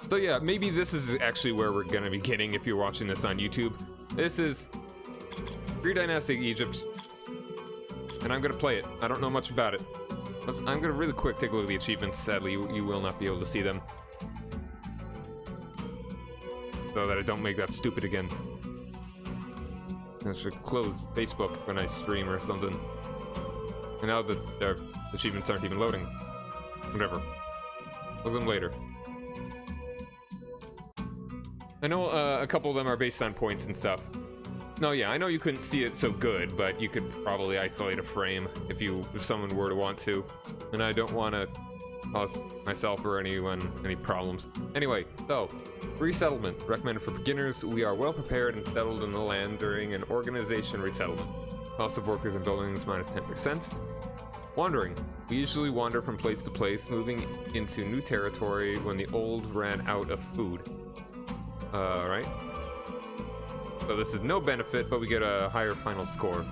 So yeah, maybe this is actually where we're gonna be getting if you're watching this on YouTube. This is Predynastic Egypt, and I'm gonna play it. I don't know much about it. I'm gonna really quick take a look at the achievements. Sadly, you will not be able to see them, so that I don't make that stupid again. I should close Facebook when I stream or something. And now that their achievements aren't even loading. Whatever. Look at them later. I know a couple of them are based on points and stuff. No, yeah, I know you couldn't see it so good, but you could probably isolate a frame if someone were to want to. And I don't want to cause myself or anyone any problems. Anyway, so, resettlement. Recommended for beginners. We are well prepared and settled in the land during an organization resettlement. Cost of workers and buildings minus 10%. Wandering. We usually wander from place to place, moving into new territory when the old ran out of food. Right. So this is no benefit, but we get a higher final score.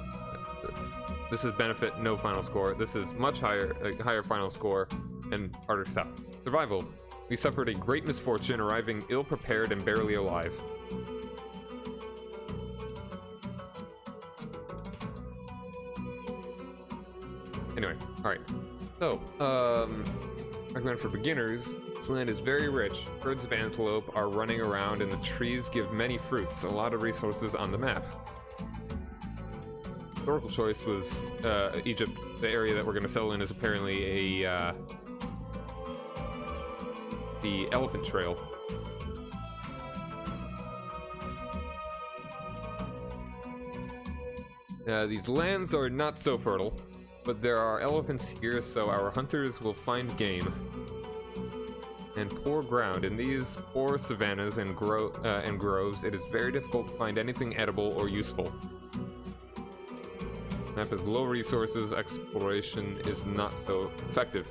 This is benefit, no final score. This is much higher, higher final score, and harder stuff. Survival. We suffered a great misfortune, arriving ill-prepared and barely alive. Anyway, alright. So, recommend for beginners. This land is very rich. Herds of antelope are running around, and the trees give many fruits. A lot of resources on the map. Historical choice was Egypt. The area that we're going to settle in is apparently a the elephant trail. These lands are not so fertile, but there are elephants here, so our hunters will find game. And poor ground. In these poor savannas and groves, it is very difficult to find anything edible or useful. Map has low resources, exploration is not so effective.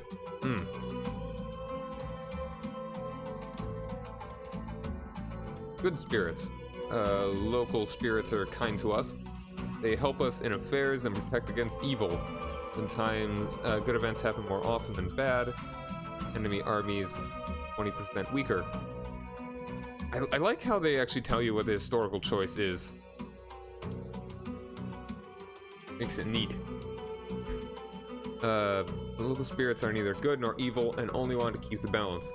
Good spirits. Local spirits are kind to us. They help us in affairs and protect against evil. Sometimes good events happen more often than bad. Enemy armies 20% weaker. I like how they actually tell you what the historical choice is. Makes it neat. The local spirits are neither good nor evil and only want to keep the balance.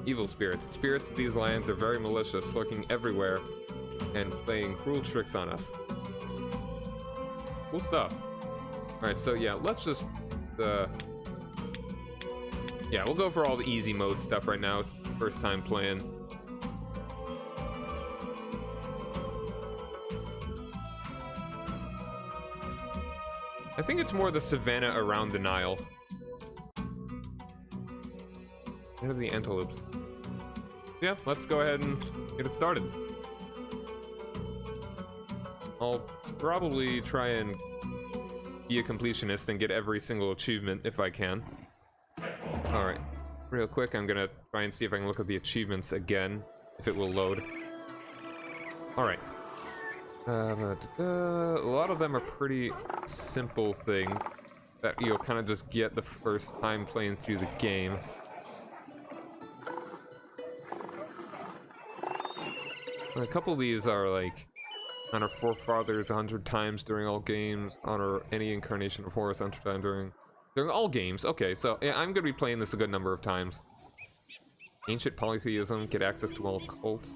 Evil spirits. Spirits of these lands are very malicious, lurking everywhere and playing cruel tricks on us. Cool stuff. Alright, so yeah, let's just yeah, we'll go for all the easy mode stuff right now. It's the first time playing. I think it's more the savannah around the Nile. What are the antelopes? Yeah, let's go ahead and get it started. I'll probably try and be a completionist and get every single achievement if I can. Alright, real quick, I'm gonna try and see if I can look at the achievements again, if it will load. Alright. A lot of them are pretty simple things that you'll kind of just get the first time playing through the game. And a couple of these are like, honor forefathers 100 times during all games, honor any incarnation of Horus 100 times during all games. Okay, so yeah, I'm gonna be playing this a good number of times. Ancient polytheism, get access to all cults.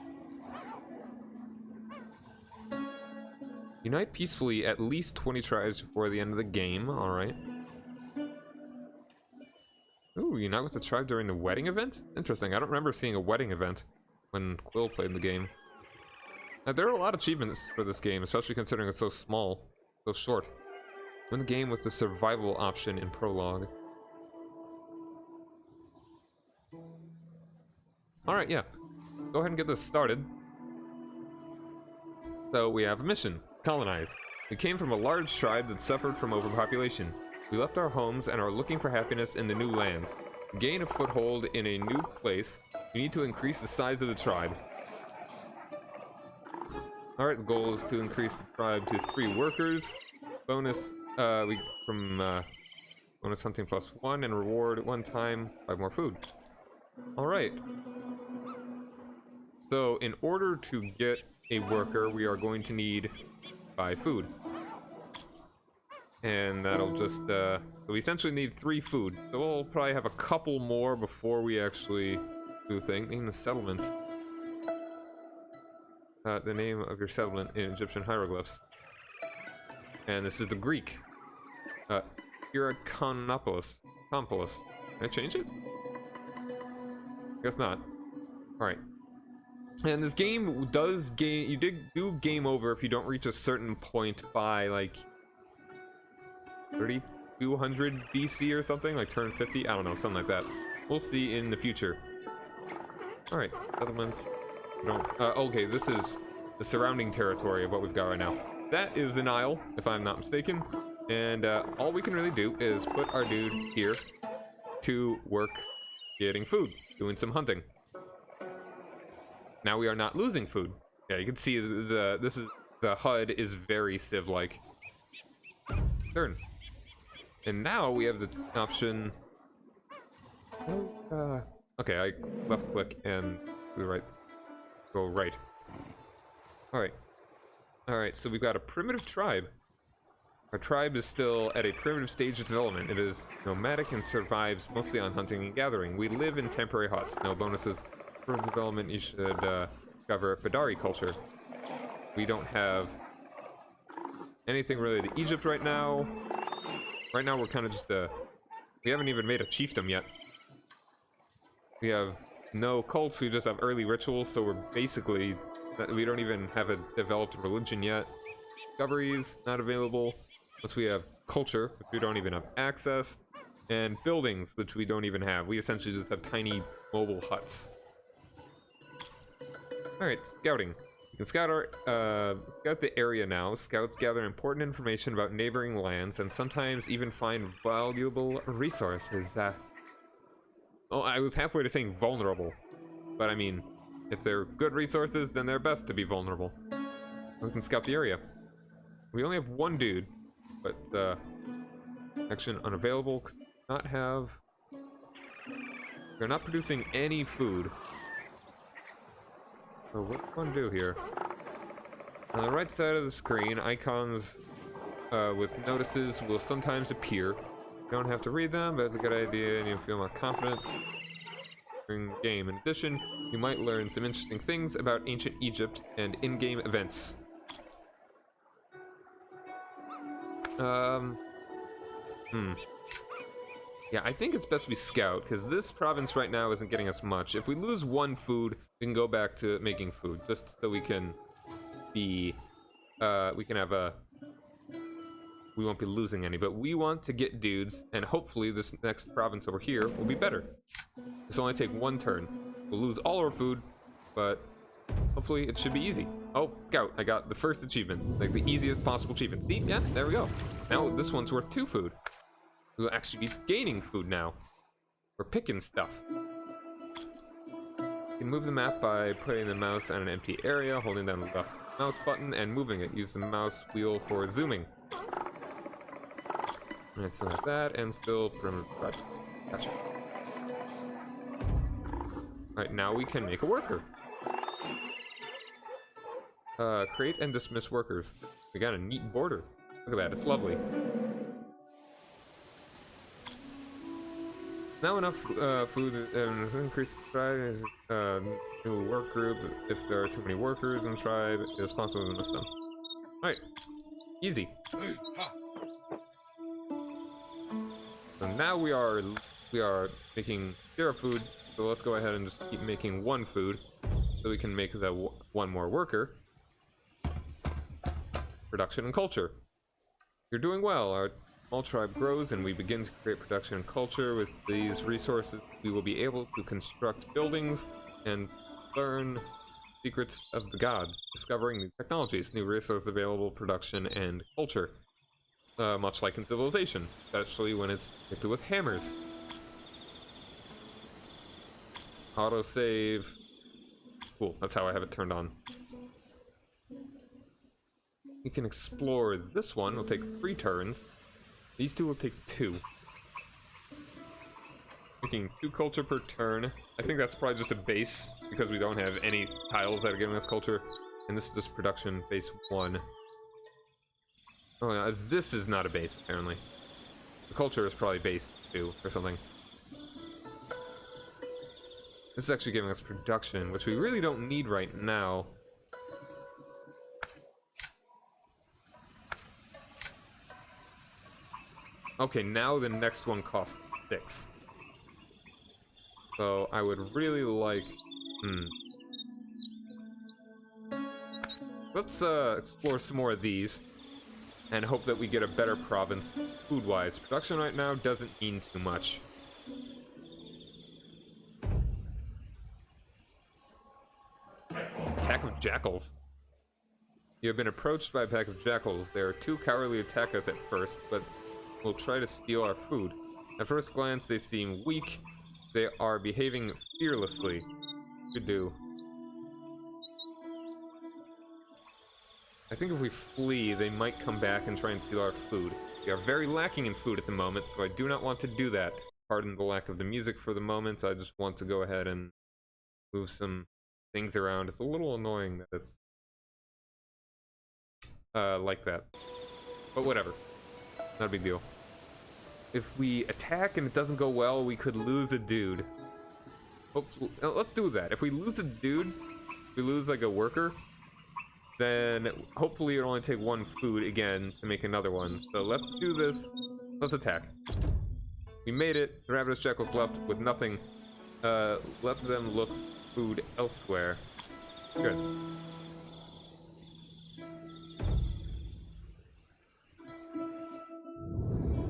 Unite peacefully at least 20 tribes before the end of the game. Alright. Ooh, unite with the tribe during the wedding event? Interesting. I don't remember seeing a wedding event when Quill played the game. Now, there are a lot of achievements for this game, especially considering it's so small, so short. Win the game with the survival option in prologue. Alright, yeah. Go ahead and get this started. So, we have a mission. Colonize. We came from a large tribe that suffered from overpopulation. We left our homes and are looking for happiness in the new lands. To gain a foothold in a new place, we need to increase the size of the tribe. Alright, the goal is to increase the tribe to 3 workers. Bonus, bonus hunting +1 and reward 1 time, 5 more food. Alright. So, in order to get a worker, we are going to need 5 food. And that'll just, we essentially need 3 food. So we'll probably have a couple more before we actually do the thing. Name the settlements. The name of your settlement in Egyptian hieroglyphs. And this is the Greek. Hierakonpolis. Can I change it? Guess not. Alright. And this game does you do game over if you don't reach a certain point by, like, 3200 BC or something, like turn 50, I don't know, something like that. We'll see in the future. Alright, settlements. Okay, this is the surrounding territory of what we've got right now. That is the Nile, if I'm not mistaken. And all we can really do is put our dude here to work getting food, doing some hunting. Now we are not losing food. Yeah, you can see the HUD is very Civ-like. Turn. And now we have the option. Okay, I left click and do the right. Go right. Alright. Alright, so we've got a primitive tribe. Our tribe is still at a primitive stage of development. It is nomadic and survives mostly on hunting and gathering. We live in temporary huts. No bonuses. For development, you should discover Badari culture. We don't have anything related to Egypt right now. Right now, we're kind of just we haven't even made a chiefdom yet. We have no cults, we just have early rituals, so we're basically... we don't even have a developed religion yet. Discoveries, not available. Plus we have culture, which we don't even have access. And buildings, which we don't even have. We essentially just have tiny mobile huts. Alright, scouting. You can scout the area now. Scouts gather important information about neighboring lands and sometimes even find valuable resources. Oh, I was halfway to saying vulnerable. But I mean, if they're good resources, then they're best to be vulnerable. We can scout the area. We only have one dude, but action unavailable. Not have... They're not producing any food. So what do we want to do here? On the right side of the screen, icons with notices will sometimes appear. You don't have to read them, but it's a good idea and you'll feel more confident during the game. In addition, you might learn some interesting things about ancient Egypt and in-game events. Yeah, I think it's best we scout, because this province right now isn't getting us much. If we lose one food, we can go back to making food, just so we can be, we can have a, we won't be losing any, but we want to get dudes, and hopefully this next province over here will be better. This will only take one turn. We'll lose all our food, but hopefully it should be easy. Oh, scout, I got the first achievement, like the easiest possible achievement. See, yeah, there we go. Now this one's worth 2 food. We'll actually be gaining food now. We're picking stuff. You can move the map by putting the mouse on an empty area, holding down the left mouse button, and moving it. Use the mouse wheel for zooming. And so like that, and still primitive project. Gotcha. Alright, now we can make a worker. Create and dismiss workers. We got a neat border. Look at that, it's lovely. Now enough food and increase the tribe, new work group. If there are too many workers in the tribe, it is possible to miss them. Alright, easy. So now we are making 0 food, so let's go ahead and just keep making 1 food, so we can make the 1 more worker. Production and culture. You're doing well. Our small tribe grows and we begin to create production and culture. With these resources, we will be able to construct buildings and learn secrets of the gods, discovering new technologies, new resources available, production, and culture. Much like in Civilization, especially when it's depicted with hammers. Autosave. Cool, that's how I have it turned on. We can explore this one. It'll take 3 turns. These 2 will take 2. Making 2 culture per turn. I think that's probably just a base, because we don't have any tiles that are giving us culture. And this is just production base 1. Oh yeah, this is not a base, apparently. The culture is probably base 2 or something. This is actually giving us production, which we really don't need right now. Okay, now the next one costs 6. So I would really like... Let's explore some more of these. And hope that we get a better province food-wise. Production right now doesn't mean too much. Attack of jackals. You have been approached by a pack of jackals. They are too cowardly to attack us at first, but will try to steal our food. At first glance, they seem weak. They are behaving fearlessly. Good do. I think if we flee, they might come back and try and steal our food. We are very lacking in food at the moment, so I do not want to do that. Pardon the lack of the music for the moment. I just want to go ahead and move some things around. It's a little annoying that it's like that. But whatever. Not a big deal. If we attack and it doesn't go well, we could lose a dude. Let's do that. If we lose a dude, if we lose like a worker, then hopefully it'll only take 1 food again to make another one. So let's do this. Let's attack. We made it. The ravenous jackals left with nothing. Let them look food elsewhere. Good.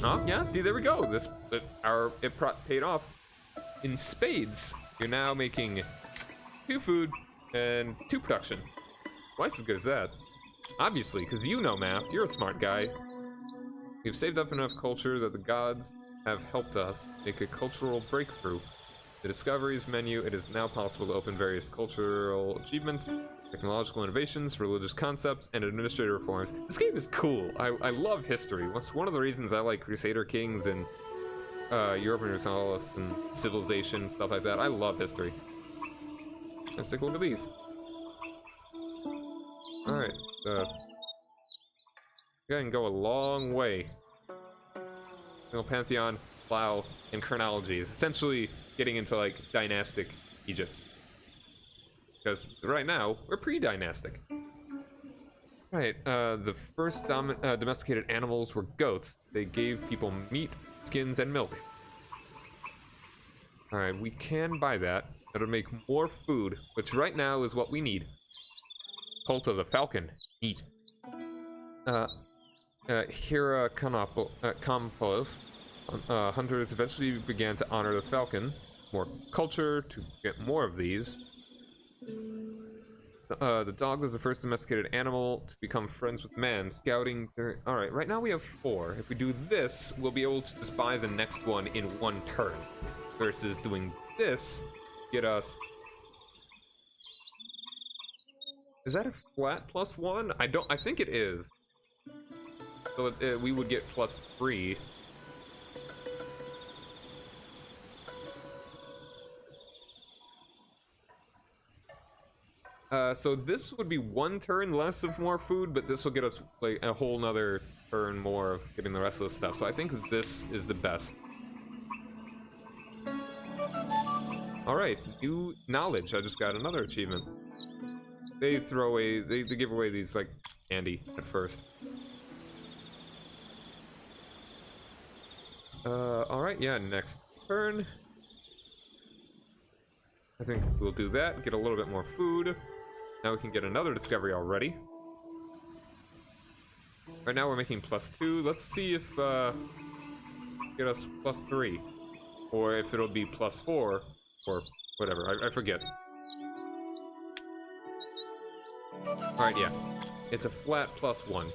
Oh, yeah, see, there we go. It paid off in spades. You're now making 2 food and 2 production. Twice as good as that. Obviously, because you know math. You're a smart guy. We've saved up enough culture that the gods have helped us make a cultural breakthrough. The discoveries menu, it is now possible to open various cultural achievements, technological innovations, religious concepts, and administrative reforms. This game is cool. I love history. That's one of the reasons I like Crusader Kings and Europe Universalis and Civilization, stuff like that. I love history. Let's take a look at these. Alright, can go a long way. Pantheon, Plow, and Chronology is essentially getting into like dynastic Egypt. Because right now, we're pre-dynastic. Right, the first domesticated animals were goats. They gave people meat, skins, and milk. Alright, we can buy that. That'll make more food, which right now is what we need. Cult of the Falcon. Eat. Hera Campos. Hunters eventually began to honor the falcon. More culture to get more of these. The dog was the first domesticated animal to become friends with man. Scouting. Alright, right now we have 4. If we do this, we'll be able to just buy the next one in 1 turn. Versus doing this, get us. Is that a flat +1? I think it is. So we would get +3. So this would be 1 turn less of more food, but this will get us like a whole nother turn more of getting the rest of the stuff. So I think this is the best. Alright, new knowledge. I just got another achievement. They throw away, they give away these like candy at first. Alright, yeah, next turn. I think we'll do that, get a little bit more food. Now we can get another discovery already. Right now we're making +2. Let's see if, get us +3. Or if it'll be +4, or whatever, I forget. Alright, yeah. It's a flat +1.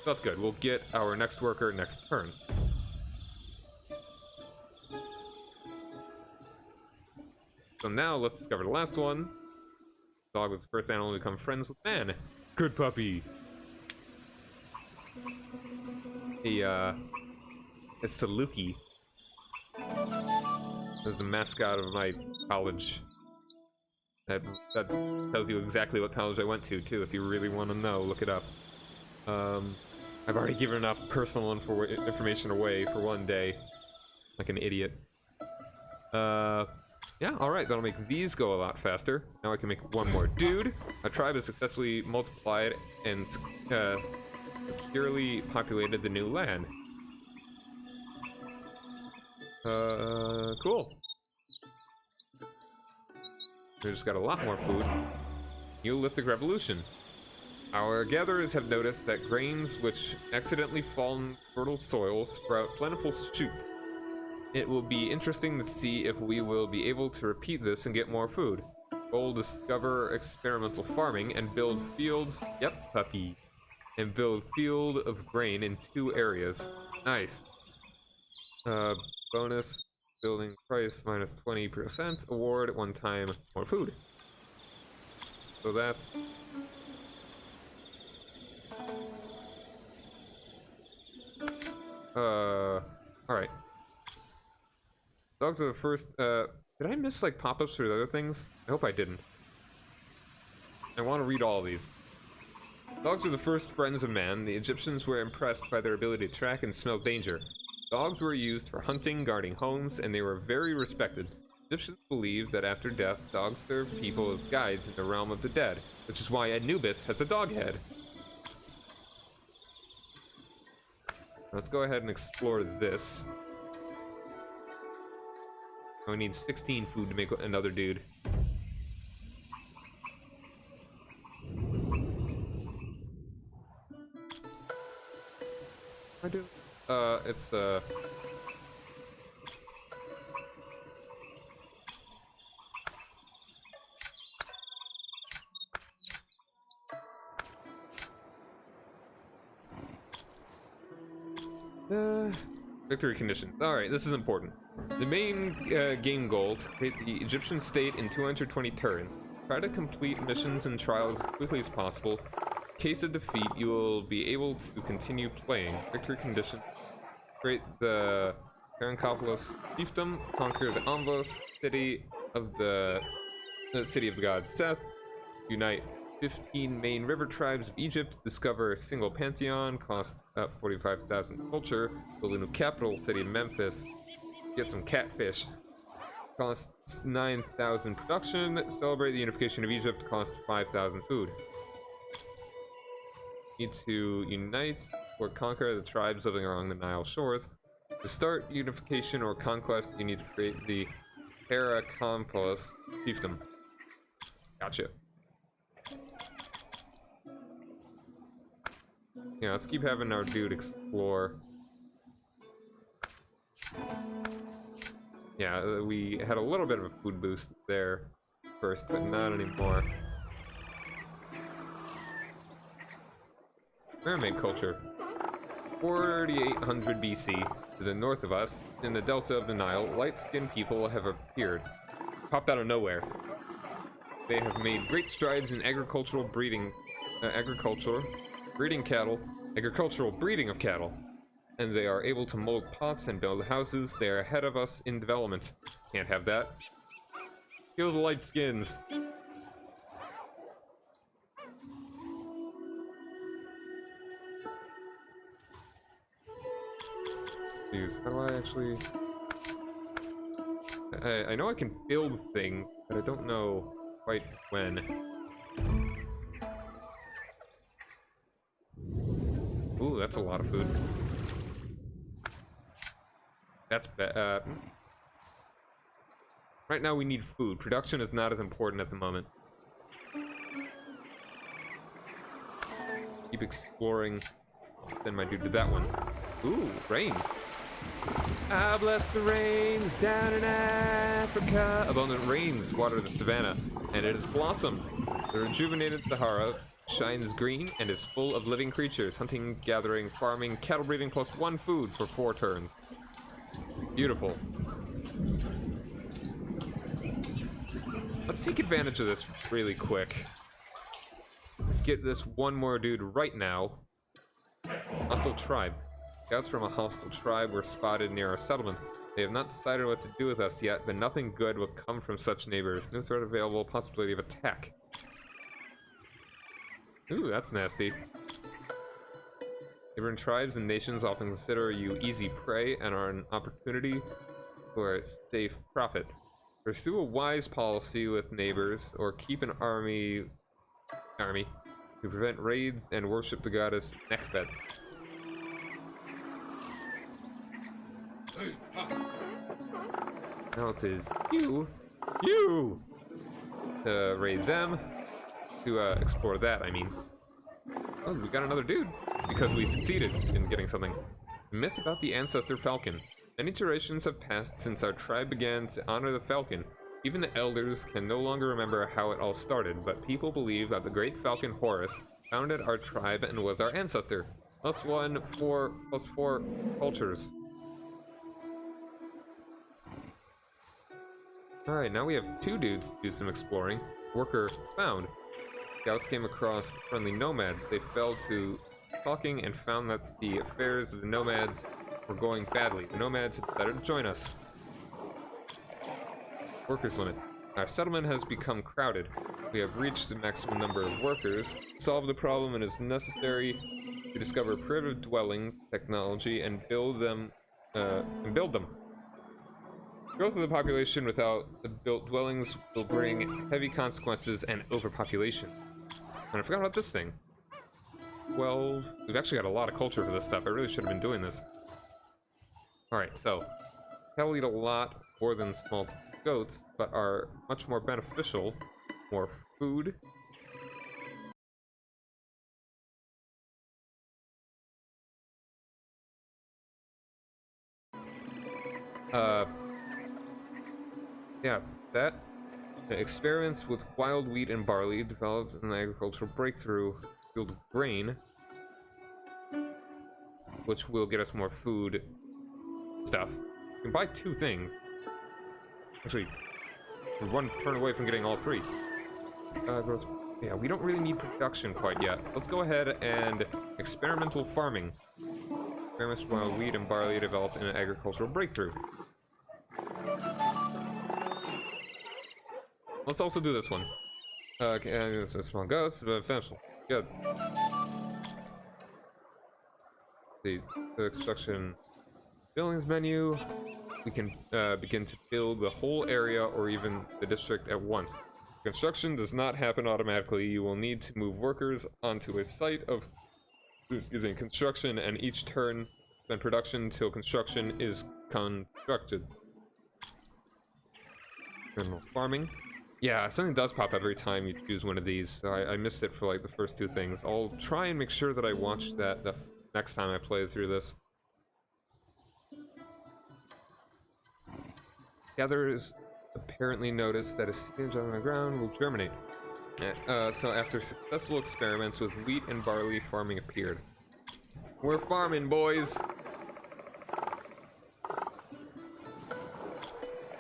That's good. We'll get our next worker next turn. So now let's discover the last one. Dog was the first animal to become friends with man. Good puppy. A Saluki. As the mascot of my college. That tells you exactly what college I went to, too. If you really want to know, look it up. I've already given enough personal information away for one day. Like an idiot. Yeah, alright, that'll make these go a lot faster. Now I can make one more dude. A tribe has successfully multiplied and securely populated the new land. Cool. We just got a lot more food. Neolithic Revolution. Our gatherers have noticed that grains which accidentally fall in fertile soil sprout plentiful shoots. It will be interesting to see if we will be able to repeat this and get more food. We'll discover experimental farming and build fields. Yep, puppy. And build field of grain in 2 areas. Nice. Bonus. Building price minus 20%. Award at one time. More food. So that's... Alright. Dogs are the first, did I miss, like, pop-ups for the other things? I hope I didn't. I want to read all of these. Dogs were the first friends of man. The Egyptians were impressed by their ability to track and smell danger. Dogs were used for hunting, guarding homes, and they were very respected. Egyptians believed that after death, dogs served people as guides in the realm of the dead, which is why Anubis has a dog head. Let's go ahead and explore this. We need 16 food to make another dude. I do. It's victory condition. Alright, this is important. The main game goal, to create the Egyptian state in 220 turns. Try to complete missions and trials as quickly as possible. In case of defeat, you will be able to continue playing. Victory condition. Create the Parankopolis fiefdom, conquer the Anvos, city of the god Seth, unite 15 main river tribes of Egypt, discover a single pantheon, cost 45,000 culture, build a new capital city in Memphis, get some catfish, costs 9,000 production, celebrate the unification of Egypt, cost 5,000 food. Need to unite or conquer the tribes living along the Nile shores. To start unification or conquest, you need to create the Parankopolis fiefdom. Gotcha. Yeah, let's keep having our dude explore. Yeah, we had a little bit of a food boost there first, but not anymore. Mermaid culture. 4800 BC, to the north of us, in the delta of the Nile, light-skinned people have appeared. Popped out of nowhere. They have made great strides in agricultural breeding of cattle, and they are able to mold pots and build houses. They are ahead of us in development. Can't have that. Kill the light skins. Jeez, how do I actually... I know I can build things, but I don't know quite when. Ooh, that's a lot of food. That's right now we need food. Production is not as important at the moment. Keep exploring. Then my dude did that one. Ooh, rains. I bless the rains down in Africa. Abundant rains water the savannah, and it has blossomed. The rejuvenated Sahara shines green and is full of living creatures. Hunting, gathering, farming, cattle breeding, plus 1 food for 4 turns. Beautiful. Let's take advantage of this really quick. Let's get this one more dude right now. Hostile tribe. Scouts from a hostile tribe were spotted near our settlement. They have not decided what to do with us yet, but nothing good will come from such neighbors. No threat available, possibility of attack. Ooh, that's nasty. Neighboring tribes and nations often consider you easy prey and are an opportunity for a safe profit. Pursue a wise policy with neighbors, or keep an army to prevent raids and worship the goddess Nekhbet. Now it says you to raid them, to explore that, I mean. Oh, we got another dude, because we succeeded in getting something. Myth about the ancestor falcon. Many generations have passed since our tribe began to honor the falcon. Even the elders can no longer remember how it all started, but people believe that the great falcon Horus founded our tribe and was our ancestor. +1, 4, +4 cultures. Alright, now we have 2 dudes to do some exploring. Worker found. Scouts came across friendly nomads. They fell to talking and found that the affairs of the nomads were going badly. The nomads had decided to join us. Workers limit. Our settlement has become crowded. We have reached the maximum number of workers. To solve the problem, it is necessary to discover primitive dwellings, technology, and build them. Growth of the population without the built dwellings will bring heavy consequences and overpopulation. And I forgot about this thing. 12. We've actually got a lot of culture for this stuff. I really should have been doing this. Alright, so cattle eat a lot more than small goats, but are much more beneficial. More food. Yeah, that. Experiments with wild wheat and barley developed an agricultural breakthrough field of grain, which will get us more food stuff. You can buy 2 things. Actually, we're 1 turn away from getting all 3. Gross. Yeah, we don't really need production quite yet. Let's go ahead and experimental farming. Experiments with wild wheat and barley developed an agricultural breakthrough. Let's also do this one. Okay, small goats, but beneficial. Good. The construction buildings menu. We can begin to build the whole area or even the district at once. Construction does not happen automatically. You will need to move workers onto a site of construction, and each turn spend production till construction is constructed. General farming. Yeah, something does pop up every time you choose one of these, so I missed it for like the first 2 things. I'll try and make sure that I watch that the next time I play through this. Gatherers apparently noticed that a seed on the ground will germinate. So after successful experiments with wheat and barley, farming appeared. We're farming, boys!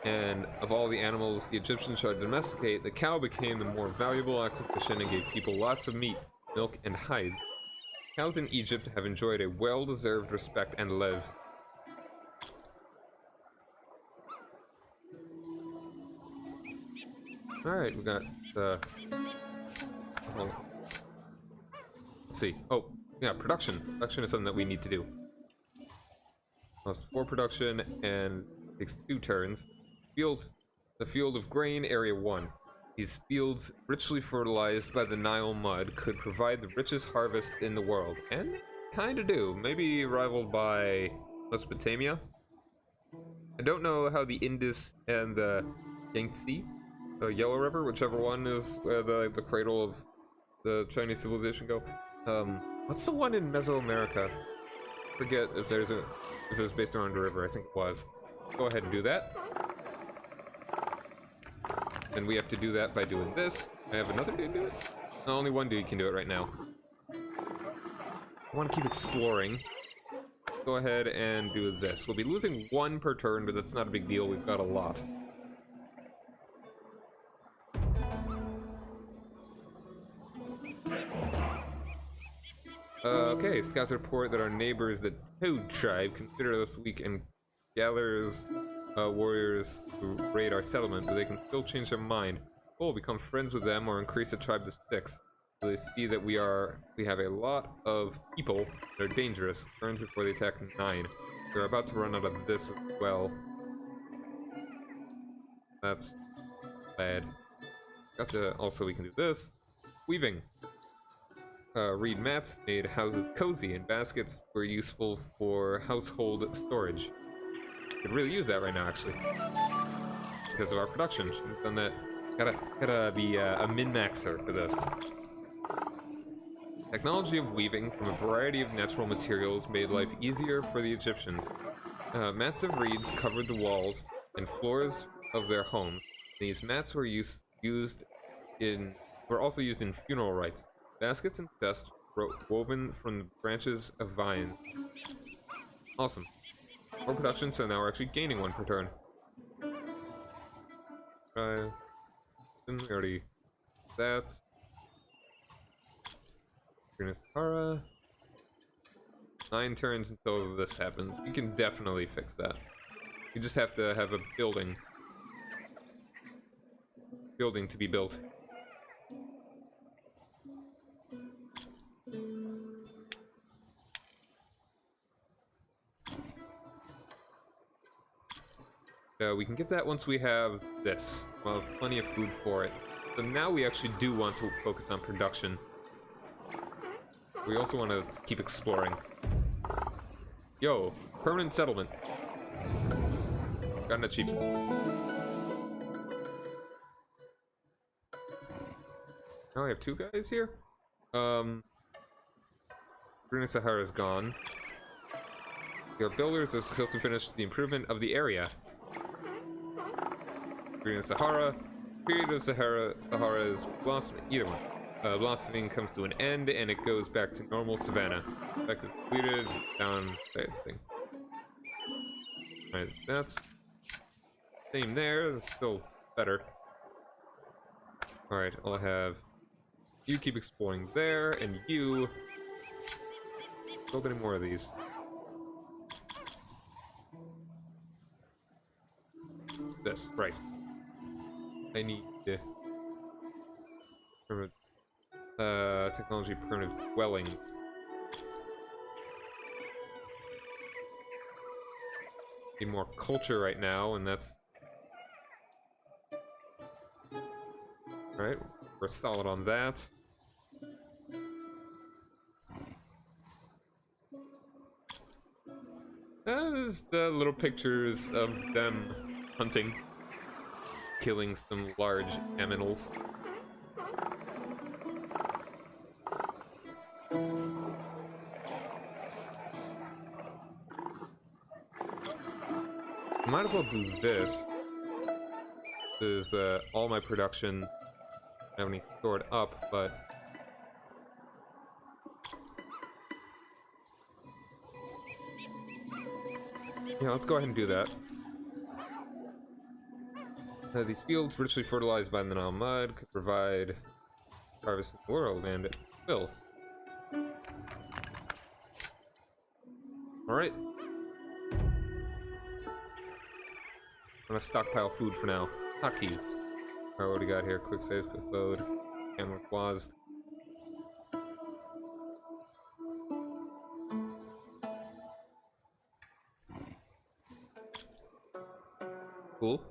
And of all the animals the Egyptians tried to domesticate, the cow became the more valuable acquisition and gave people lots of meat, milk, and hides. Cows in Egypt have enjoyed a well-deserved respect and live. Alright, we got the... let's see. Oh, yeah, production. Production is something that we need to do. Lost 4 production and takes 2 turns. Fields. The field of grain, area 1. These fields, richly fertilized by the Nile mud, could provide the richest harvests in the world. And kinda do. Maybe rivaled by Mesopotamia. I don't know how the Indus and the Yangtze, the Yellow River, whichever one is where the cradle of the Chinese civilization go. What's the one in Mesoamerica? Forget if there's if it was based around a river. I think it was. Go ahead and do that. And we have to do that by doing this. I have another dude do it? No, only one dude can do it right now. I want to keep exploring. Go ahead and do this. We'll be losing 1 per turn, but that's not a big deal. We've got a lot. Okay, scouts report that our neighbors, the Toad tribe, consider us weak and gathers warriors to raid our settlement, but they can still change their mind. Oh, become friends with them or increase the tribe to 6. So they see that we have a lot of people that are dangerous. Turns before they attack 9. They're about to run out of this as well. That's bad. Also we can do this. Weaving. Reed mats made houses cozy, and baskets were useful for household storage. Could really use that right now, actually, because of our production. Should have done that. Gotta be a min-maxer for this. Technology of weaving from a variety of natural materials made life easier for the Egyptians. Mats of reeds covered the walls and floors of their homes. These mats were were also used in funeral rites. Baskets and chests woven from the branches of vines. Awesome. More production, so now we're actually gaining 1 per turn. We already that. Sahara. 9 turns until this happens. We can definitely fix that. We just have to have a building to be built. We can get that once we have this. We'll have plenty of food for it. So now we actually do want to focus on production. We also want to keep exploring. Yo, permanent settlement. Got an achievement. Now I have 2 guys here. Brunei Sahara is gone. Your builders have successfully finished the improvement of the area. Brunei Sahara. Period of Sahara's blossoming. Either one. Blossoming comes to an end and it goes back to normal savanna. Effect is completed. Down that thing. Alright, that's same there. That's still better. Alright, I'll have you keep exploring there, and you build any more of these. This, right. I need technology permanent dwelling. Need more culture right now, and that's right. We're solid on that. There's the little pictures of them hunting, killing some large aminals. Might as well do this. This is all my production. I don't have any stored up, but yeah, let's go ahead and do that. These fields, richly fertilized by the Nile mud, could provide harvest in the world, and it will. Alright. I'm gonna stockpile food for now. Hotkeys. Alright, what do we got here? Quick save, quick load. Camera paused. Cool.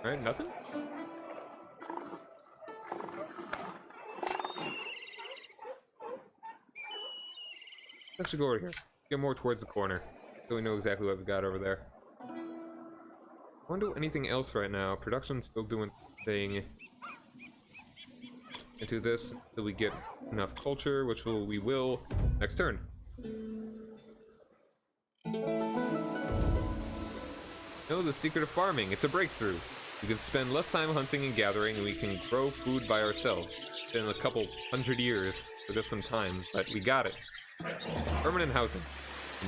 Alright, nothing? Let's actually go over here. Get more towards the corner, so we know exactly what we got over there. I won't do anything else right now. Production's still doing thing. Into this until we get enough culture, which we will next turn. Know the secret of farming. It's a breakthrough. We can spend less time hunting and gathering, and we can grow food by ourselves. It's been a couple 100 years for just some time, but we got it. Permanent housing.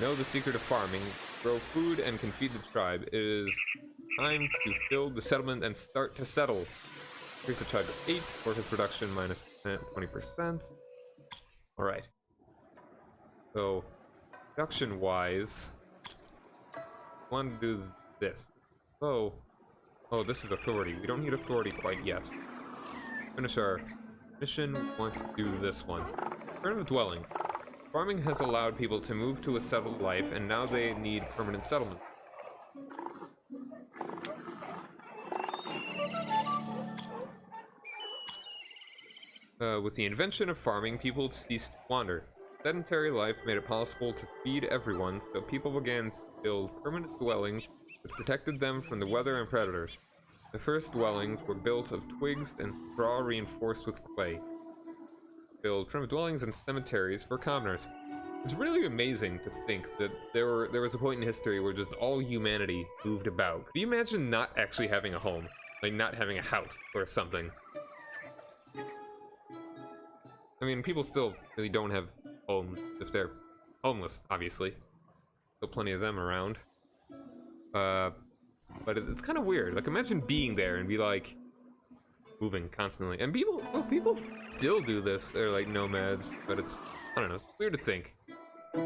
Know the secret of farming. Grow food and can feed the tribe. It is Time to build the settlement and start to settle. Increase the charge of 8, workers production minus 20%. Alright. So, production wise, I want to do this. Oh, this is authority. We don't need authority quite yet. Finish our mission. Want to do this one. Permanent dwellings. Farming has allowed people to move to a settled life, and now they need permanent settlement. With the invention of farming, people ceased to wander. Sedentary life made it possible to feed everyone, so people began to build permanent dwellings that protected them from the weather and predators. The first dwellings were built of twigs and straw reinforced with clay. Build permanent dwellings and cemeteries for commoners. It's really amazing to think that there was a point in history where just all humanity moved about. Could you imagine not actually having a home? Like not having a house or something? I mean, people still really don't have homes if they're homeless, obviously. Still plenty of them around. But it's kind of weird. Like, imagine being there and be like moving constantly. And people still do this. They're like nomads, but it's, I don't know, it's weird to think. We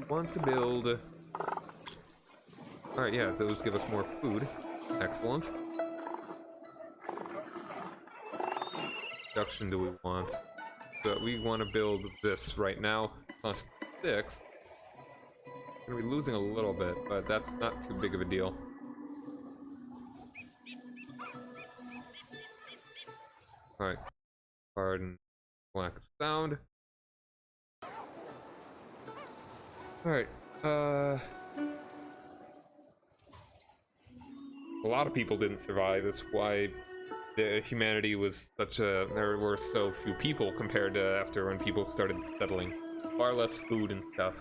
want to build. Alright, yeah, those give us more food. Excellent. Production do we want? So we want to build this right now. Plus 6. Gonna be losing a little bit, but that's not too big of a deal. Alright. Pardon lack of sound. Alright, a lot of people didn't survive. That's why humanity was such a... There were so few people compared to after when people started settling. Far less food and stuff.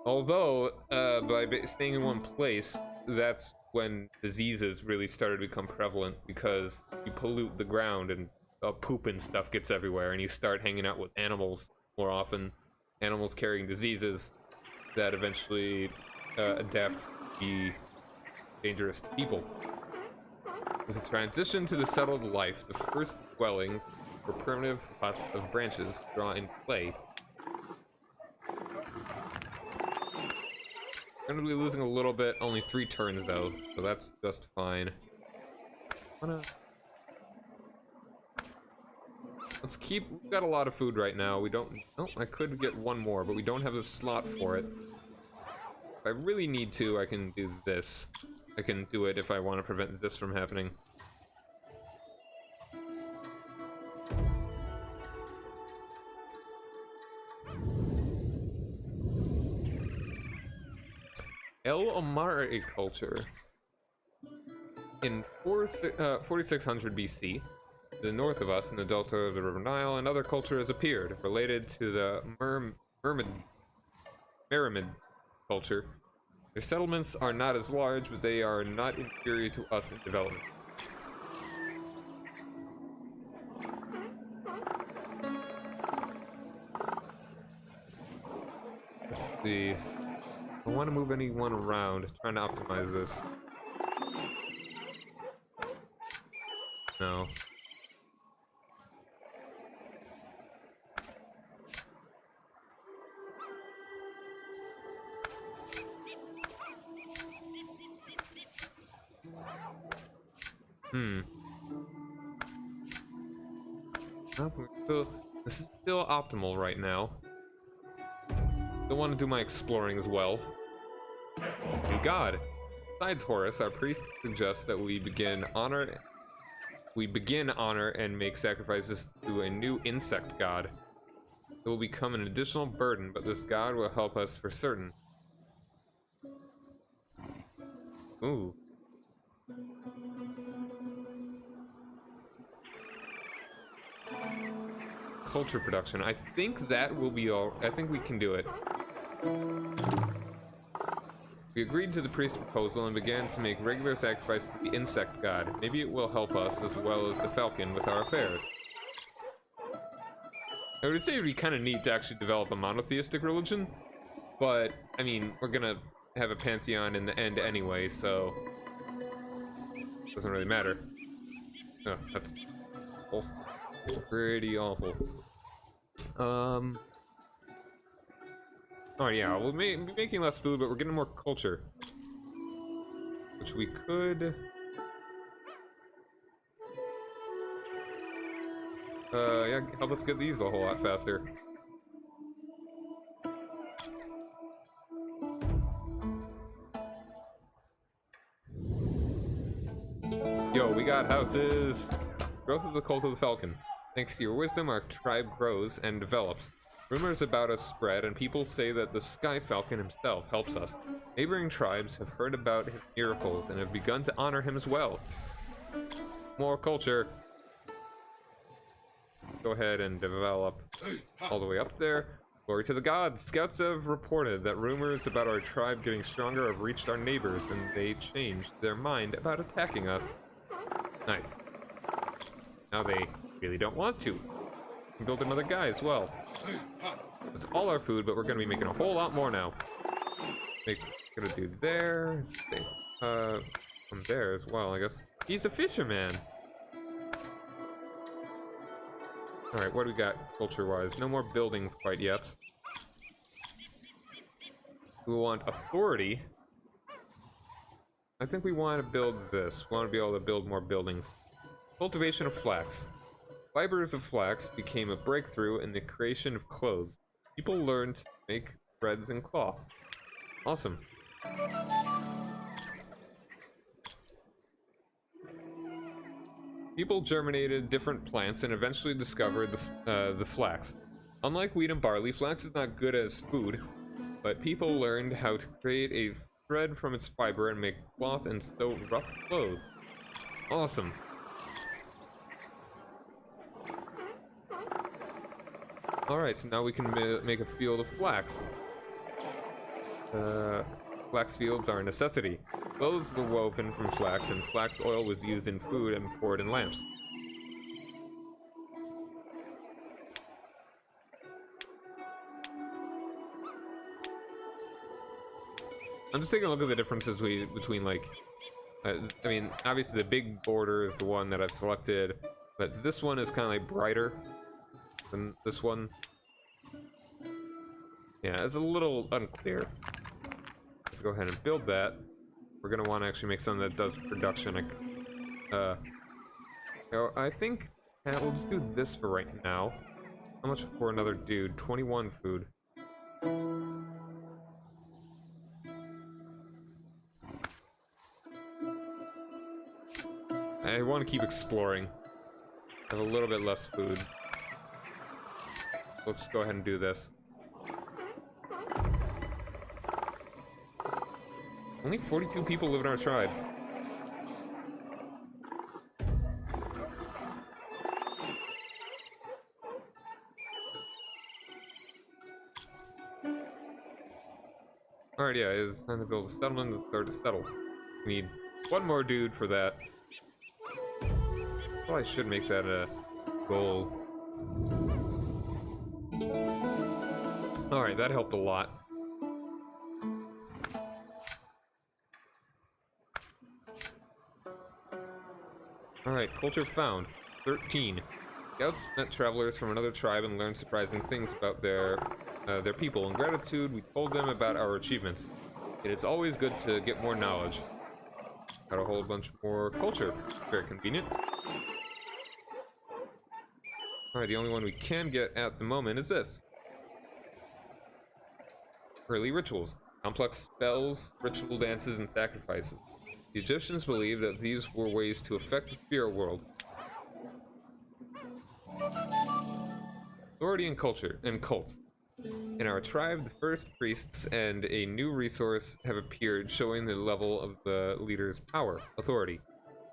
Although, by staying in one place, that's when diseases really started to become prevalent, because you pollute the ground and poop and stuff gets everywhere, and you start hanging out with animals more often. Animals carrying diseases that eventually adapt to be dangerous to people. With the transition to the settled life, the first dwellings were primitive huts of branches drawn in clay. We're gonna be losing a little bit, only 3 turns though, so that's just fine. Let's keep, we've got a lot of food right now. We don't, oh, I could get one more, but we don't have the slot for it. If I really need to, I can do this. I can do it if I want to prevent this from happening. El Omari culture. In 4600 BC, to the north of us, in the delta of the River Nile, another culture has appeared, related to the Meramid culture. Their settlements are not as large, but they are not inferior to us in development. Let's see. I don't want to move anyone around. Trying to optimize this. No. This is still optimal right now. Still want to do my exploring as well. New god. Besides Horus, our priests suggest that we begin honor and make sacrifices to a new insect god. It will become an additional burden, but this god will help us for certain. Ooh. Culture production. I think that will be all. I think we can do it. We agreed to the priest's proposal and began to make regular sacrifices to the insect god. Maybe it will help us as well as the falcon with our affairs. I would say it'd be kind of neat to actually develop a monotheistic religion, but I mean, we're gonna have a pantheon in the end anyway, so doesn't really matter. Oh, that's awful. Pretty awful. Oh yeah, we'll be making less food, but we're getting more culture, which we could. Yeah, help us get these a whole lot faster. Yo, we got houses. Growth of the Cult of the Falcon. Thanks to your wisdom, our tribe grows and develops. Rumors about us spread, and people say that the Sky Falcon himself helps us. Neighboring tribes have heard about his miracles and have begun to honor him as well. More culture. Go ahead and develop all the way up there. Glory to the gods! Scouts have reported that rumors about our tribe getting stronger have reached our neighbors, and they changed their mind about attacking us. Nice. Now they really don't want to. And build another guy as well. That's all our food, but we're gonna be making a whole lot more now. Gonna do there. From there as well, I guess. He's a fisherman. Alright, what do we got culture-wise? No more buildings quite yet. We want authority. I think we want to build this. We want to be able to build more buildings. Cultivation of flax. Fibers of flax became a breakthrough in the creation of clothes. People learned to make threads and cloth. Awesome. People germinated different plants and eventually discovered the flax. Unlike wheat and barley, flax is not good as food, but people learned how to create a thread from its fiber and make cloth and sew rough clothes. Awesome. Alright, so now we can make a field of flax. Flax fields are a necessity. Clothes were woven from flax, and flax oil was used in food and poured in lamps. I'm just taking a look at the differences between like, I mean, obviously the big border is the one that I've selected, but this one is kind of like brighter than this one. Yeah, it's a little unclear. Let's go ahead and build that. We're gonna want to actually make something that does production. I think we'll just do this for right now. How much for another dude? 21 food. I want to keep exploring. I have a little bit less food. Let's go ahead and do this. Only 42 people live in our tribe. Alright, yeah, it's time to build a settlement and start to settle. We need one more dude for that. Probably should make that a goal. Alright, that helped a lot. Alright, culture found. 13. Scouts met travelers from another tribe and learned surprising things about their people. In gratitude, we told them about our achievements. It is always good to get more knowledge. Got a whole bunch more culture. Very convenient. Alright, the only one we can get at the moment is this. Early rituals. Complex spells, ritual dances, and sacrifices. The Egyptians believed that these were ways to affect the spirit world. Authority and culture and cults. In our tribe, the first priests and a new resource have appeared, showing the level of the leader's power, authority.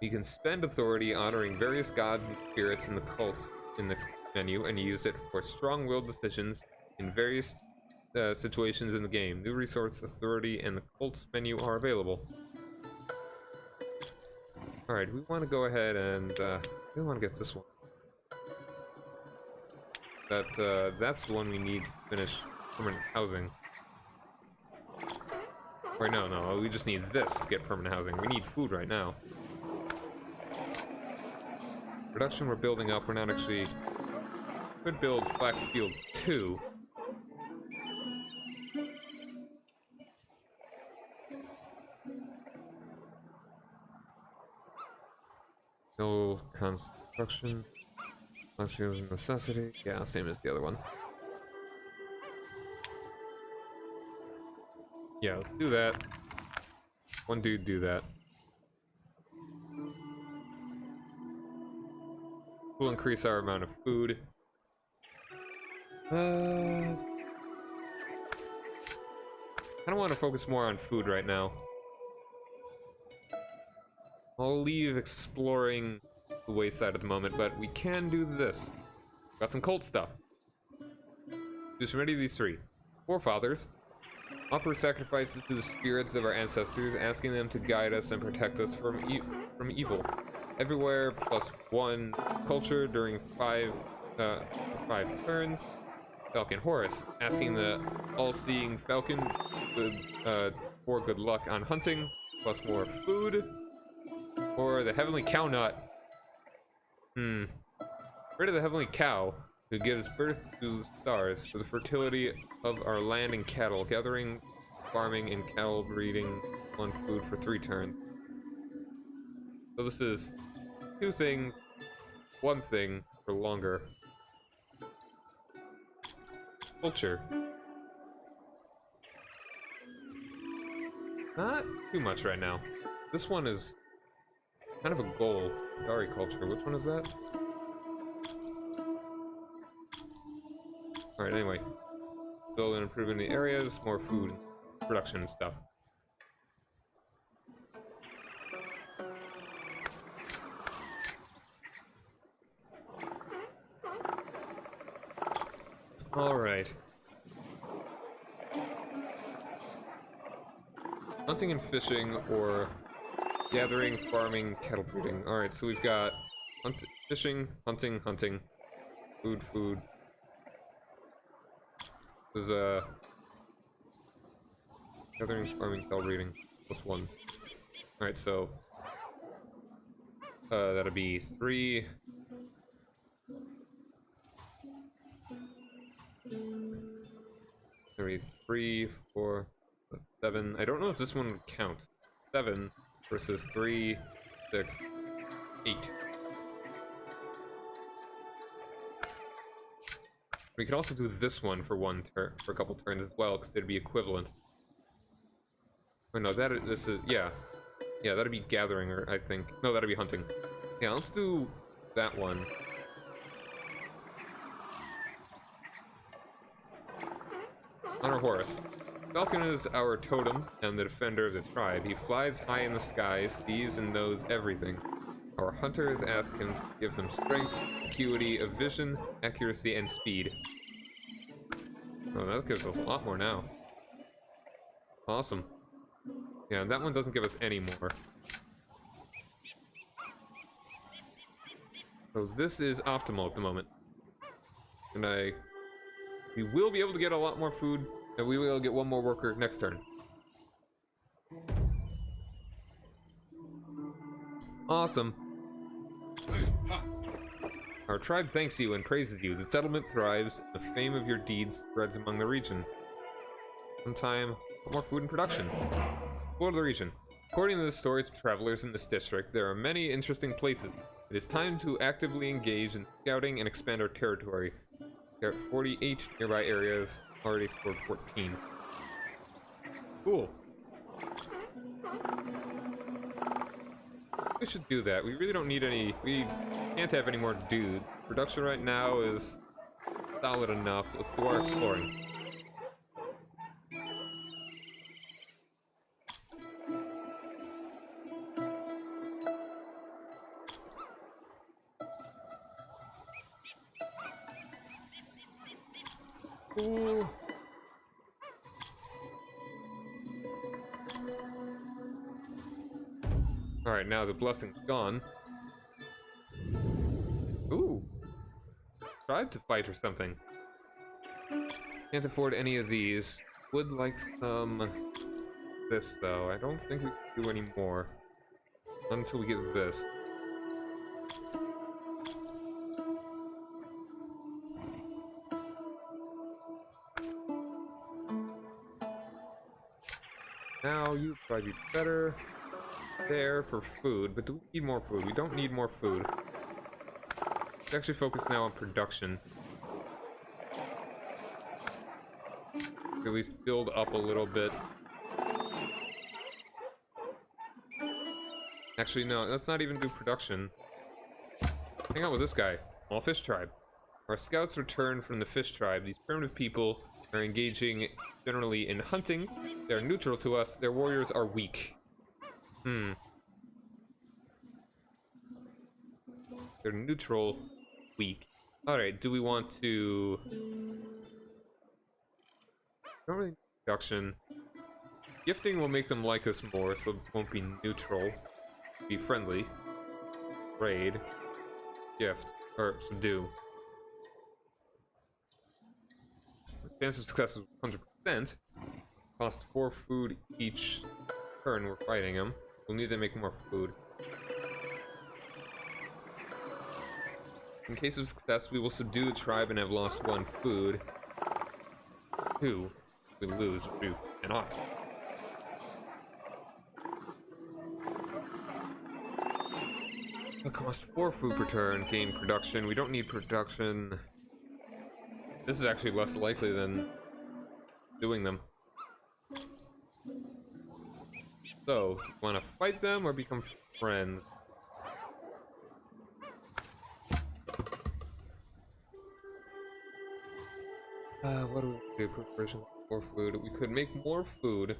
You can spend authority honoring various gods and spirits in the cults in the menu, and use it for strong-willed decisions in various situations in the game. New resource, authority, and the cults menu are available. Alright, we want to go ahead and we want to get this one. That's the one we need to finish permanent housing. Wait, no, we just need this to get permanent housing. We need food right now. Production we're building up, we're not actually... Could build Flax Field 2. No construction. Flax Field is a necessity. Yeah, same as the other one. Yeah, let's do that. One dude do that. We'll increase our amount of food. I don't want to focus more on food right now. I'll leave exploring the wayside at the moment, but we can do this. Got some cult stuff. Choose from any of these three. Forefathers. Offer sacrifices to the spirits of our ancestors, asking them to guide us and protect us from evil. Everywhere, +1 culture during 5 turns. Falcon Horus, asking the all-seeing Falcon for good luck on hunting, plus more food. Or the Heavenly Cow Nut. Rid of the Heavenly Cow, who gives birth to the stars for the fertility of our land and cattle, gathering, farming, and cattle breeding on food for 3 turns. So this is 2 things, 1 thing for longer. Culture. Not too much right now. This one is kind of a goal. Dari culture. Which one is that? Alright, anyway. Build and improve in the areas, more food, production and stuff. Alright. Hunting and fishing, or gathering, farming, cattle breeding. Alright, so we've got fishing, hunting, food. There's gathering, farming, cattle breeding, +1. Alright, so that'll be 3. 3, 4, 7. I don't know if this one would count. 7 versus 3, 6, 8. We could also do this one for for a couple turns as well, because it'd be equivalent. Oh no, this is yeah, that'd be gathering, or I think no, that'd be hunting. Yeah, let's do that one. Honor Horus. Falcon is our totem and the defender of the tribe. He flies high in the sky, sees and knows everything. Our hunters ask him to give them strength, acuity of vision, accuracy, and speed. Oh, that gives us a lot more now. Awesome. Yeah, and that one doesn't give us any more. So this is optimal at the moment. And we will be able to get a lot more food, and we will get 1 more worker next turn. Awesome. Our tribe thanks you and praises you. The settlement thrives, and the fame of your deeds spreads among the region. Sometime, more food and production. Explore the region. According to the stories of travelers in this district, there are many interesting places. It is time to actively engage in scouting and expand our territory. There are 48 nearby areas, already explored 14. Cool. We should do that. We really don't need any... We can't have any more dudes. Production right now is solid enough. Let's do our exploring. Cool. Alright, now the blessing's gone. Ooh. Tried to fight or something. Can't afford any of these. Would like some this, though. I don't think we can do any more. Not until we get this. Now, you'd probably be better there for food, but do we need more food? We don't need more food. Let's actually focus now on production. At least build up a little bit. Actually, no, let's not even do production. Hang out with this guy. Small Fish Tribe. Our scouts return from the Fish Tribe. These primitive people are engaging generally in hunting. They're neutral to us. Their warriors are weak. They're neutral, weak. Alright, do we want to... Don't really production. Gifting will make them like us more, so it won't be neutral. Be friendly. Raid. Gift. Or subdue. Chance of success is 100%. Cost 4 food each turn we're fighting them. We'll need to make more food. In case of success, we will subdue the tribe and have lost 1 food. 2. We lose. We cannot. It cost 4 food per turn. Gain production. We don't need production. This is actually less likely than doing them. So, want to fight them or become friends? What do we do? Preparation for food. We could make more food.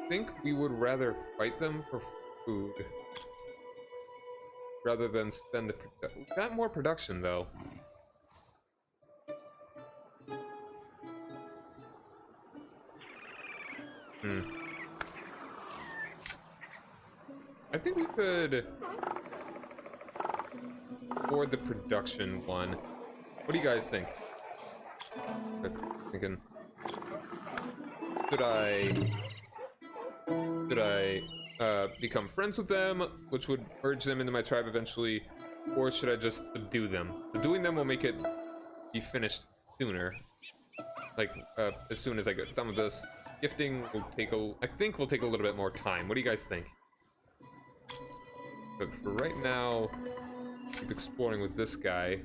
I think we would rather fight them for food rather than spend the... We got more production, though. I think we could afford the production one. What do you guys think? Thinking... Should I become friends with them, which would urge them into my tribe eventually, or should I just subdue them? Subduing them will make it be finished sooner. Like, as soon as I get done with this. Gifting will take I think will take a little bit more time. What do you guys think? But for right now, keep exploring with this guy.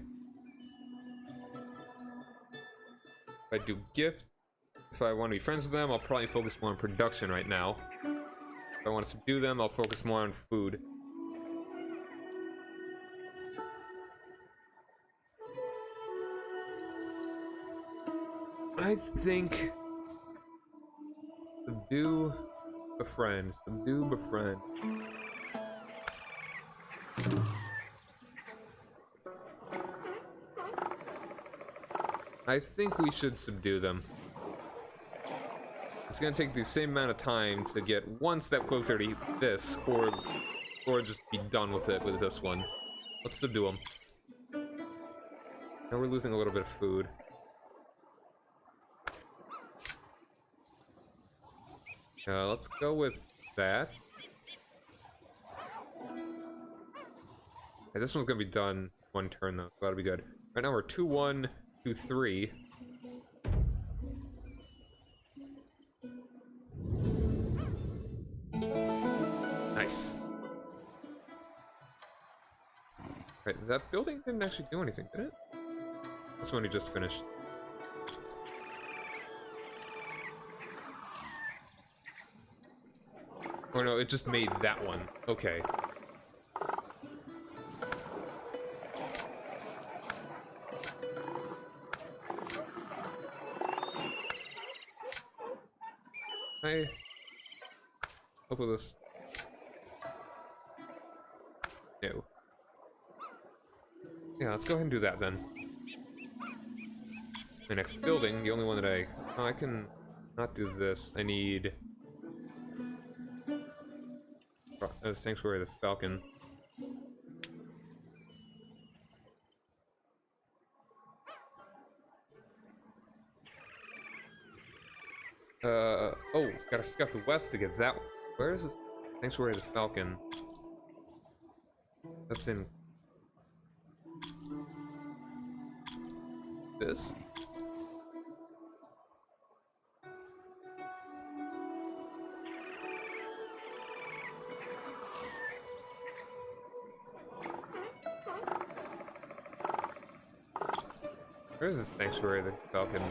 If I do gift, if I want to be friends with them, I'll probably focus more on production right now. If I want to subdue them, I'll focus more on food. I think... Subdue, befriend. Subdue, befriend. I think we should subdue them. It's gonna take the same amount of time to get one step closer to this, or just be done with it with this one. Let's subdue them. Now we're losing a little bit of food. Let's go with that. Okay, this one's gonna be done 1 turn though, so that'll be good. Right now we're 2-1, 2-3. Nice. Right, that building didn't actually do anything, did it? This one he just finished. Or no, it just made that one. Okay. Hey. Help with this. No. Yeah, let's go ahead and do that then. My next building, the only one that I can not do this. I need... Sanctuary of the Falcon. Oh, it's gotta scout the west to get that one. Where is this Sanctuary of the Falcon? That's in this? Where is this Sanctuary of the Falcon?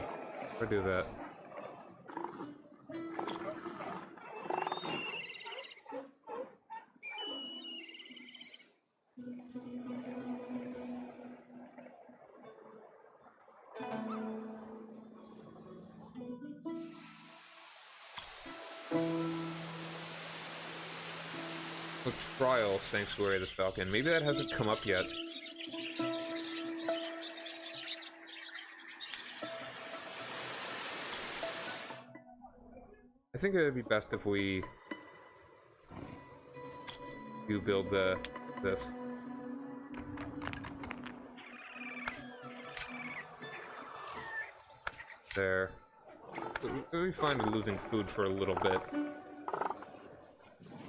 Where do that? Oh, Trial Sanctuary of the Falcon. Maybe that hasn't come up yet. I think it would be best if we do build this. There. We'll be fine with losing food for a little bit.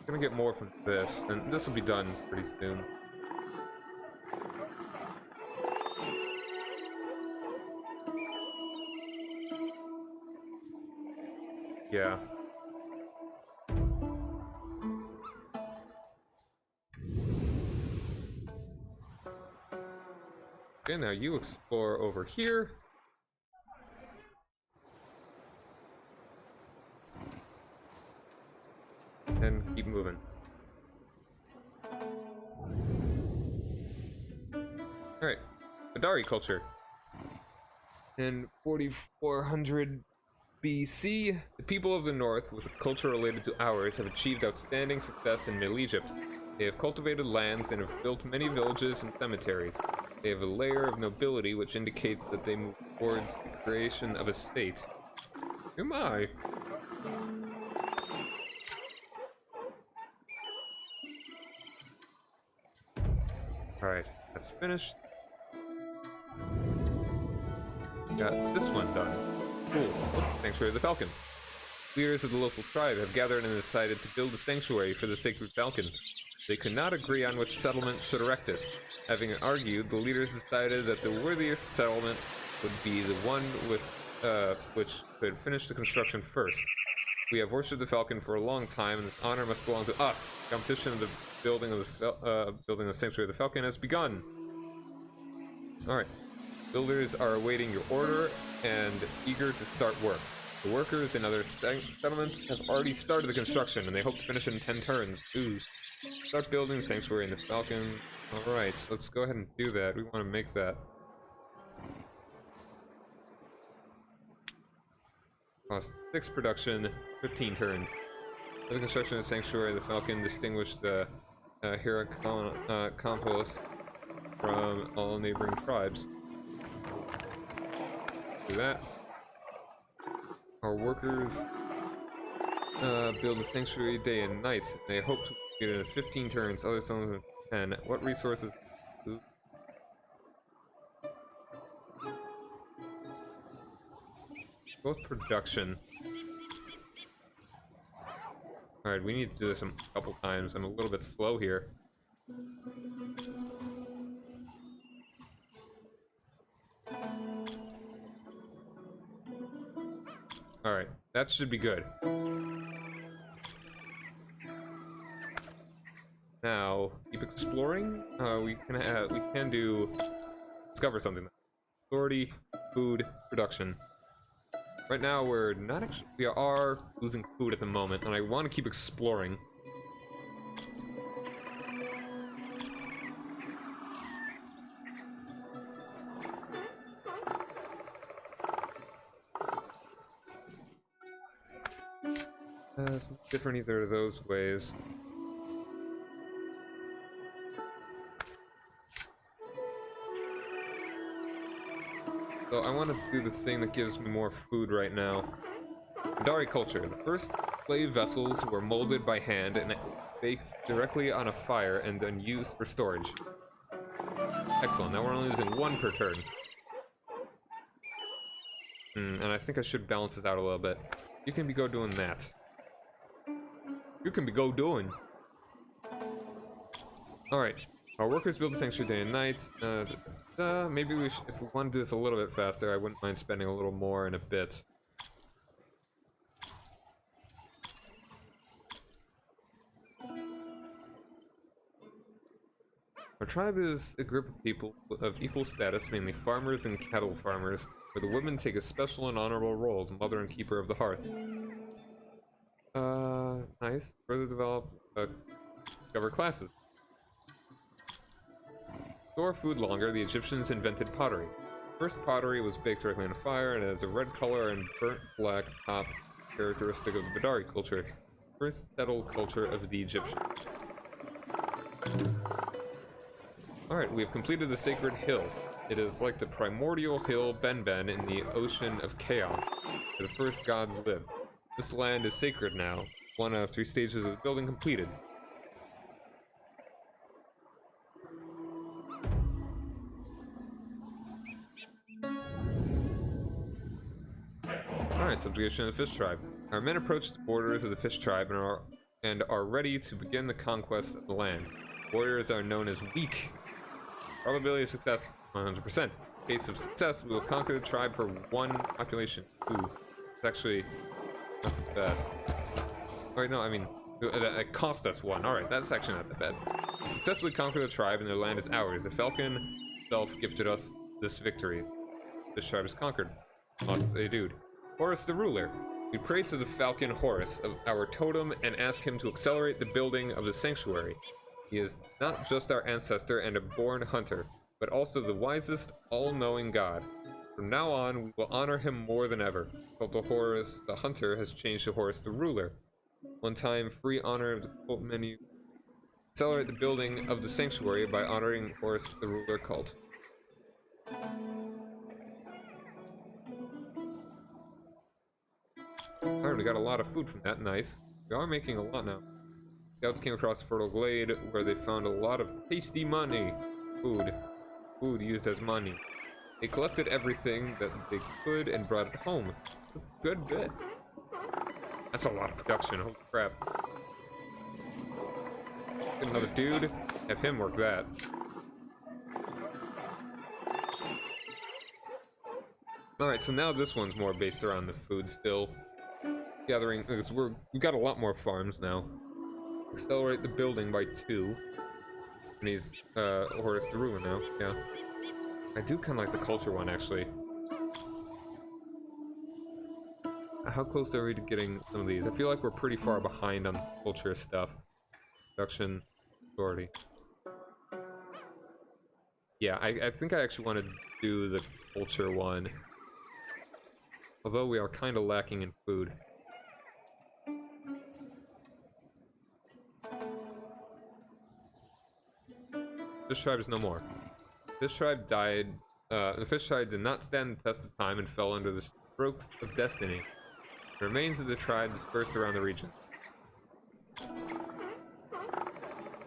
Gonna get more from this, and this will be done pretty soon. Yeah. Okay, now you explore over here. And keep moving. Alright, Adari culture. In 4400 BC, the people of the north, with a culture related to ours, have achieved outstanding success in Middle Egypt. They have cultivated lands and have built many villages and cemeteries. They have a layer of nobility which indicates that they move towards the creation of a state. Who am I? Alright, that's finished. Got this one done. Cool. Oh, Sanctuary of the Falcon. Leaders of the local tribe have gathered and decided to build a sanctuary for the sacred falcon. They could not agree on which settlement should erect it. Having argued, the leaders decided that the worthiest settlement would be the one with which could finish the construction first. We have worshipped the falcon for a long time, and this honor must belong to us. The competition of the building the sanctuary of the falcon has begun. All right, builders are awaiting your order and eager to start work. The workers in other settlements have already started the construction, and they hope to finish it in 10 turns. Ooh. Start building the sanctuary in the falcon. Alright, so let's go ahead and do that. We want to make that. Cost 6 production, 15 turns. For the construction of the sanctuary, the falcon distinguished the Hieracompolis from all neighboring tribes. Do that. Our workers build the sanctuary day and night. They hope to get it in 15 turns, other zones in 10. What resources? Ooh. Both production. Alright, we need to do this a couple times. I'm a little bit slow here. Alright, that should be good. Now, keep exploring. We can discover something. Authority, food, production. Right now, we're not actually. We are losing food at the moment, and I want to keep exploring. It's not different either of those ways. So I want to do the thing that gives me more food right now. Adari culture. The first clay vessels were molded by hand and baked directly on a fire and then used for storage. Excellent. Now we're only using 1 per turn. And I think I should balance this out a little bit. You can be go doing that. You can be go doing. Alright. Our workers build the sanctuary day and night. Maybe we should, if we want to do this a little bit faster, I wouldn't mind spending a little more in a bit. Our tribe is a group of people of equal status, mainly farmers and cattle farmers, where the women take a special and honorable role as mother and keeper of the hearth. Nice. Further develop, discover classes. Store food longer, the Egyptians invented pottery. First pottery was baked directly on fire and has a red color and burnt black top, characteristic of the Badari culture. First settled culture of the Egyptians. Alright, we have completed the sacred hill. It is like the primordial hill Ben in the ocean of chaos, where the first gods lived. This land is sacred now. 1 out of 3 stages of the building completed. Alright, subjugation of the Fish Tribe. Our men approach the borders of the Fish Tribe and are ready to begin the conquest of the land. Warriors are known as weak. Probability of success, 100%. In case of success, we will conquer the tribe for 1 population. Ooh, it's actually not the best. Alright, no, I mean, it cost us 1. Alright, that's actually not that bad. We successfully conquer the tribe and their land is ours. The falcon itself gifted us this victory. This tribe is conquered. Lost a dude. Horus the ruler. We pray to the falcon Horus of our totem and ask him to accelerate the building of the sanctuary. He is not just our ancestor and a born hunter, but also the wisest, all-knowing god. From now on, we will honor him more than ever. Cult to Horus the hunter has changed to Horus the ruler. One time, free honor of the cult menu. Accelerate the building of the sanctuary by honoring Horus the ruler cult. Alright, we got a lot of food from that, nice. We are making a lot now. Scouts came across a fertile glade where they found a lot of tasty money. Food used as money. They collected everything that they could and brought it home. A good bit. That's a lot of production, holy crap. Get another dude, have him work that. Alright, so now this one's more based around the food still. Gathering, because we got a lot more farms now. Accelerate the building by 2. And he's, Horus the ruler now, yeah. I do kind of like the culture one, actually. How close are we to getting some of these? I feel like we're pretty far behind on culture stuff. Production, authority. Yeah, I think I actually want to do the culture one. Although we are kind of lacking in food. Fish tribe is no more. Fish tribe died. The fish tribe did not stand the test of time and fell under the strokes of destiny. The remains of the tribe dispersed around the region.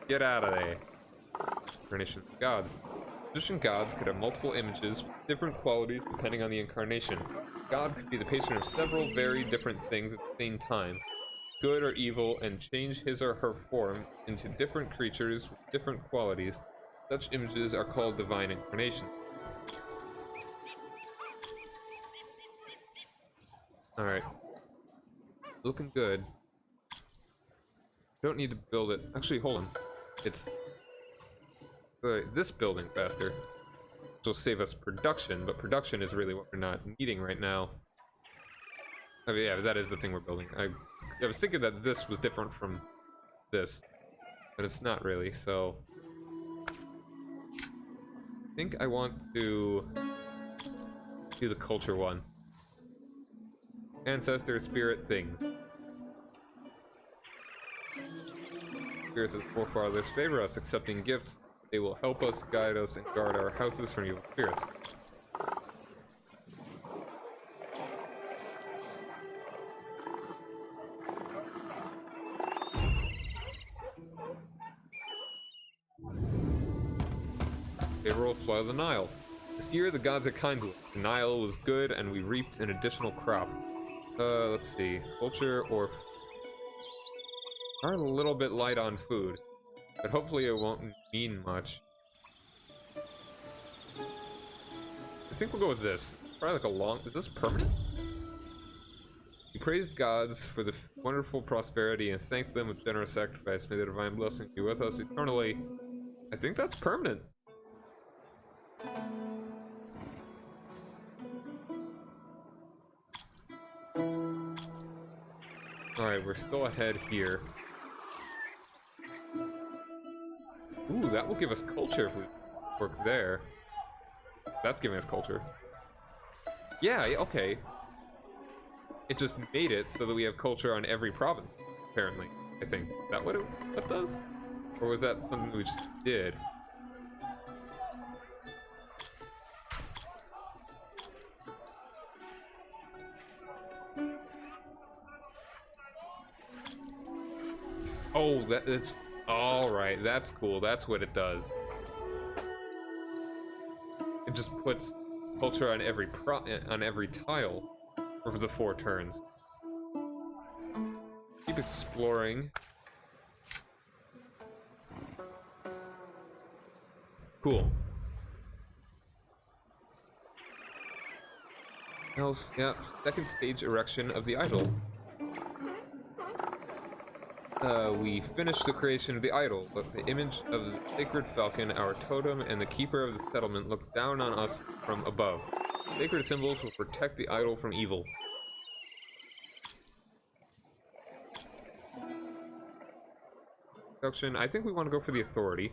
Get out of there. Incarnation of gods. Egyptian gods could have multiple images with different qualities depending on the incarnation. God could be the patron of several very different things at the same time, good or evil, and change his or her form into different creatures with different qualities. Such images are called divine incarnations. Alright. Looking good. Don't need to build it. Actually, hold on. It's this building faster. Which will save us production, but production is really what we're not needing right now. Oh yeah, that is the thing we're building. I was thinking that this was different from this, but it's not really, so... I think I want to do the culture one. Ancestor, spirit, things. Spirits of the forefathers favor us, accepting gifts. They will help us, guide us, and guard our houses from evil spirits. Favorable flood of the Nile. This year the gods are kind to us. The Nile was good and we reaped an additional crop. Let's see. Culture or... Are a little bit light on food, but hopefully it won't mean much. I think we'll go with this. Probably like a long... Is this permanent? We praised gods for the wonderful prosperity and thanked them with generous sacrifice. May the divine blessing be with us eternally. I think that's permanent. Alright, we're still ahead here. Ooh, that will give us culture if we work there. That's giving us culture. Yeah, okay. It just made it so that we have culture on every province, apparently. I think. Is that what that does? Or was that something we just did? Oh, that's... Alright, that's cool. That's what it does. It just puts culture on every tile over the 4 turns. Keep exploring. Cool. Else, yeah, second stage erection of the idol. We finished the creation of the idol, but the image of the sacred falcon, our totem, and the keeper of the settlement look down on us from above. Sacred symbols will protect the idol from evil. Production. I think we want to go for the authority.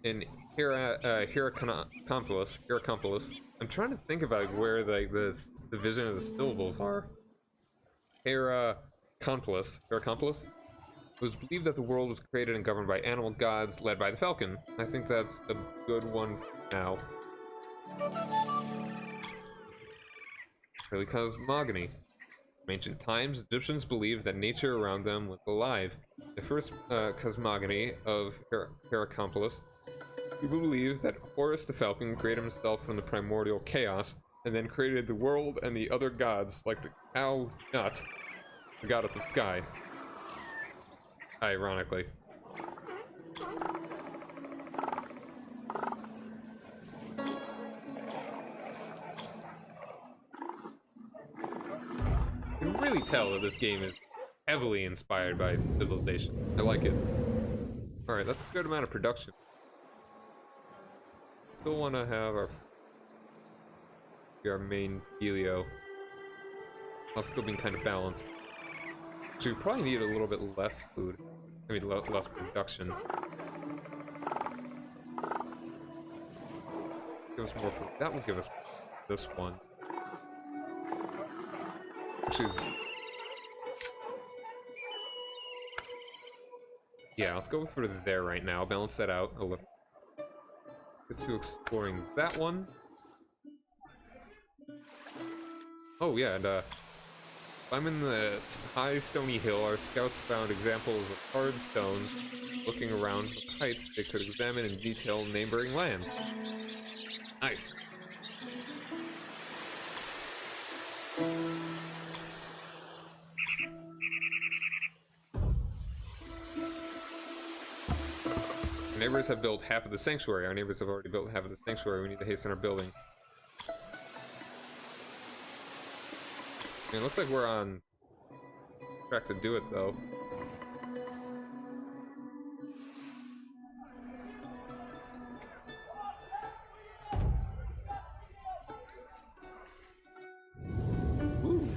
In Hieracompolis. I'm trying to think about where like the division of the syllables are. Hieracompolis. It was believed that the world was created and governed by animal gods led by the falcon. I think that's a good one now. Early cosmogony. In ancient times, Egyptians believed that nature around them was alive. The first cosmogony of Hieracompolis, people believed that Horus the falcon created himself from the primordial chaos, and then created the world and the other gods, like the cow nut, the goddess of sky. Ironically. You can really tell that this game is heavily inspired by Civilization. I like it. Alright, that's a good amount of production. Still want to have our main dealio. While still being kind of balanced. So we probably need a little bit less food. I mean, less production. Give us more food. That will give us this one. Actually, yeah, let's go for there right now. Balance that out a little. Get to exploring that one. Oh yeah, and climbing the high stony hill, our scouts found examples of hard stones. Looking around from the heights, they could examine in detail neighboring lands. Nice. Our neighbors have built half of the sanctuary. Our neighbors have already built half of the sanctuary. We need to hasten our building. I mean, it looks like we're on track to do it, though. Ooh.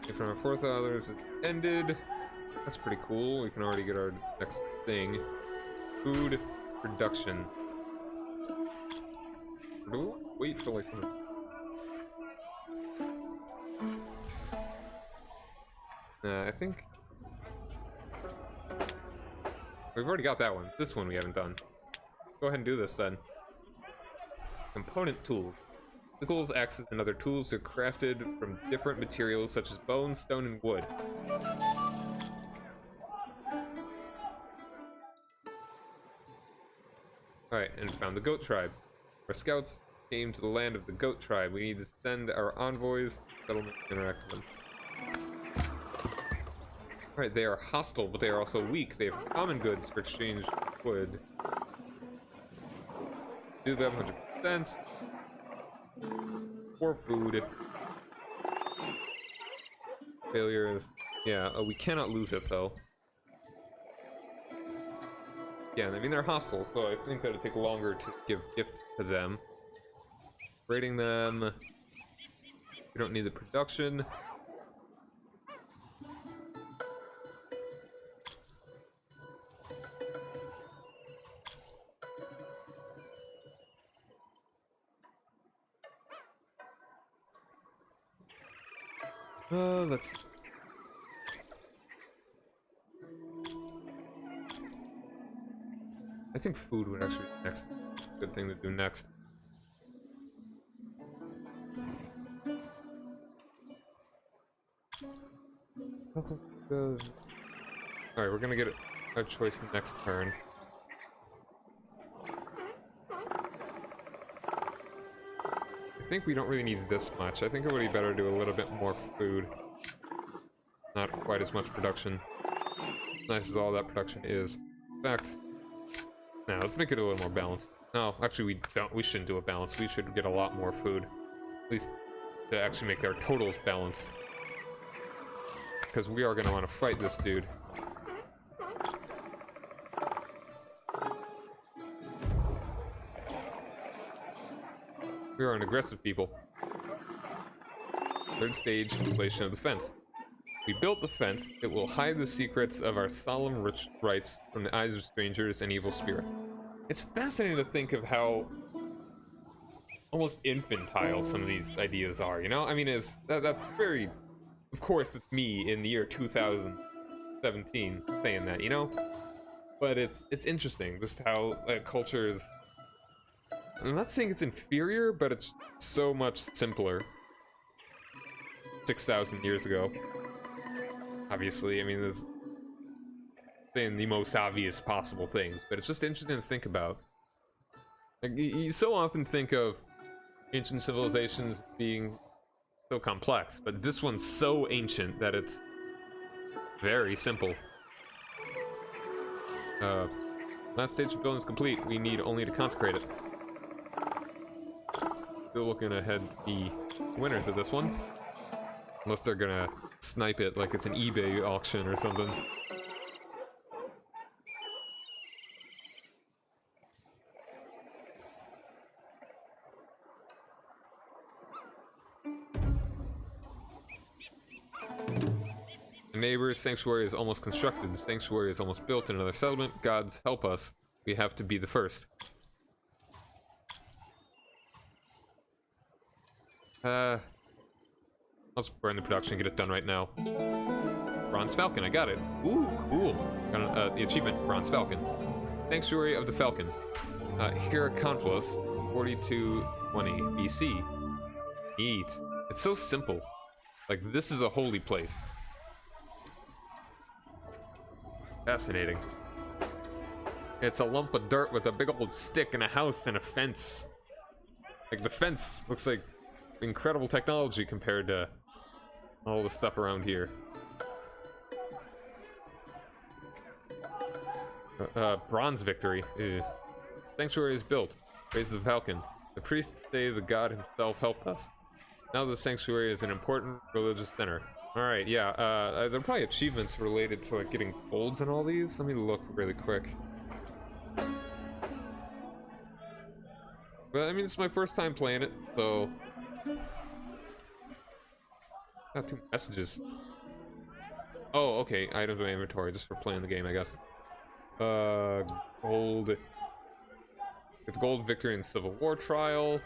Okay, from our forefathers, it ended. That's pretty cool. We can already get our next thing. Food production. Do we wait for like something? I think we've already got that one. This one we haven't done. Go ahead and do this then. Component tools. Sickles, axes, and other tools are crafted from different materials such as bone, stone, and wood. Alright, and found the goat tribe. Our scouts came to the land of the goat tribe. We need to send our envoys to the settlement to interact with them. Alright, they are hostile, but they are also weak. They have common goods for exchange wood. Do them 100%. Or food. Failures. Yeah, we cannot lose it though. Yeah, I mean they're hostile, so I think that it'd take longer to give gifts to them. Rating them. We don't need the production. Let's see. I think food would actually be the next good thing to do next. Alright, we're gonna get a choice next turn. I think we don't really need this much. I think it would be better to do a little bit more food. Not quite as much production. Nice as all that production is. In fact, now let's make it a little more balanced. No, actually we shouldn't do a balance. We should get a lot more food. At least to actually make our totals balanced. Because we are gonna want to fight this dude. We are an aggressive people. Third stage, completion of the fence. We built the fence. It will hide the secrets of our solemn rich rites from the eyes of strangers and evil spirits. It's fascinating to think of how almost infantile some of these ideas are, you know? I mean, that's very... Of course, it's me in the year 2017 saying that, you know? But it's interesting just how culture is... I'm not saying it's inferior, but it's so much simpler. 6,000 years ago. Obviously, I mean, there's saying the most obvious possible things, but it's just interesting to think about. Like, you so often think of ancient civilizations being so complex, but this one's so ancient that it's very simple. Last stage of building is complete. We need only to consecrate it. Still looking ahead to be winners of this one. Unless they're gonna snipe it like it's an eBay auction or something. The neighbor's sanctuary is almost constructed. The sanctuary is almost built in another settlement. Gods help us. We have to be the first. Let's burn the production, get it done right now. Bronze Falcon, I got it. Ooh, cool. Got the achievement, Bronze Falcon. Sanctuary of the Falcon. Hierakonpolis, 4220 BC. Neat. It's so simple. Like, this is a holy place. Fascinating. It's a lump of dirt with a big old stick and a house and a fence. Like, the fence looks like incredible technology compared to all the stuff around here. Bronze victory. Ew. Sanctuary is built. Praise the Falcon. The priests say the god himself helped us. Now the sanctuary is an important religious center. Alright, yeah, there are probably achievements related to, like, getting golds and all these. Let me look really quick. But, I mean, it's my first time playing it, so... Got 2 messages. Oh, okay, items in my inventory, just for playing the game, I guess. Gold... It's gold victory in Civil War trial.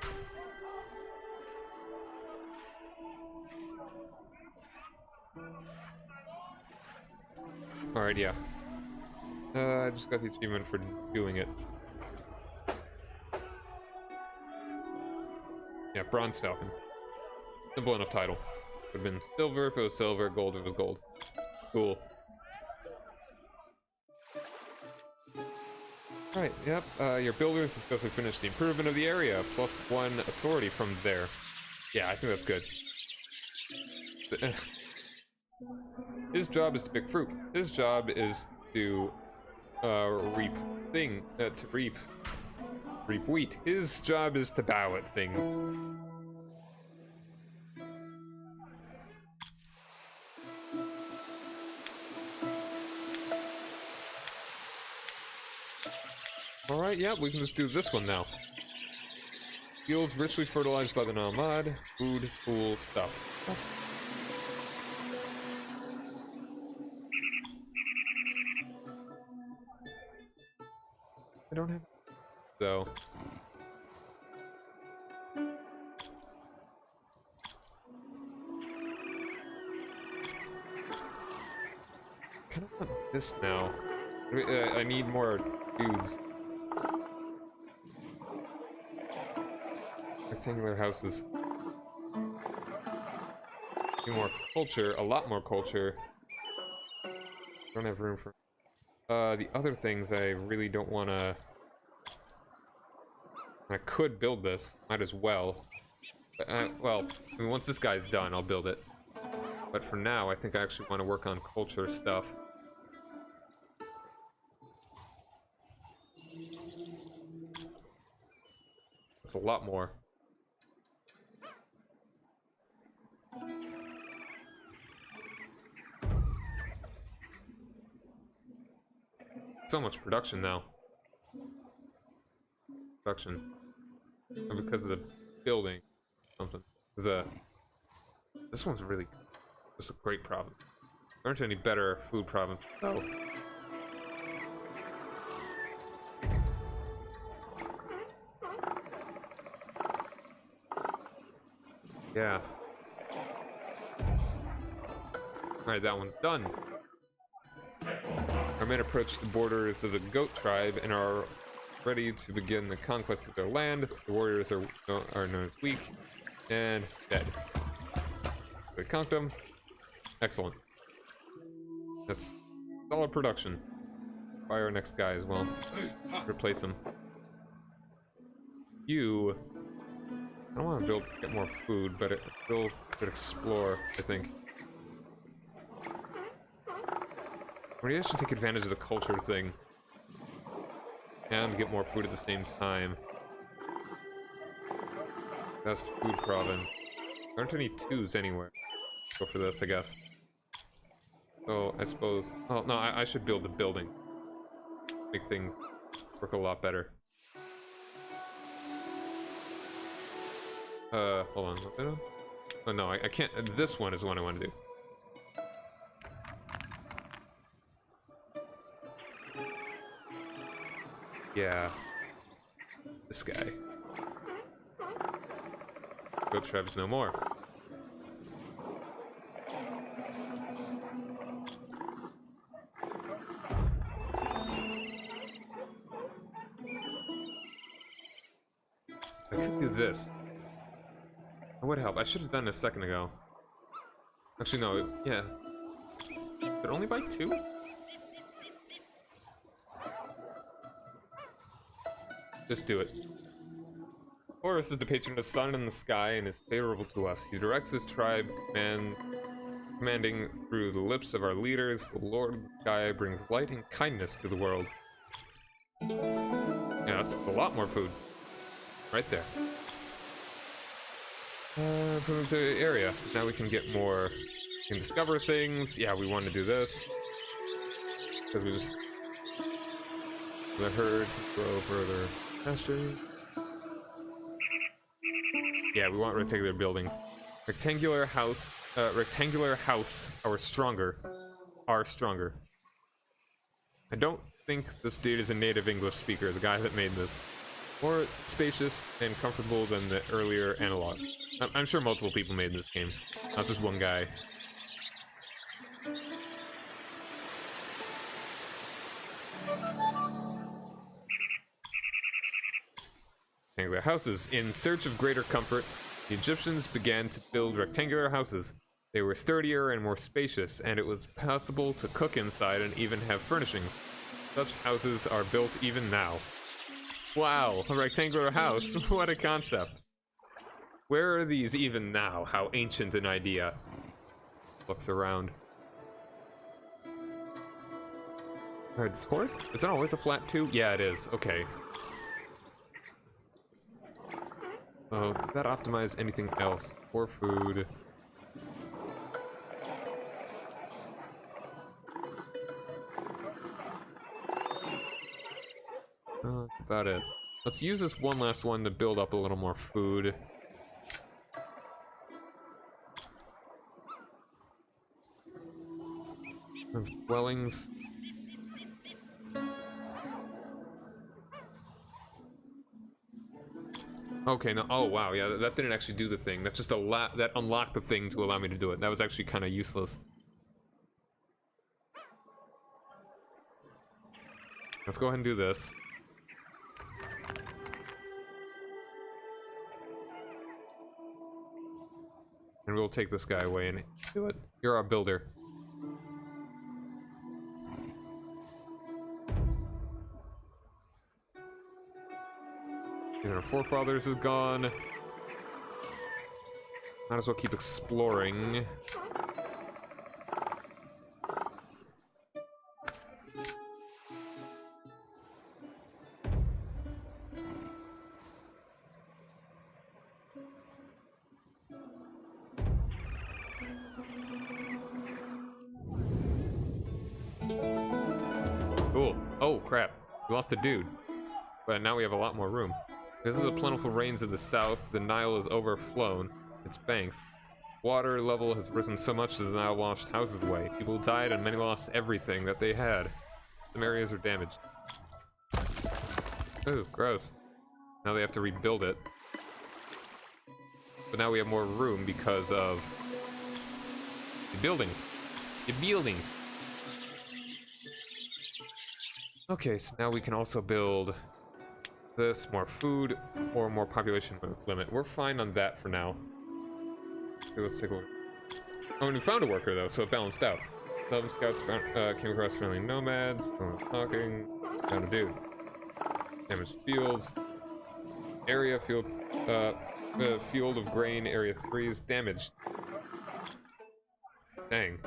Alright, yeah. I just got the achievement for doing it. Yeah, Bronze Falcon. Simple enough title. Would have been silver if it was silver, gold if it was gold. Cool. Alright, yep. Your builders successfully finished the improvement of the area. +1 authority from there. Yeah, I think that's good. His job is to pick fruit. His job is to reap wheat. His job is to bow at things. Alright, yeah, we can just do this one now. Fields richly fertilized by the Nomad. Food, full stuff. I don't have... So... I kind of want this now. I need more dudes. Rectangular houses. More culture, a lot more culture. Don't have room for... the other things I really don't want to... I could build this, might as well. But well, I mean, once this guy's done, I'll build it. But for now, I think I actually want to work on culture stuff. That's a lot more. So much production now. Production. And because of the building. Something. This one's really good. This is a great province. There aren't any better food province. Oh. Yeah. Alright, that one's done. Our men approach the borders of the goat tribe and are ready to begin the conquest of their land. The warriors are known as weak and dead. We conquered them. Excellent. That's solid production. Buy our next guy as well. Replace him. You... I don't want to get more food, but build should explore, I think. Maybe I should take advantage of the culture thing. And get more food at the same time. Best food province. There aren't any 2s anywhere. Go for this, I guess. So, I suppose... Oh, no, I should build the building. Make things work a lot better. Hold on. Oh, no, I can't... This one is the one I want to do. Yeah. This guy. Go Trebs no more. I could do this. It would help. I should have done this a second ago. Actually, no. Yeah. But only by 2? Just do it. Horus is the patron of the sun and the sky and is favorable to us. He directs his tribe, commanding through the lips of our leaders. The Lord of the Sky brings light and kindness to the world. Yeah, that's a lot more food. Right there. Improvement to the area. Now we can get more... We can discover things. Yeah, we want to do this. Because we just... The herd to grow further. Yeah, we want rectangular buildings. Rectangular house are stronger. I don't think this dude is a native English speaker, the guy that made this. More spacious and comfortable than the earlier analog. I'm sure multiple people made this game, not just one guy. Rectangular houses. In search of greater comfort, the Egyptians began to build rectangular houses. They were sturdier and more spacious, and it was possible to cook inside and even have furnishings. Such houses are built even now. Wow, a rectangular house. What a concept. Where are these even now? How ancient an idea. Looks around. Alright, is Horus? Is that always a flat 2? Yeah, it is. Okay. Oh, did that optimize anything else? Or food? About it. Let's use this one last one to build up a little more food. Dwellings. Okay, no. Oh, wow. Yeah, that didn't actually do the thing. That just that unlocked the thing to allow me to do it. That was actually kind of useless. Let's go ahead and do this. And we'll take this guy away and do it. You're our builder. And our forefathers is gone. Might as well keep exploring. Cool. Oh, crap. We lost a dude. But now we have a lot more room. Because of the plentiful rains of the south, the Nile is overflown its banks. Water level has risen so much that the Nile washed houses away. People died and many lost everything that they had. Some areas are damaged. Ooh, gross. Now they have to rebuild it. But now we have more room because of the building. The buildings. Okay, so now we can also build this, more food, or more population limit. We're fine on that for now. Okay, let's take a look. Oh, and we found a worker though, so it balanced out. 11 scouts found, came across friendly nomads. Talking. Found a dude. Damaged fields. Area field. Field of grain. Area 3 is damaged. Dang.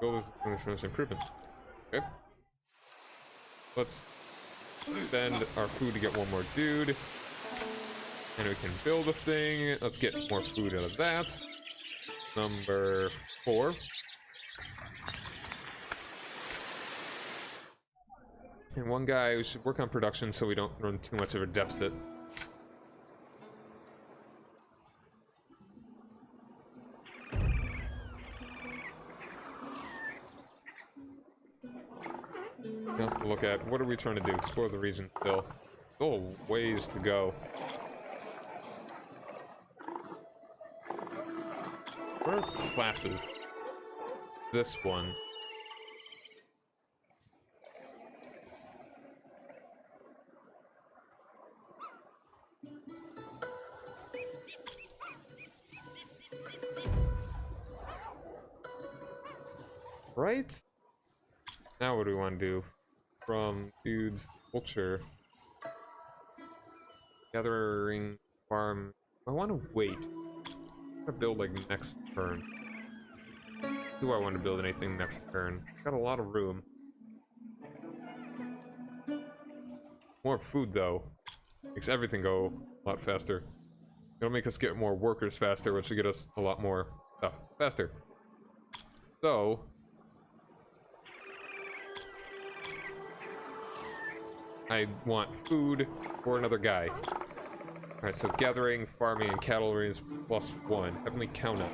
Goal is finish improvements. Okay. Let's spend our food to get one more dude. And we can build a thing. Let's get more food out of that. Number 4. And one guy who should work on production so we don't run too much of a deficit. What else to look at? What are we trying to do? Explore the region still. Still a ways to go. Where are classes? This one. Right? Now what do we want to do? From dudes, culture. Gathering, farm. I want to wait. I'm gonna build like next turn. Do I want to build anything next turn? Got a lot of room. More food though. Makes everything go a lot faster. It'll make us get more workers faster, which will get us a lot more stuff faster. So I want food for another guy. Alright, so gathering, farming, and cattle raise +1. Heavenly count up.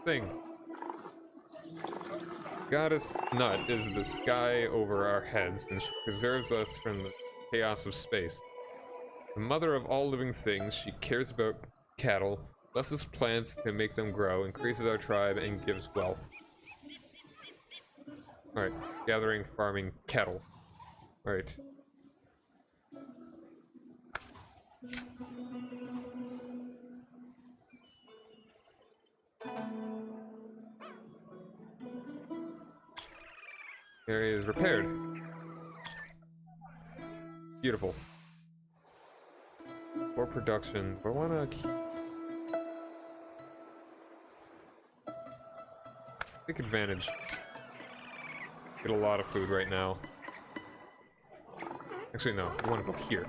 Thing. Goddess Nut is the sky over our heads, and she preserves us from the chaos of space. The mother of all living things, she cares about cattle, blesses plants to make them grow, increases our tribe, and gives wealth. Alright, gathering, farming, cattle. Alright. Area is repaired. Beautiful. For production, I want to take advantage. Get a lot of food right now. Actually, no. I want to go here.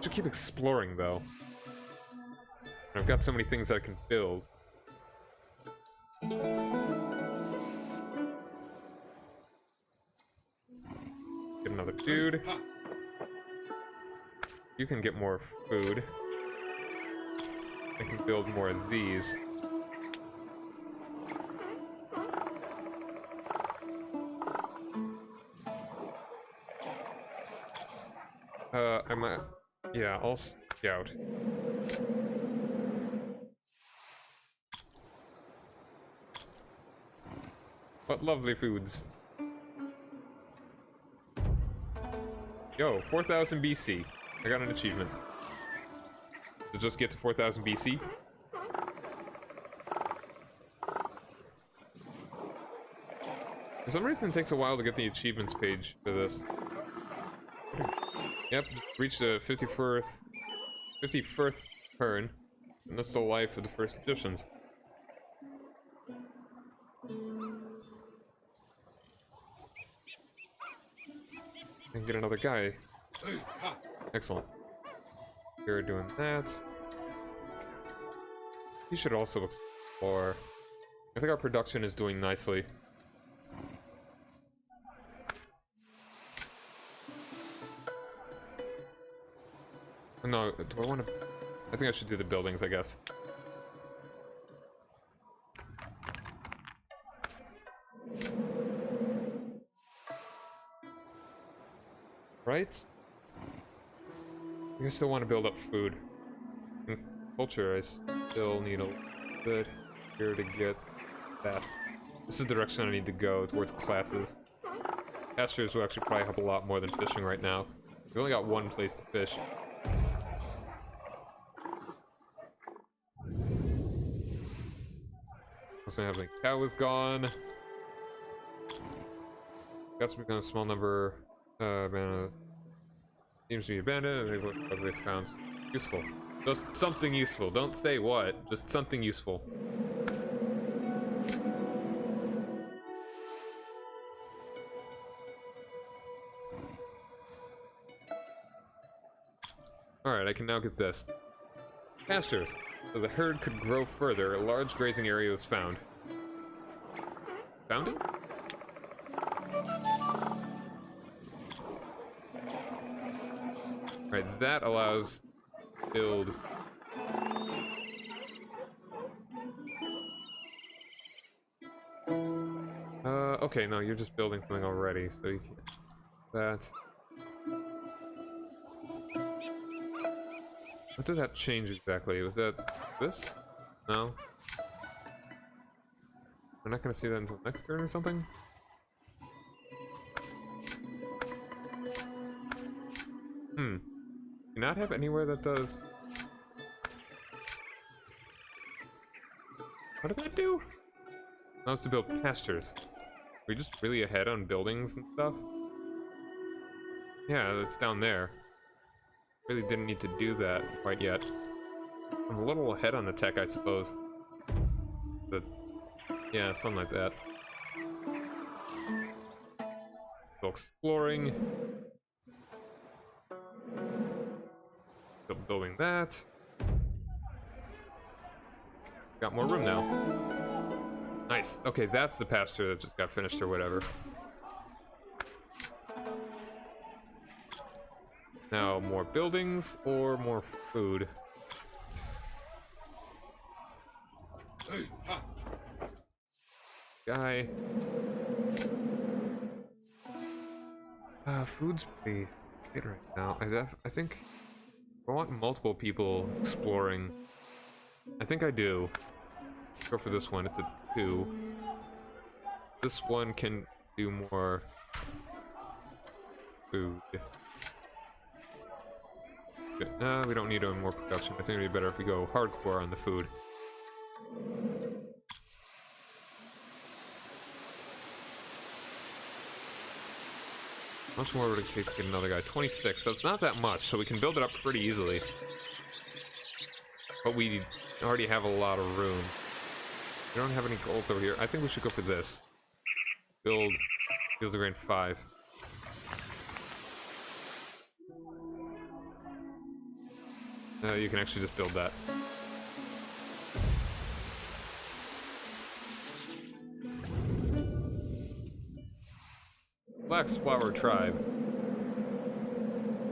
Should keep exploring, though. I've got so many things that I can build. Get another dude. You can get more food. I can build more of these. I might... Yeah, I'll scout. What lovely foods. Yo, 4000 BC. I got an achievement. To just get to 4000 BC. For some reason it takes a while to get the achievements page for this. Yep, reached the 51st turn. And that's the life of the first Egyptians. And get another guy. Excellent. We're doing that. He should also explore. I think our production is doing nicely. No, do I want to... I think I should do the buildings, I guess. Right? I still want to build up food. And culture, I still need a bit here to get that. This is the direction I need to go, towards classes. Pastures will actually probably help a lot more than fishing right now. We've only got one place to fish. Also have the cow is gone. Got some kind of small number abandoned. Seems to be abandoned, and they found useful. Just something useful. Don't say what, just something useful. Alright, I can now get this. Pastures. So the herd could grow further, a large grazing area was found. Found it? Right, that allows build. Okay, no, you're just building something already, so you can't. That. What did that change exactly? Was that this? No. We're not gonna see that until next turn or something? Do you not have anywhere that does... What did that do? That was to build pastures. Are we just really ahead on buildings and stuff? Yeah, it's down there. Really didn't need to do that quite yet. I'm a little ahead on the tech, I suppose. But yeah, something like that. Still exploring. Still building that. Got more room now. Nice. Okay, that's the pasture that just got finished or whatever. Now, more buildings or more food? Guy. Food's pretty good right now. I think I want multiple people exploring. I think I do. Go for this one. It's a 2. This one can do more food. We don't need any more production. I think it'd be better if we go hardcore on the food. much more would it take to get another guy? 26, so it's not that much, so we can build it up pretty easily. But we already have a lot of room. We don't have any gold over here. I think we should go for this. Build Fields of Grain 5. You can actually just build that. Flax Flower Tribe.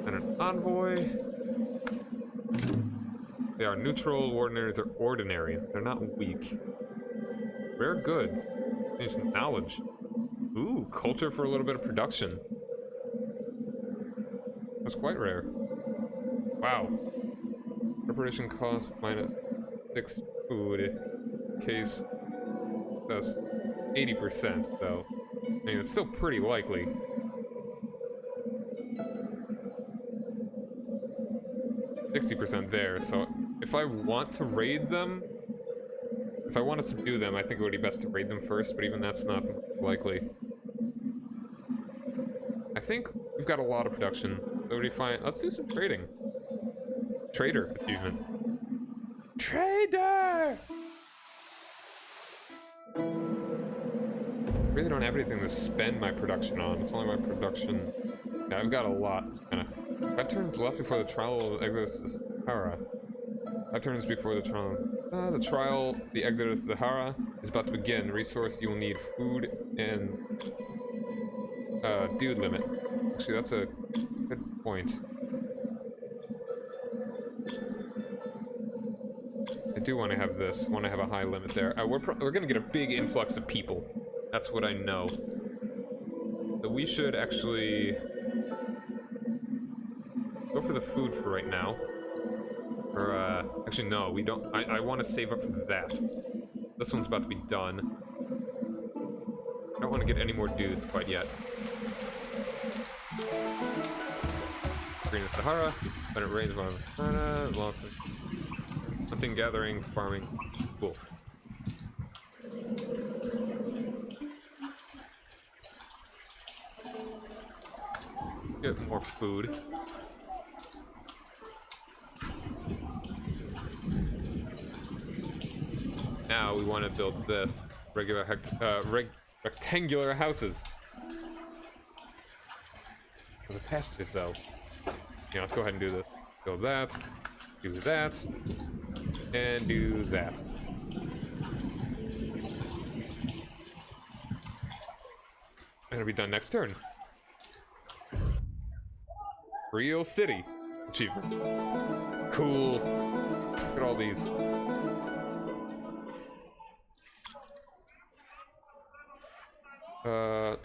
And an envoy. They are neutral, ordinaries are ordinary. They're not weak. Rare goods. Ancient knowledge. Ooh, culture for a little bit of production. That's quite rare. Wow. Preparation cost minus 6 food. Case. That's 80% though. I mean, it's still pretty likely. %there, so if I want to raid them, if I want to subdue them, I think it would be best to raid them first, but even that's not likely. I think we've got a lot of production. So would be fine. Let's do some trading. Trader achievement. Trader! I really don't have anything to spend my production on. It's only my production. Yeah, I've got a lot. Kinda. 5 turns left before the trial of Exodus Sahara. 5 turns before the trial. The Exodus Sahara is about to begin. Resource you will need food and dude limit. Actually, that's a good point. I do want to have this. Want to have a high limit there. We're gonna get a big influx of people. That's what I know. So we should actually go for the food for right now. Or, actually, no, we don't. I want to save up for that. This one's about to be done. I don't want to get any more dudes quite yet. Green Sahara, when it rains on lost hunting, gathering, farming. Cool. Get more food. Now we want to build this regular rectangular houses. For the pastures, though. Yeah, let's go ahead and do this. Build that, do that, and do that. And it'll be done next turn. Real City achievement. Cool. Look at all these.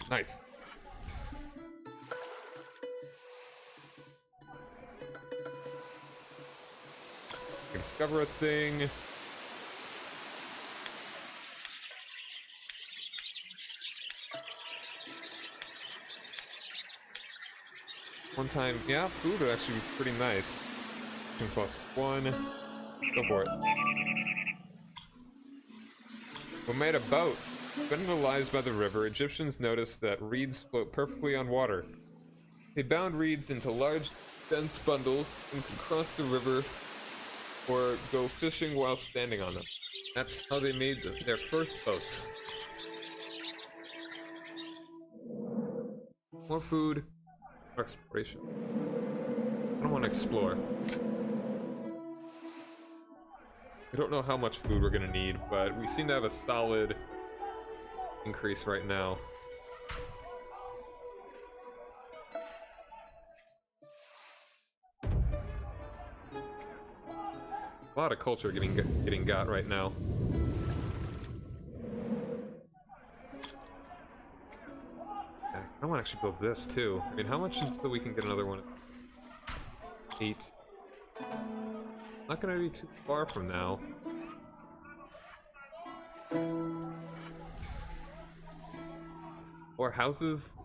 Nice. Discover a thing. One time, yeah, food would actually be pretty nice. +1. Go for it. We made a boat. Spending their lives by the river, Egyptians noticed that reeds float perfectly on water. They bound reeds into large, dense bundles and could cross the river or go fishing while standing on them. That's how they made their first boats. More food, more exploration. I don't want to explore. I don't know how much food we're gonna need, but we seem to have a solid increase right now. A lot of culture getting got right now. I want to actually build this too. I mean, how much until we can get another one? 8. Not gonna be too far from now. Or houses.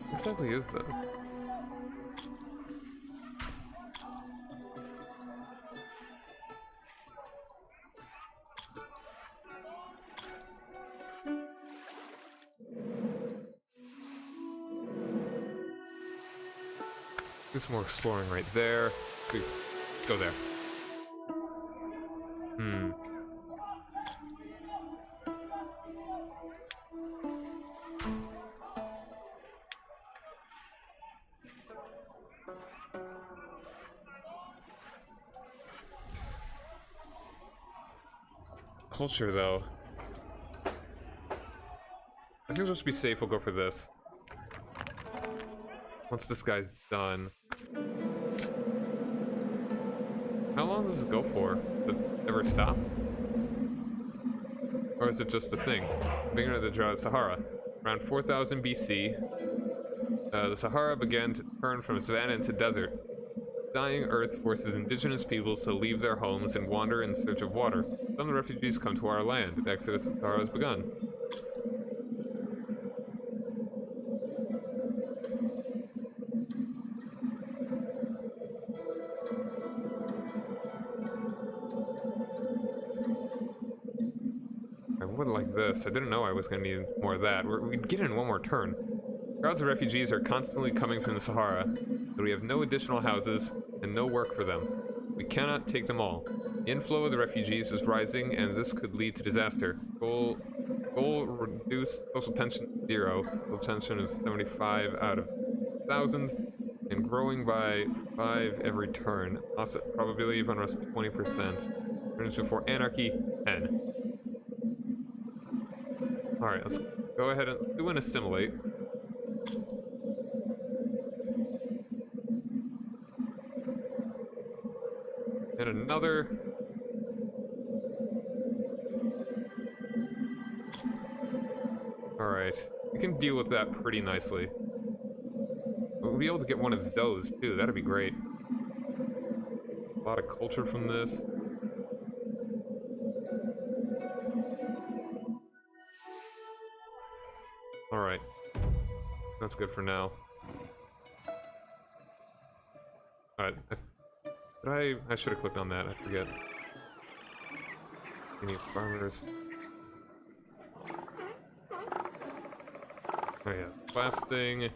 What exactly is that? Do some more exploring right there. Go there. Culture, though. I think just to be safe, we'll go for this. Once this guy's done. How long does it go for? Does it ever stop? Or is it just a thing? Beginning of the drought of Sahara. Around 4000 BC, the Sahara began to turn from savanna into desert. Dying earth forces indigenous peoples to leave their homes and wander in search of water. Some of the refugees come to our land. The exodus of Sahara has begun. I would like this. I didn't know I was going to need more of that. We'd get in one more turn. Crowds of refugees are constantly coming from the Sahara, but we have no additional houses and no work for them. We cannot take them all. The inflow of the refugees is rising, and this could lead to disaster. Goal reduce social tension to 0. Social tension is 75 out of 1,000, and growing by 5 every turn. Also, probability of unrest 20%. Turns before anarchy 10. Alright, let's go ahead and do an assimilate. And another. Alright, we can deal with that pretty nicely. We'll be able to get one of those too, that'd be great. A lot of culture from this. Alright. That's good for now. Alright, I should have clicked on that, I forget. We need farmers. Oh yeah, last thing.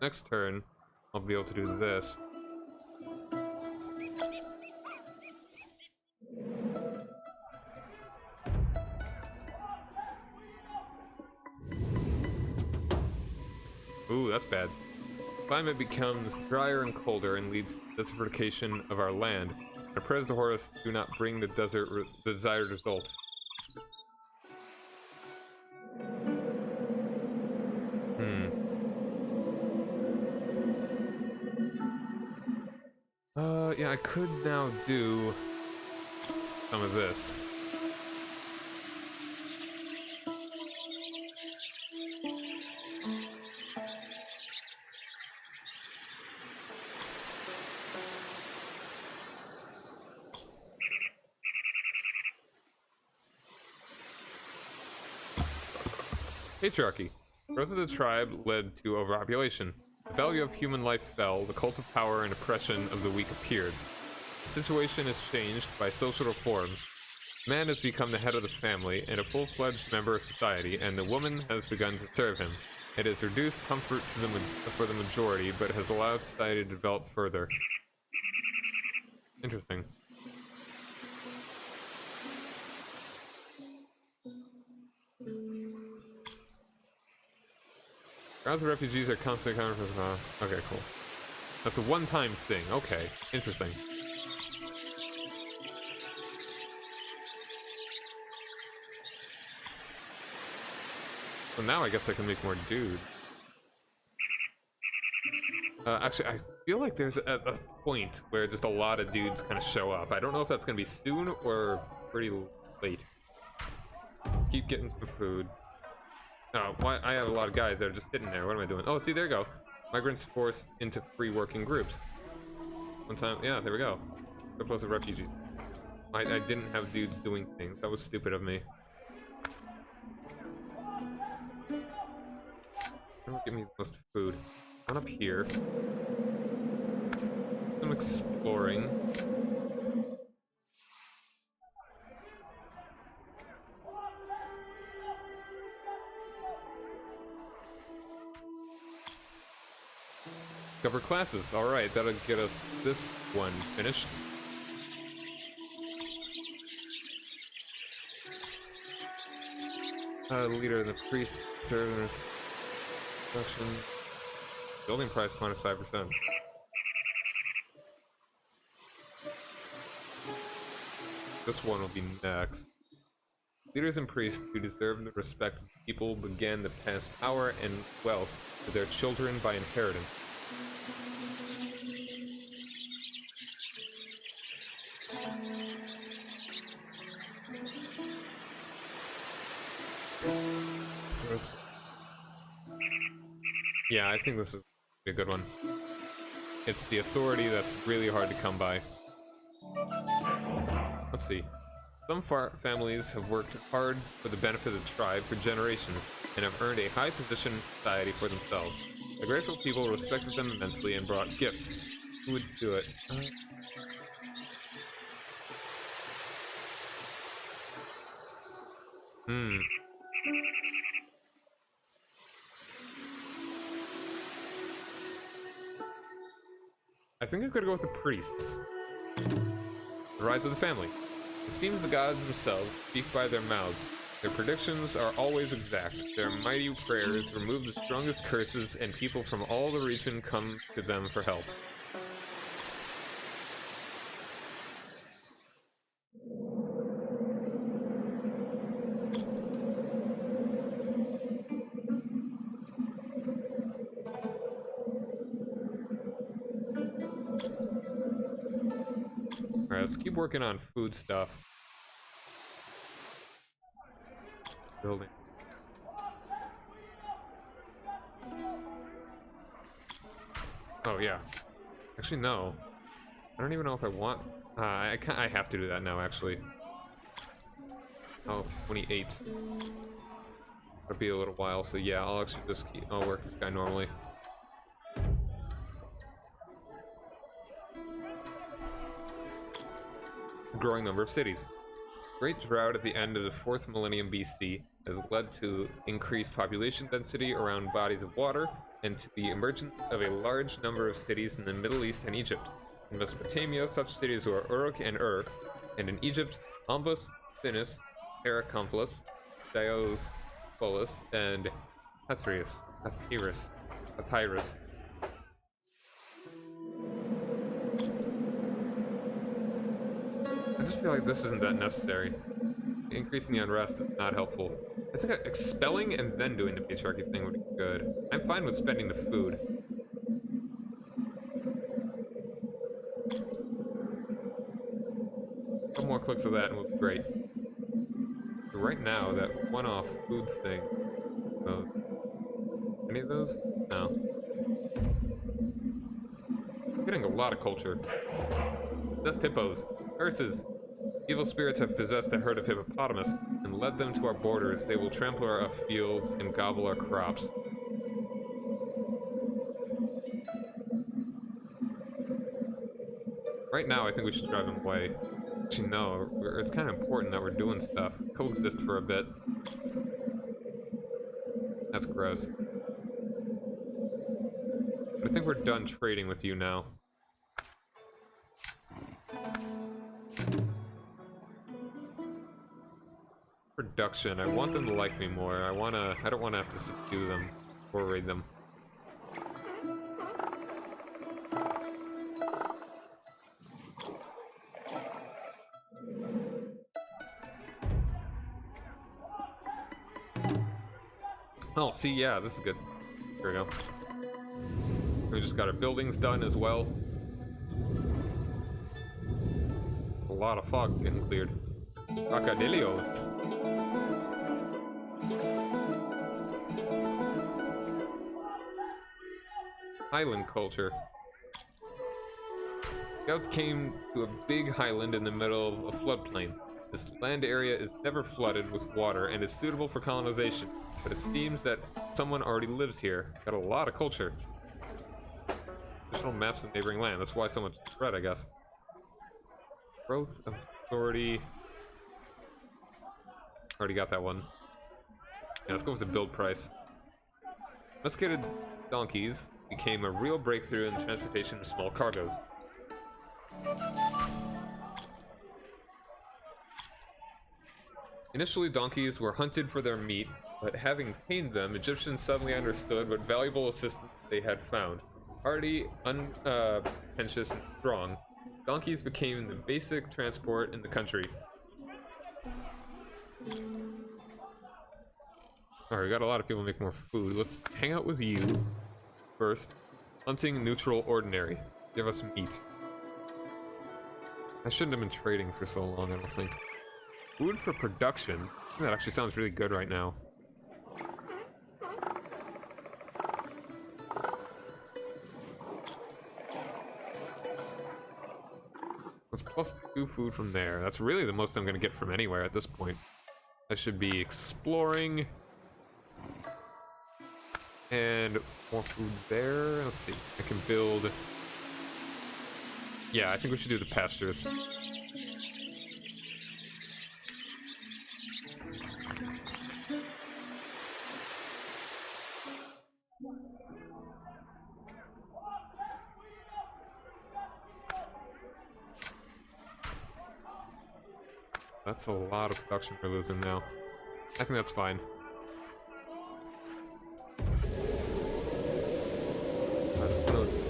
Next turn, I'll be able to do this. Ooh, that's bad. Climate becomes drier and colder and leads to desertification of our land. The prayers to Horus do not bring the desired results. Yeah, I could now do some of this. Patriarchy. Growth of the tribe led to overpopulation. The value of human life fell, the cult of power and oppression of the weak appeared. The situation is changed by social reforms. Man has become the head of the family and a full-fledged member of society, and the woman has begun to serve him. It has reduced comfort for the majority, but has allowed society to develop further. Interesting. Crowds of refugees are constantly coming from... okay, cool. That's a one-time thing. Okay, interesting. So now I guess I can make more dudes. Actually, I feel like there's a point where just a lot of dudes kind of show up. I don't know if that's going to be soon or pretty late. Keep getting some food. Oh, why? I have a lot of guys that are just sitting there. What am I doing? Oh, see, there you go. Migrants forced into free working groups. One time, yeah, there we go. Surplus of refugees. I didn't have dudes doing things. That was stupid of me. Don't give me the most food. On up here. I'm some exploring. Cover classes. Alright, that'll get us this one finished. Leader of the priest servers. Production. Building price -5%. This one will be next. Leaders and priests who deserve the respect of the people began to pass power and wealth to their children by inheritance. Yeah, I think this is a good one. It's the authority that's really hard to come by. Let's see. Some families have worked hard for the benefit of the tribe for generations and have earned a high position in society for themselves. The grateful people respected them immensely and brought gifts. Who would do it? I think I could go with the priests. The rise of the family. It seems the gods themselves speak by their mouths. Their predictions are always exact. Their mighty prayers remove the strongest curses, and people from all the region come to them for help. Alright, let's keep working on food stuff. Building. Oh yeah. Actually, no. I don't even know if I want. I have to do that now. Actually. Oh, 28. It'll be a little while. So yeah, I'll actually just I'll work this guy normally. Growing number of cities. Great drought at the end of the 4th millennium BC has led to increased population density around bodies of water and to the emergence of a large number of cities in the Middle East and Egypt. In Mesopotamia, such cities were Uruk and Ur, and in Egypt, Ombus, Thinis, Heracompolis, Diospolis, and Hathyrus. I just feel like this isn't that necessary. Increasing the unrest is not helpful. I think expelling and then doing the patriarchy thing would be good. I'm fine with spending the food. A couple more clicks of that and we'll be great. But right now, that one-off food thing. Any of those? No. I'm getting a lot of culture. Just hippos. Curses. Evil spirits have possessed a herd of hippopotamus and led them to our borders. They will trample our fields and gobble our crops. Right now, I think we should drive them away. Actually, no. It's kind of important that we're doing stuff. Coexist for a bit. That's gross. But I think we're done trading with you now. Production. I want them to like me more. I don't want to have to subdue them or raid them. Oh, see, yeah, this is good. Here we go. We just got our buildings done as well. A lot of fog getting cleared. Crocodilios. Highland culture. Scouts came to a big highland in the middle of a floodplain. This land area is never flooded with water and is suitable for colonization, but it seems that someone already lives here. Got a lot of culture. national maps of neighboring land. That's why so much spread, I guess. Growth of authority. Already got that one. Yeah, let's go with the build price. Domesticated donkeys became a real breakthrough in the transportation of small cargoes. Initially, donkeys were hunted for their meat, but having tamed them, Egyptians suddenly understood what valuable assistance they had found. Already unpretentious and strong, donkeys became the basic transport in the country. Alright, we got a lot of people make more food. Let's hang out with you first. Hunting neutral ordinary. Give us meat. I shouldn't have been trading for so long, I don't think. Food for production. That actually sounds really good right now. Let's plus 2 food from there. That's really the most I'm going to get from anywhere at this point. I should be exploring. And more food there. Let's see. I can build. Yeah, I think we should do the pastures. That's a lot of production we're losing now. I think that's fine.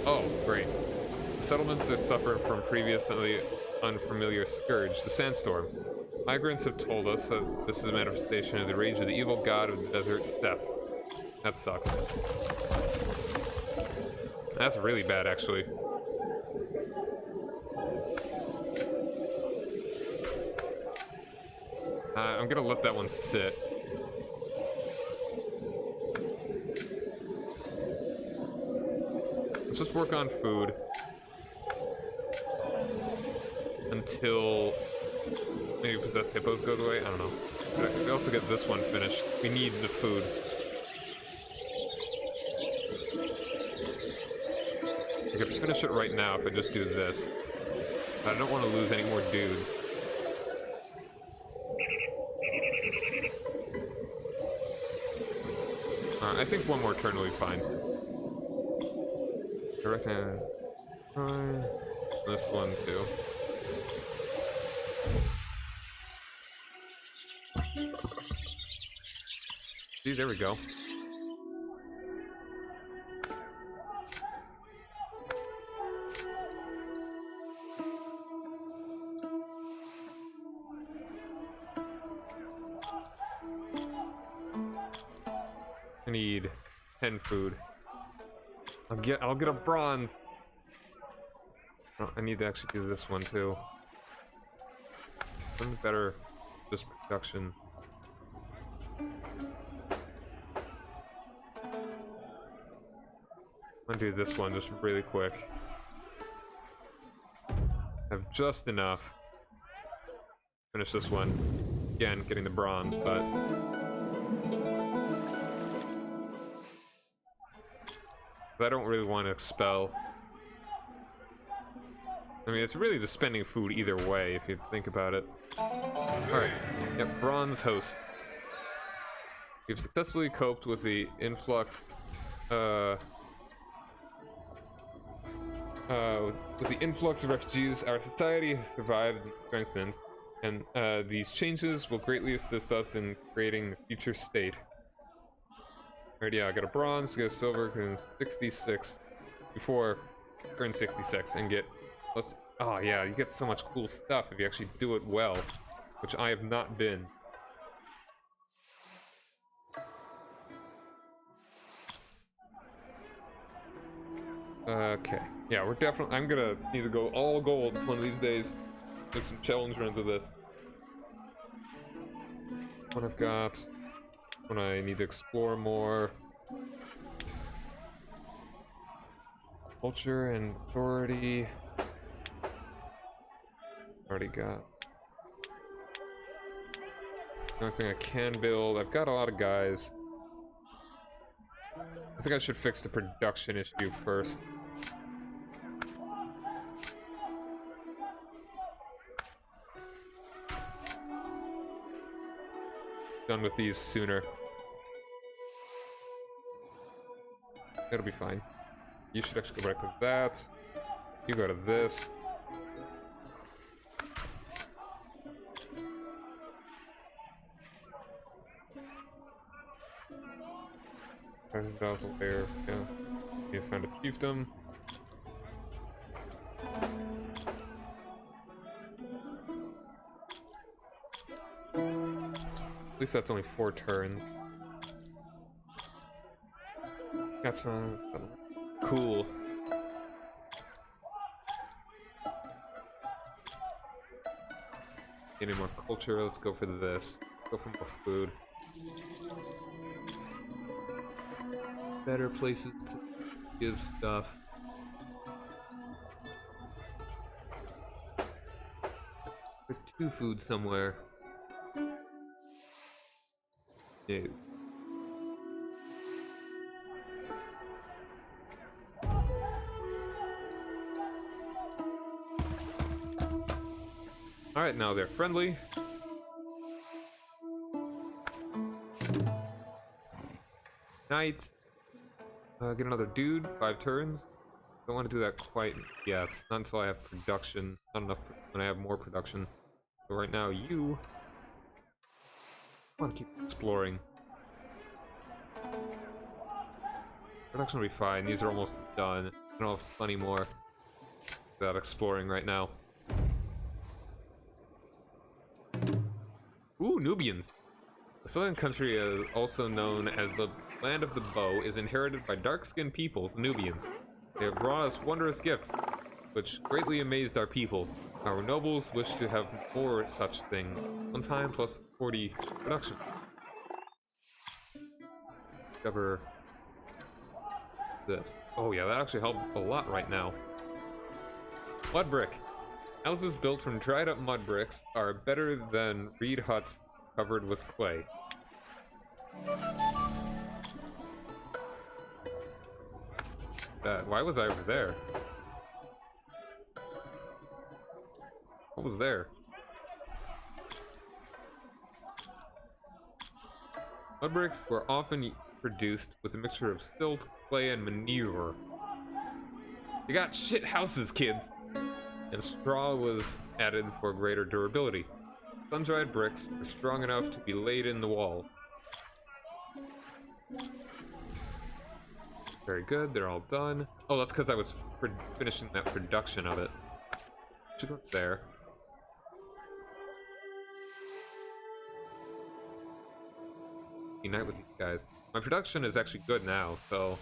Oh, great. The settlements that suffer from previously unfamiliar scourge, the sandstorm. Migrants have told us that this is a manifestation of the rage of the evil god of the desert, Steph. That sucks. That's really bad, actually. I'm gonna let that one sit. Let's just work on food until maybe possessed hippos goes away. I don't know. We also get this one finished. We need the food. I could finish it right now if I just do this. But I don't want to lose any more dudes. I think one more turn will be fine. Direct hand. This one too. See, there we go. I need 10 food. I'll get a bronze. Oh, I need to actually do this one too. One's better, just production. I'm gonna do this one just really quick. Have just enough. Finish this one. Again, getting the bronze, but I don't really want to expel. I mean, it's really just spending food either way, if you think about it. Alright, yep, bronze host. We've successfully coped with the influx, with the influx of refugees. Our society has survived and strengthened, and these changes will greatly assist us in creating the future state. Alright, yeah, I got a bronze, get a silver, and 66 before turn 66 and get plus. Oh yeah, you get so much cool stuff if you actually do it well, which I have not been. Okay, yeah, we're definitely. I'm gonna need to go all golds one of these days. Make some challenge runs of this. What I've got. When I need to explore more. Culture and authority. Already got. The only thing I can build. I've got a lot of guys. I think I should fix the production issue first. done with these sooner. It'll be fine. You should actually go back to that. You go to this. Horizontal layer, yeah. You found a chiefdom. At least that's only 4 turns. That's fine. Cool. Any more culture? Let's go for this. Go for more food. Better places to give stuff. For 2 food somewhere. No. Alright, now they're friendly. Knight. Get another dude, 5 turns. Don't want to do that quite yet. Not until I have production. Not enough when I have more production. So right now, you want to keep exploring. Production will be fine. These are almost done. I don't have plenty more without exploring right now. Ooh, Nubians! The southern country, also known as the Land of the Bow, is inherited by dark-skinned people, the Nubians. They have brought us wondrous gifts, which greatly amazed our people. Our nobles wish to have more such things. 1 time plus 40 production. Discover this. Oh yeah, that actually helped a lot right now. Mud brick. Houses built from dried up mud bricks are better than reed huts covered with clay. Why was I over there? What was there? Mud bricks were often produced with a mixture of silt, clay, and manure. You got shit houses, kids! And straw was added for greater durability. Sun-dried bricks were strong enough to be laid in the wall. Very good, they're all done. Oh, that's because I was finishing that production of it. Should go there. Unite with these guys. My production is actually good now, so...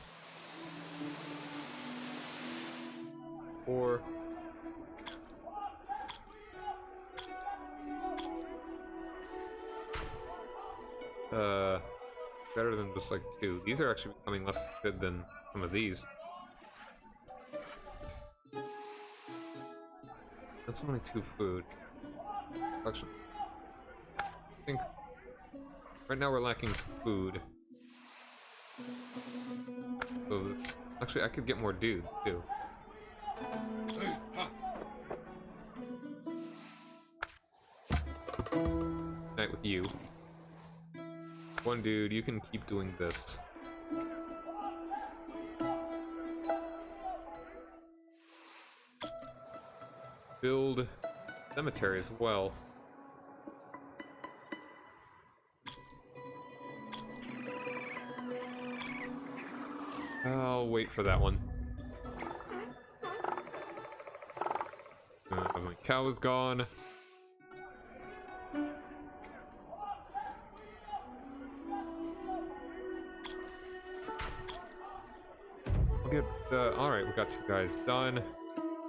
4. Better than just like 2. These are actually becoming less good than some of these. That's only 2 food. Actually, I think right now we're lacking food. So, actually, I could get more dudes too. Night with you. 1 dude, you can keep doing this. Build cemetery as well. I'll wait for that one. My cow is gone. Alright, we got 2 guys done.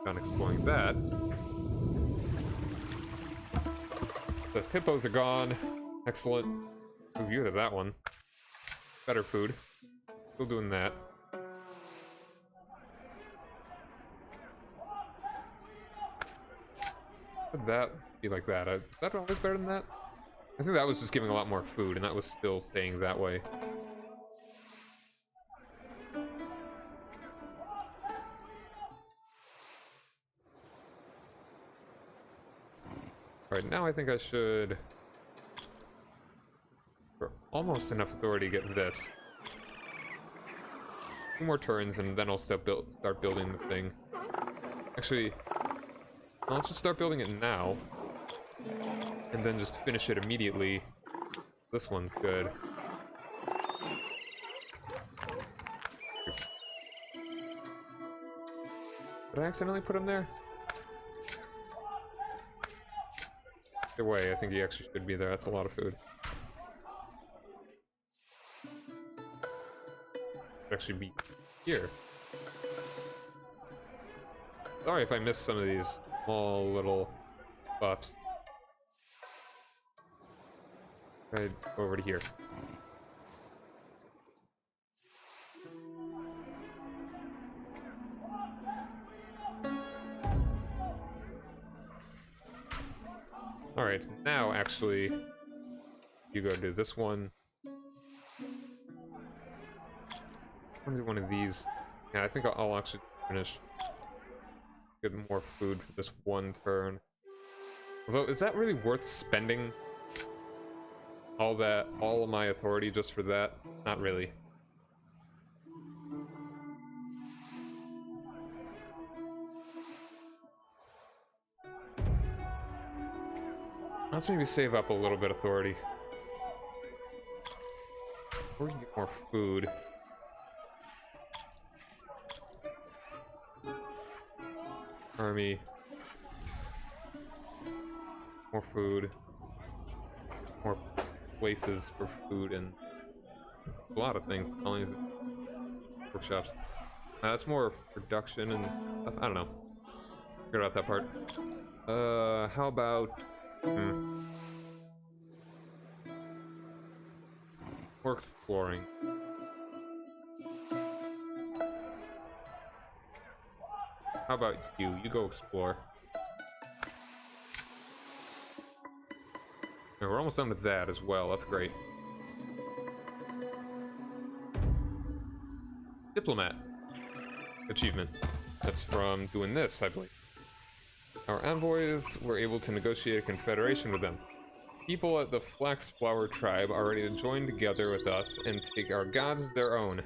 Done exploring that. Those hippos are gone. Excellent. Move you to that one. Better food. Still doing that. Would that be like that? Is that always better than that? I think that was just giving a lot more food, and that was still staying that way. Alright, now I think I should almost enough authority to get this. 2 more turns, and then I'll start building the thing. Actually, no, let's just start building it now. And then just finish it immediately. This one's good. Did I accidentally put him there? Either way, I think he actually should be there. That's a lot of food. Should actually be here. Sorry if I missed some of these small little buffs. Right over to here. Alright, now actually, you go do this one. I'll do one of these. Yeah, I think I'll actually finish. Get more food for this one turn. Although, is that really worth spending all of my authority just for that? Not really. Let's maybe save up a little bit of authority. Or we can get more food. Army. More food. More places for food and a lot of things. Only workshops. That's more production and stuff. I don't know. Figured out that part. How about more exploring. How about you? You go explore. And we're almost done with that as well. That's great. Diplomat achievement. That's from doing this, I believe. Our envoys were able to negotiate a confederation with them. People at the Flaxflower tribe are ready to join together with us and take our gods as their own.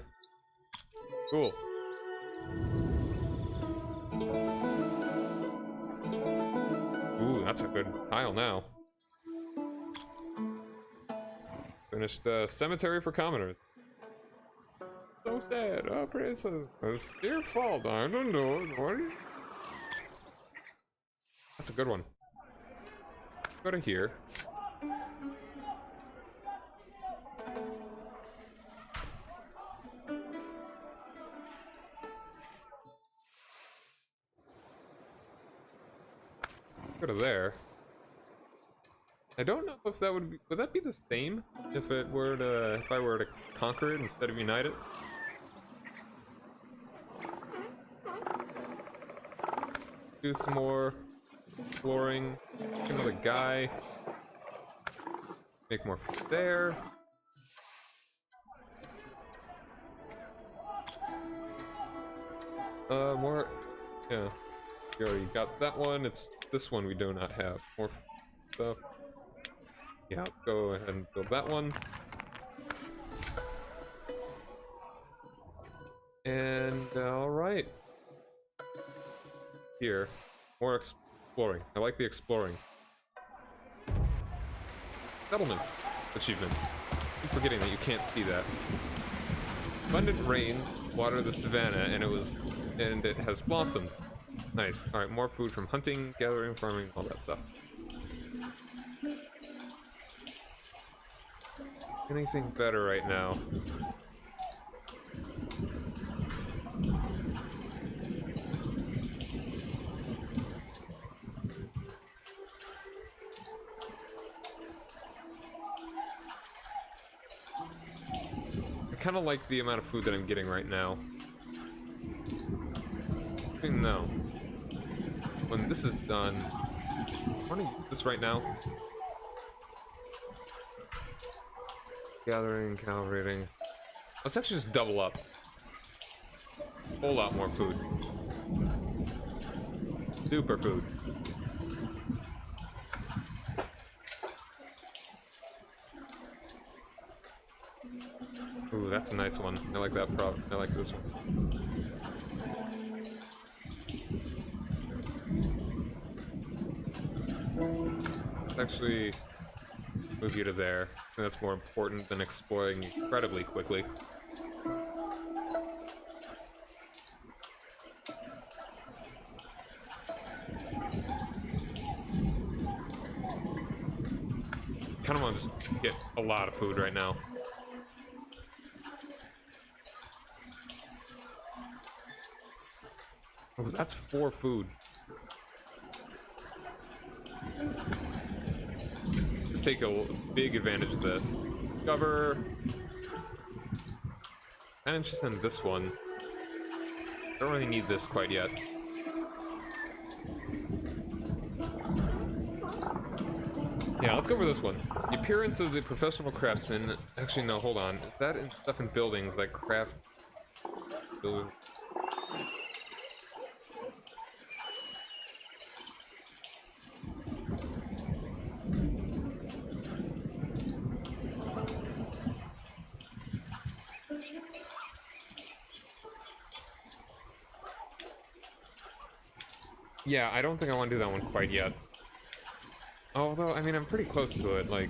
Cool. Ooh, that's a good tile now. Finished cemetery for commoners. So sad. Oh, princess. It's your fault. I don't know. What? That's a good one. Go to here. Go to there. I don't know if that would that be the same if I were to conquer it instead of unite it? Do some more exploring. Get another guy. Make more food there. More. Yeah. You already got that one. It's this one we do not have. More stuff. Yeah, go ahead and build that one. And alright. Here. More exploring. I like the exploring. Settlement achievement. I'm forgetting that you can't see that. Abundant rains water the savannah and it has blossomed. Nice. Alright, more food from hunting, gathering, farming, all that stuff. Anything better right now? I kind of like the amount of food that I'm getting right now. No. When this is done, I want to use this right now. Gathering, calibrating. Let's actually just double up. A whole lot more food. Super food. Ooh, that's a nice one. I like that prop. I like this one. Let's actually move you to there. I think that's more important than exploring incredibly quickly. Kind of want to just get a lot of food right now. Oh, that's 4 food. Let's take a big advantage of this. Cover. I'm interested in this one. I don't really need this quite yet. Yeah, let's go for this one. The appearance of the professional craftsman. Actually, no, hold on. Is that in stuff in buildings like craft building? Yeah, I don't think I want to do that one quite yet. Although, I mean, I'm pretty close to it, like...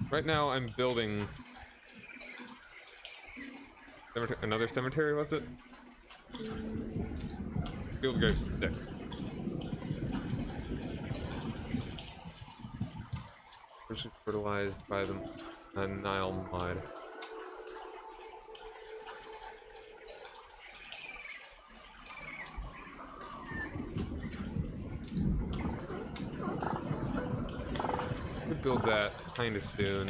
Right now, I'm building... Another cemetery, was it? Field Grave 6. Which is fertilized by the Nile mud. Could build that kind of soon.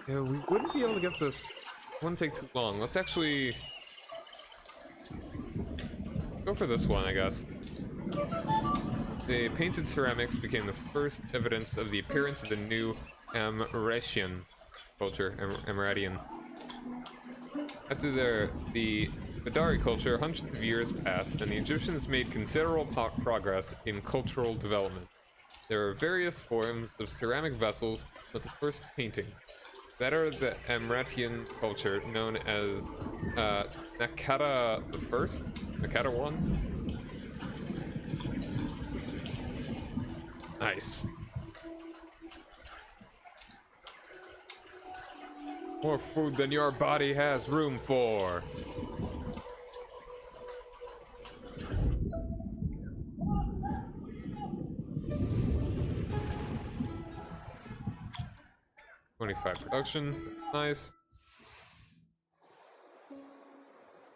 Yeah, we wouldn't be able to get this. Wouldn't take too long. Let's actually go for this one, I guess. The painted ceramics became the first evidence of the appearance of the new Amratian culture. Amratian. After the Badari culture, hundreds of years passed, and the Egyptians made considerable progress in cultural development. There are various forms of ceramic vessels with the first paintings. Better the Amratian culture, known as Nakata the First? Nakata 1? Nice. More food than your body has room for. $25 production. Nice.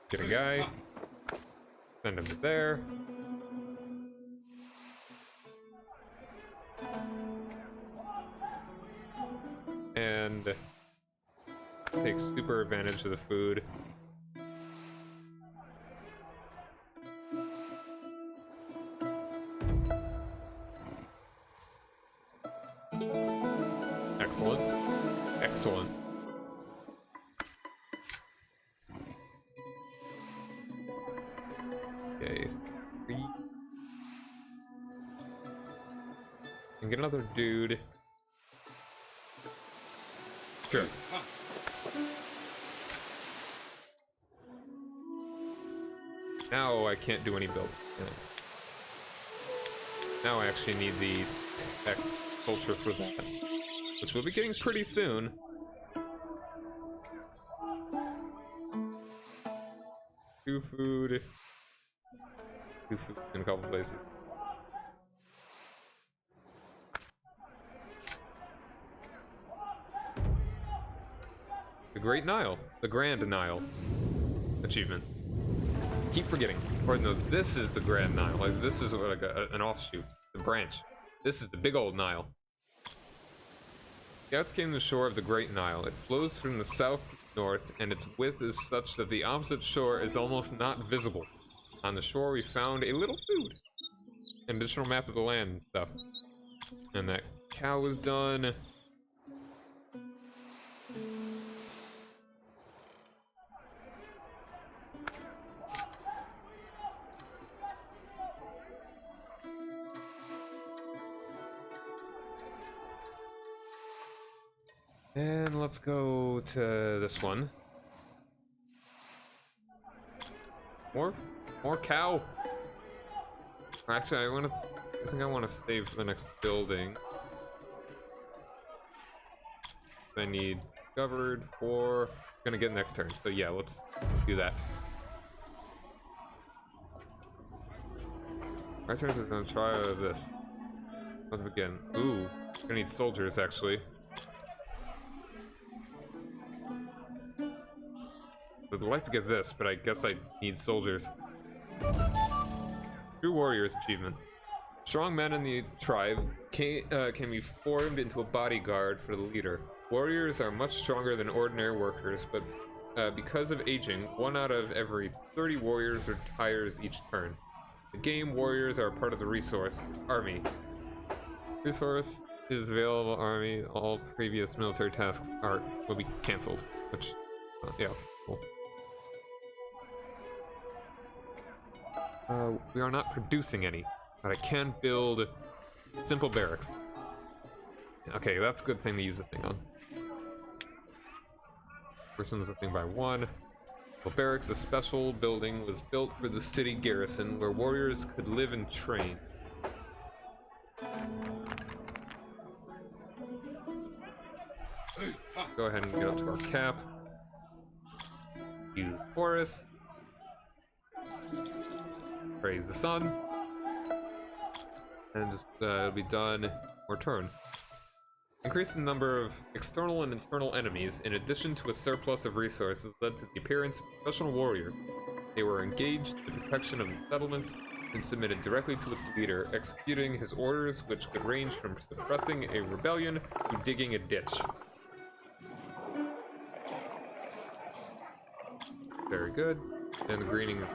Get a guy. Send him to there. And take super advantage of the food. Excellent. Excellent. Okay, 3. And get another dude. Sure. Now I can't do any build. Yeah. Now I actually need the tech culture for that, which we'll be getting pretty soon. Two food in a couple places. The Great Nile, the Grand Nile achievement. Keep forgetting. Or no, this is the Grand Nile. Like this is like an offshoot, the branch. This is the big old Nile. Scouts came to the shore of the Great Nile. It flows from the south to the north, and its width is such that the opposite shore is almost not visible. On the shore, we found a little food, an additional map of the land and stuff. And that cow was done. And let's go to this one. More cow. Actually, I think I want to save the next building. I need covered for. Gonna get next turn. So yeah, let's do that. My turn is gonna try this. Let's begin. Ooh, gonna need soldiers actually. I'd like to get this, but I guess I need soldiers. True Warriors achievement. Strong men in the tribe can be formed into a bodyguard for the leader. Warriors are much stronger than ordinary workers, but because of aging, 1 out of every 30 warriors retires each turn. The game warriors are part of the resource army. Resource is available army. All previous military tasks will be cancelled. Which, yeah, cool. We are not producing any, but I can build simple barracks. Okay, that's a good thing to use the thing on. Persons the thing by 1. Well, barracks, a special building, was built for the city garrison where warriors could live and train. Go ahead and get up to our cap. Use Horus. Praise the sun. And it'll be done. Or turn. Increase the number of external and internal enemies, in addition to a surplus of resources, led to the appearance of professional warriors. They were engaged in the protection of the settlements and submitted directly to its leader, executing his orders, which could range from suppressing a rebellion to digging a ditch. Very good. And the greening is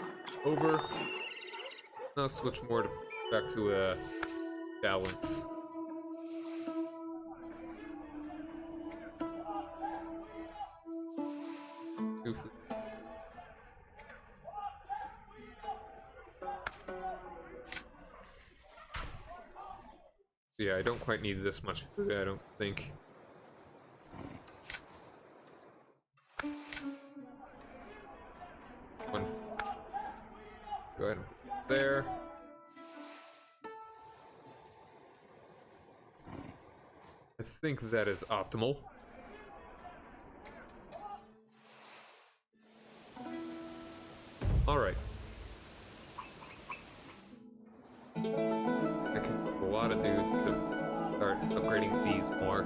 over. Now switch more back to a balance. Yeah, I don't quite need this much food, I don't think. One. Go ahead and put there. I think that is optimal. Alright. I can put a lot of dudes to start upgrading these more.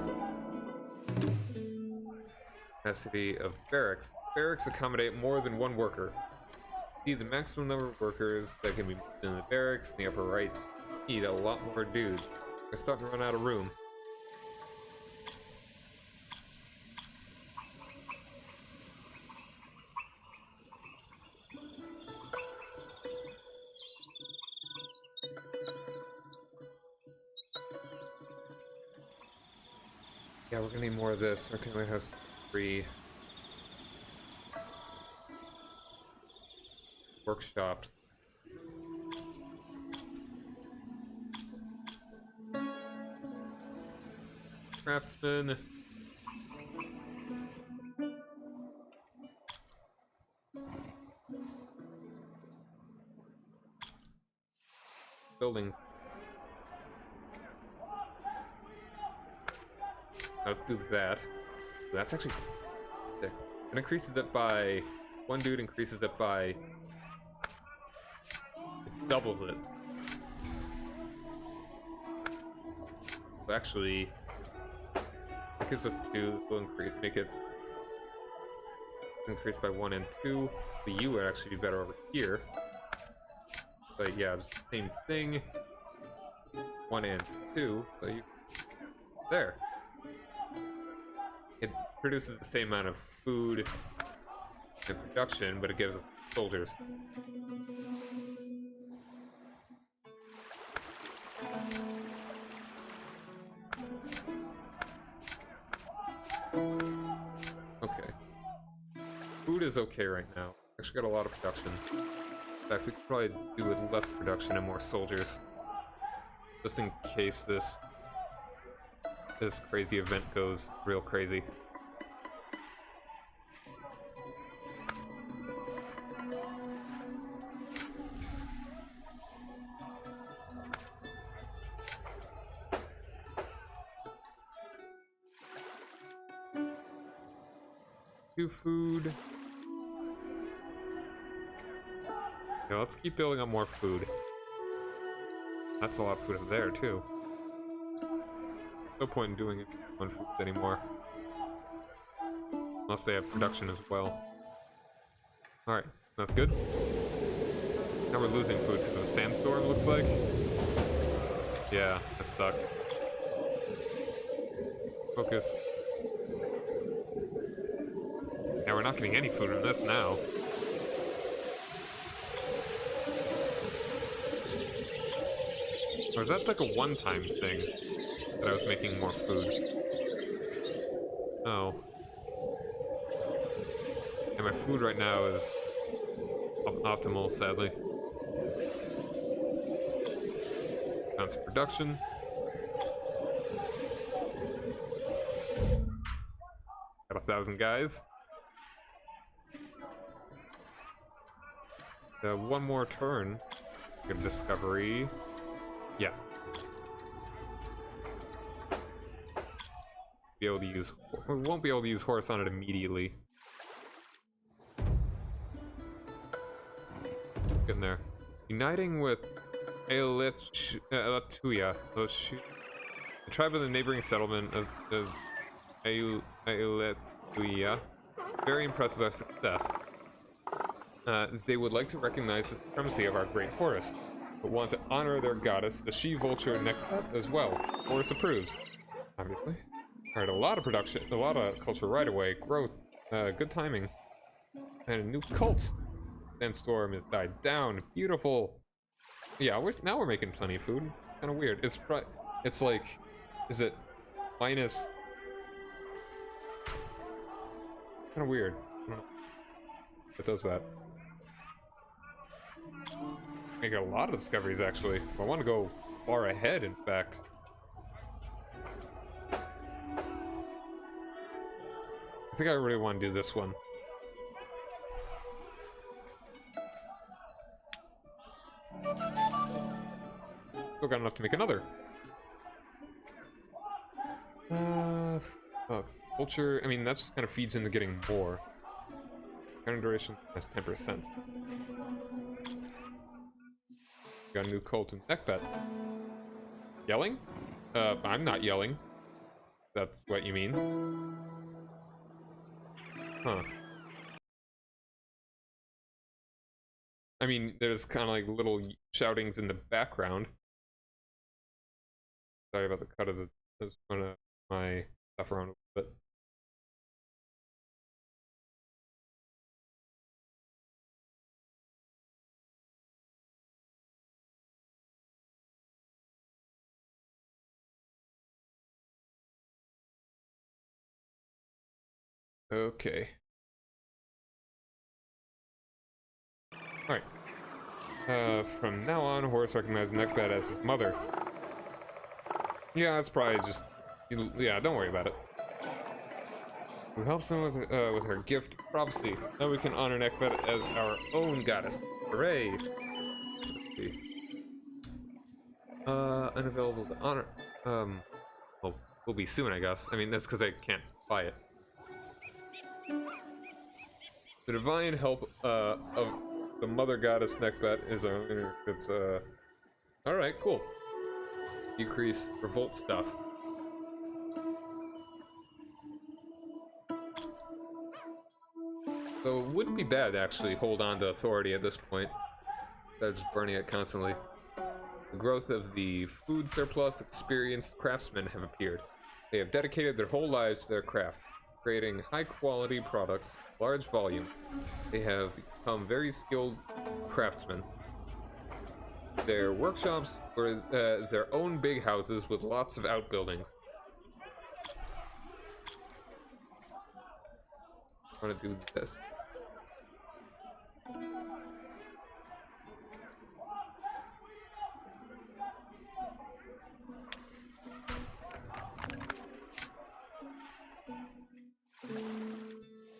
Capacity of barracks. Barracks accommodate more than 1 worker. See the maximum number of workers that can be moved in the barracks in the upper right. Need a lot more dudes. We're starting to run out of room. Yeah, we're gonna need more of this. Our team has 3 workshops. Craftsman. Buildings. Let's do that. That's actually 6. It increases it by 1 dude increases it by it doubles it. So actually it gives us 2, so we'll make it increase by 1 and 2. The U would actually be better over here. But yeah, it's the same thing. 1 and 2, so you there. It produces the same amount of food and production, but it gives us soldiers. Okay. Food is okay right now. Actually got a lot of production. In fact, we could probably do with less production and more soldiers. Just in case this crazy event goes real crazy. 2 food. Yeah, let's keep building up more food. That's a lot of food up there, too. No point in doing it on food anymore. Unless they have production as well. Alright, that's good. Now we're losing food because of a sandstorm, looks like. Yeah, that sucks. Focus. Yeah, we're not getting any food in this now. Or is that like a one-time thing that I was making more food? Oh. And my food right now is optimal, sadly. Bounce production. Got 1,000 guys. One more turn. Good discovery. Yeah. Be able to use. We won't be able to use Horus on it immediately. Getting there. Uniting with Aelatuya, the tribe of the neighboring settlement of Aelatuya. Very impressed with our success. They would like to recognize the supremacy of our great Horus, but want to honor their goddess, the she-vulture Nekbat, as well. Horus approves, obviously. Alright, a lot of production, a lot of culture right away, growth, good timing, and a new cult. Sandstorm has died down, beautiful. Yeah, now we're making plenty of food. Kind of weird. It's like, is it minus? Kind of weird. I don't know. It does that. I got a lot of discoveries, actually. I want to go far ahead, in fact. I think I really want to do this one. Still got enough to make another. Culture, I mean, that just kind of feeds into getting more. Current duration has 10%. Got a new cult in Nekbat. Yelling? I'm not yelling. That's what you mean. Huh. I mean, there's kind of like little shoutings in the background. Sorry about the cut of the... Just gonna my stuff around a bit. Okay. Alright. From now on, Horus recognized Nekbat as his mother. Yeah, that's probably just... Yeah, don't worry about it. Who helps him with her gift, prophecy. Now we can honor Nekbat as our own goddess. Hooray! Let's see. Unavailable to honor. Well, will be soon, I guess. I mean, that's because I can't buy it. The divine help of the mother goddess Nekbat is our... It's alright, cool. Decrease revolt stuff. So it wouldn't be bad to actually hold on to authority at this point. Instead of just burning it constantly. The growth of the food surplus experienced craftsmen have appeared. They have dedicated their whole lives to their craft, creating high-quality products, large volume. They have become very skilled craftsmen. Their workshops were their own big houses with lots of outbuildings. I want to do this.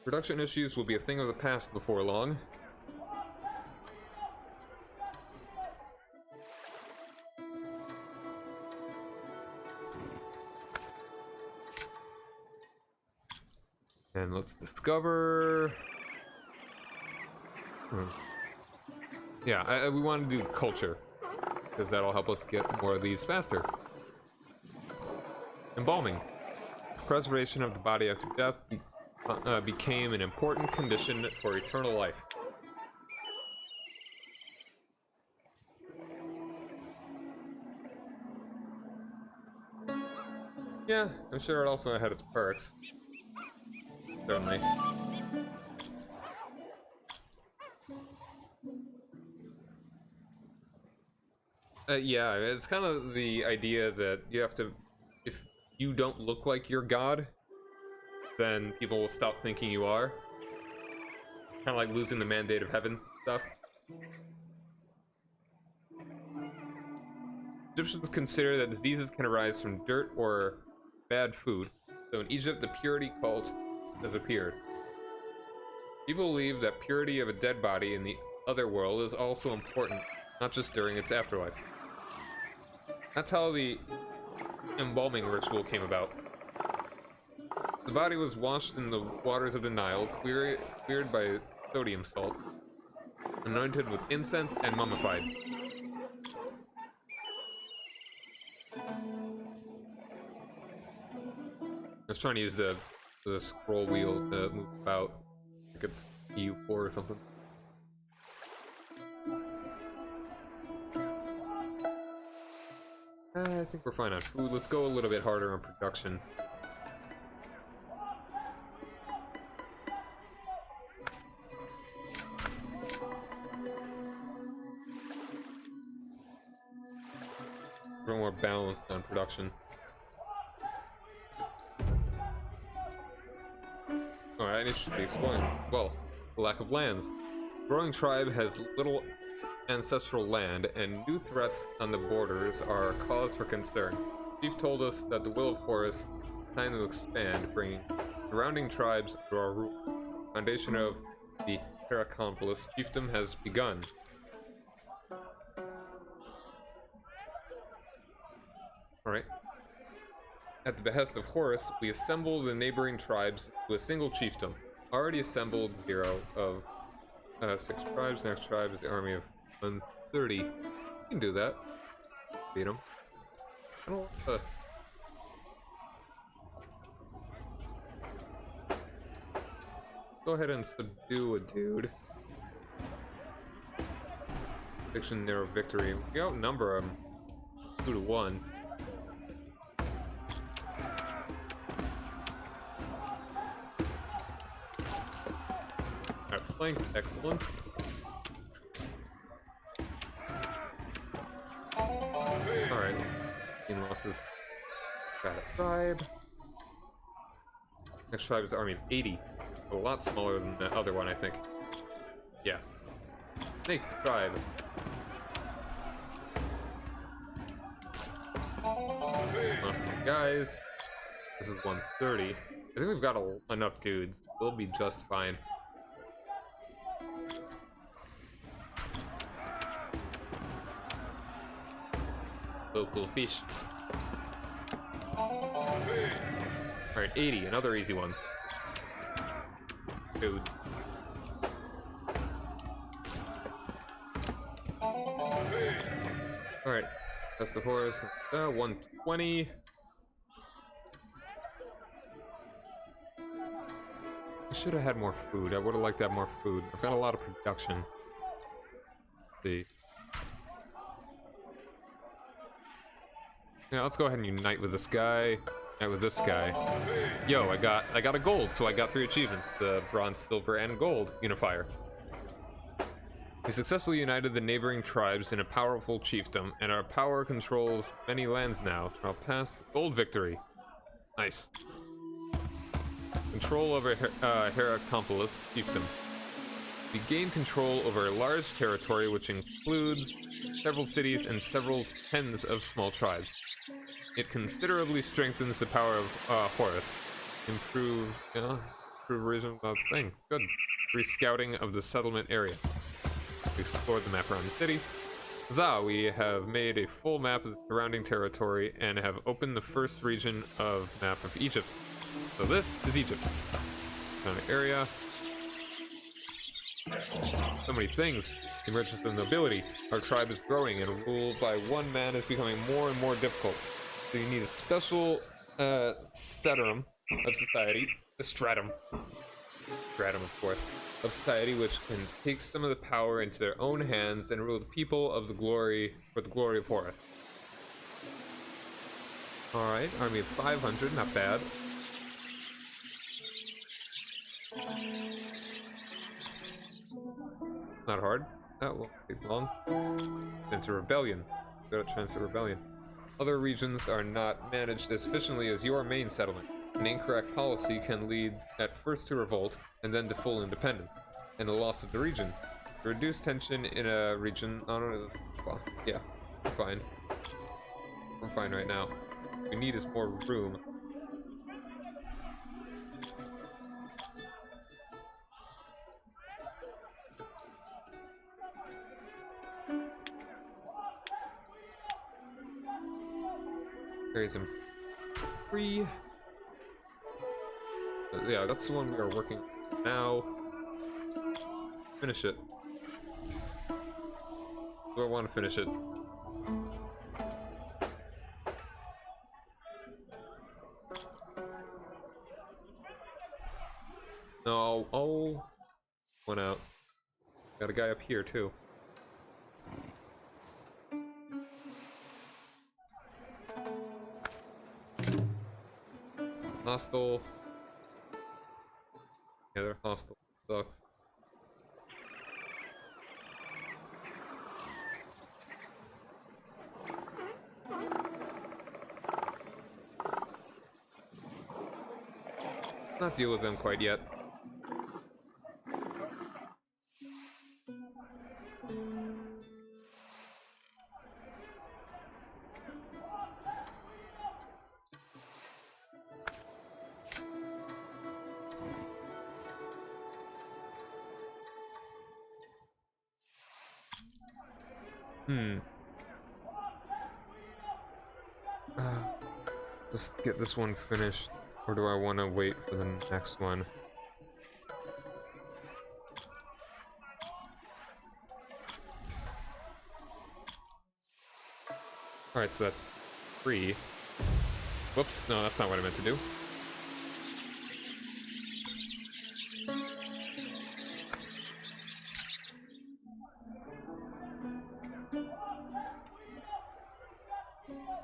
Production issues will be a thing of the past before long. And And let's discover... Yeah, we want to do culture, because that'll help us get more of these faster. Embalming. Preservation of the body after death became an important condition for eternal life. Yeah, I'm sure it also had its perks. Certainly. Yeah, it's kind of the idea that you have to... If you don't look like you're God, then people will stop thinking you are. Kind of like losing the mandate of heaven stuff. Egyptians consider that diseases can arise from dirt or bad food, so in Egypt the purity cult has appeared. People believe that purity of a dead body in the other world is also important, not just during its afterlife. That's how the embalming ritual came about. The body was washed in the waters of the Nile, cleared by sodium salts, anointed with incense, and mummified. I was trying to use the scroll wheel to move about, like it's EU4 or something. I think we're fine on food. Let's go a little bit harder on production. We're more balanced on production. Alright, it should be exploring. Well, lack of lands. Growing tribe has little ancestral land, and new threats on the borders are a cause for concern. Chief told us that the will of Horus is time to expand, bringing surrounding tribes to our rule. Foundation of the Heracompolis chiefdom has begun. Alright. At the behest of Horus, we assembled the neighboring tribes to a single chiefdom. Already assembled 0 of 6 tribes. Next tribe is the army of 130. You can do that. Beat them. I don't Go ahead and subdue a dude. Fiction narrow victory. We outnumber them 2 to 1. Our flank's excellent. Alright. 15 losses. Got a tribe. Next tribe is army of 80. A lot smaller than the other one, I think. Yeah. Snake tribe. Lost 2 guys. This is 130. I think we've got enough dudes. We'll be just fine. Local fish. Alright, 80, another easy one. Dude. Alright, that's the Horus. 120. I should have had more food. I would have liked to have more food. I've got a lot of production. Let's see. Yeah, let's go ahead and unite with this guy. Unite with this guy. Yo, I got a gold, so I got 3 achievements. The bronze, silver, and gold unifier. We successfully united the neighboring tribes in a powerful chiefdom, and our power controls many lands now. I'll pass the gold victory. Nice. Control over Heracompolis chiefdom. We gain control over a large territory which includes several cities and several tens of small tribes. It considerably strengthens the power of Horus. Improve region thing. Good. Re-scouting of the settlement area. We explored the map around the city. Huzzah, we have made a full map of the surrounding territory and have opened the first region of map of Egypt. So this is Egypt. kind of area. So many things. The emergence of nobility. Our tribe is growing, and rule by one man is becoming more and more difficult. So you need a special stratum of society, a stratum, of course, of society which can take some of the power into their own hands and rule the people of the glory for the glory of Horus. All right, army of 500, not bad. Not hard. That won't take long. Transfer rebellion. Go to transfer rebellion. Other regions are not managed as efficiently as your main settlement. An incorrect policy can lead at first to revolt, and then to full independence, and the loss of the region. To reduce tension in a region, well, yeah, we're fine. We're fine right now. What we need is more room. Create some free. Yeah, that's the one we are working on now. Finish it. Do I want to finish it? No. Oh, went out. Got a guy up here too. Hostile. Yeah, they're hostile. Sucks. Not deal with them quite yet. Let's get this one finished, or do I want to wait for the next one? Alright, so that's 3. Whoops, no, that's not what I meant to do.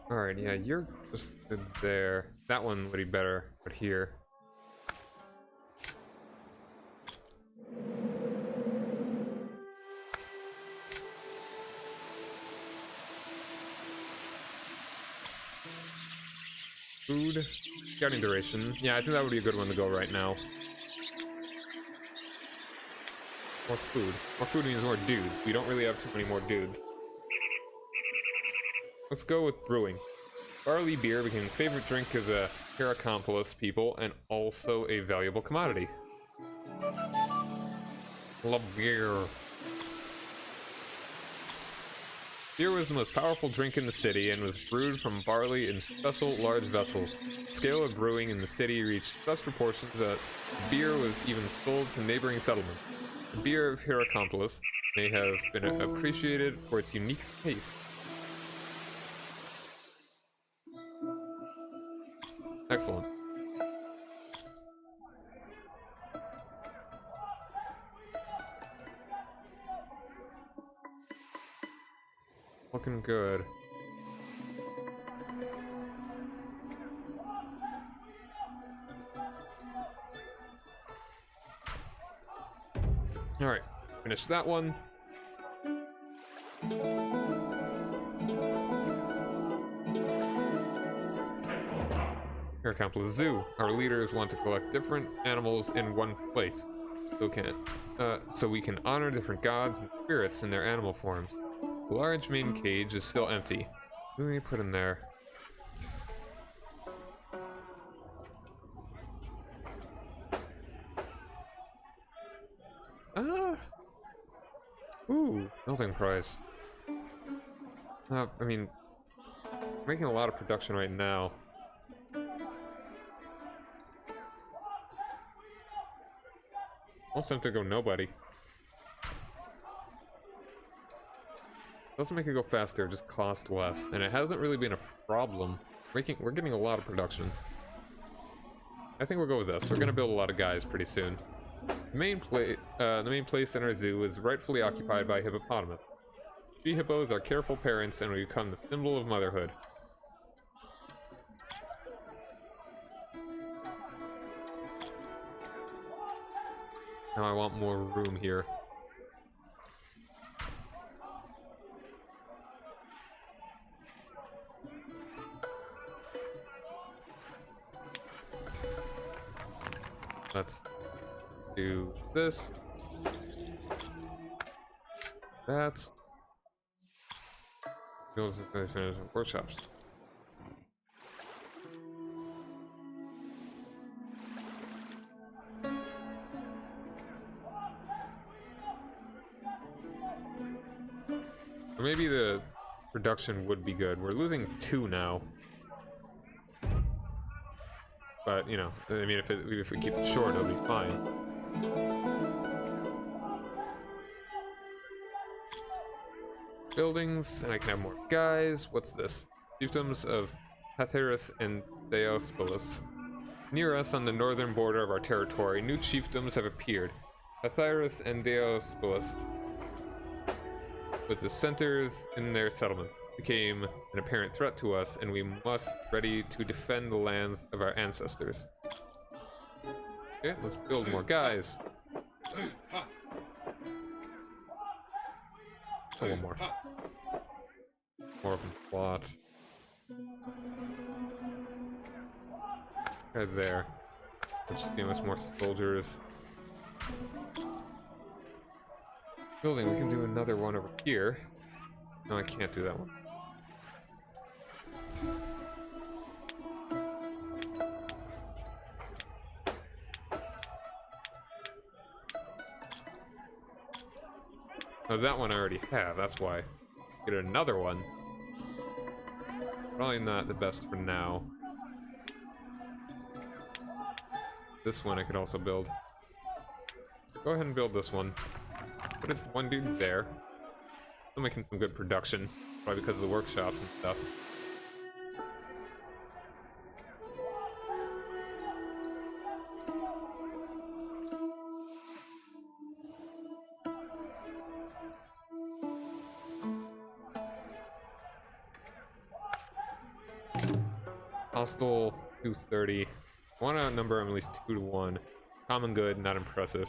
Alright, yeah, you're just there. That one would be better, but here. Food. Scouting duration. Yeah, I think that would be a good one to go right now. More food. More food means more dudes. We don't really have too many more dudes. Let's go with brewing. Barley beer became a favorite drink of the Heracompolis people and also a valuable commodity. Love beer. Beer was the most powerful drink in the city and was brewed from barley in special large vessels. The scale of brewing in the city reached such proportions that beer was even sold to neighboring settlements. The beer of Heracompolis may have been appreciated for its unique taste. Excellent. Looking good. Alright, finish that one. Heracompolis Zoo. Our leaders want to collect different animals in one place. So we can honor different gods and spirits in their animal forms. The large main cage is still empty. What do we put in there? Ooh, building price. I mean, making a lot of production right now. Almost tempted to go nobody. Doesn't make it go faster, just cost less. And it hasn't really been a problem. We're getting a lot of production. I think we'll go with this. We're gonna build a lot of guys pretty soon. The main place in our zoo is rightfully occupied by hippopotamus. She-hippos are careful parents and will become the symbol of motherhood. Now I want more room here. Let's do this. That. Workshops. Or maybe the production would be good. We're losing 2 now. But, you know, I mean, if we keep it short, it'll be fine. Buildings, and I can have more guys. What's this? Chiefdoms of Horus and Theospilus. Near us on the northern border of our territory, new chiefdoms have appeared. Horus and Theospilus, with the centers in their settlements, became an apparent threat to us, and we must ready to defend the lands of our ancestors. Okay, let's build more guys. Oh, one more. More open plot. Right there. Let's just give us more soldiers. Building, we can do another one over here. No, I can't do that one. Oh, that one I already have, that's why. Get another one. Probably not the best for now. This one I could also build. Go ahead and build this one. Put one dude there. Still making some good production, probably because of the workshops and stuff. Hostile 230. I want to outnumber him at least 2 to 1. Common good, not impressive.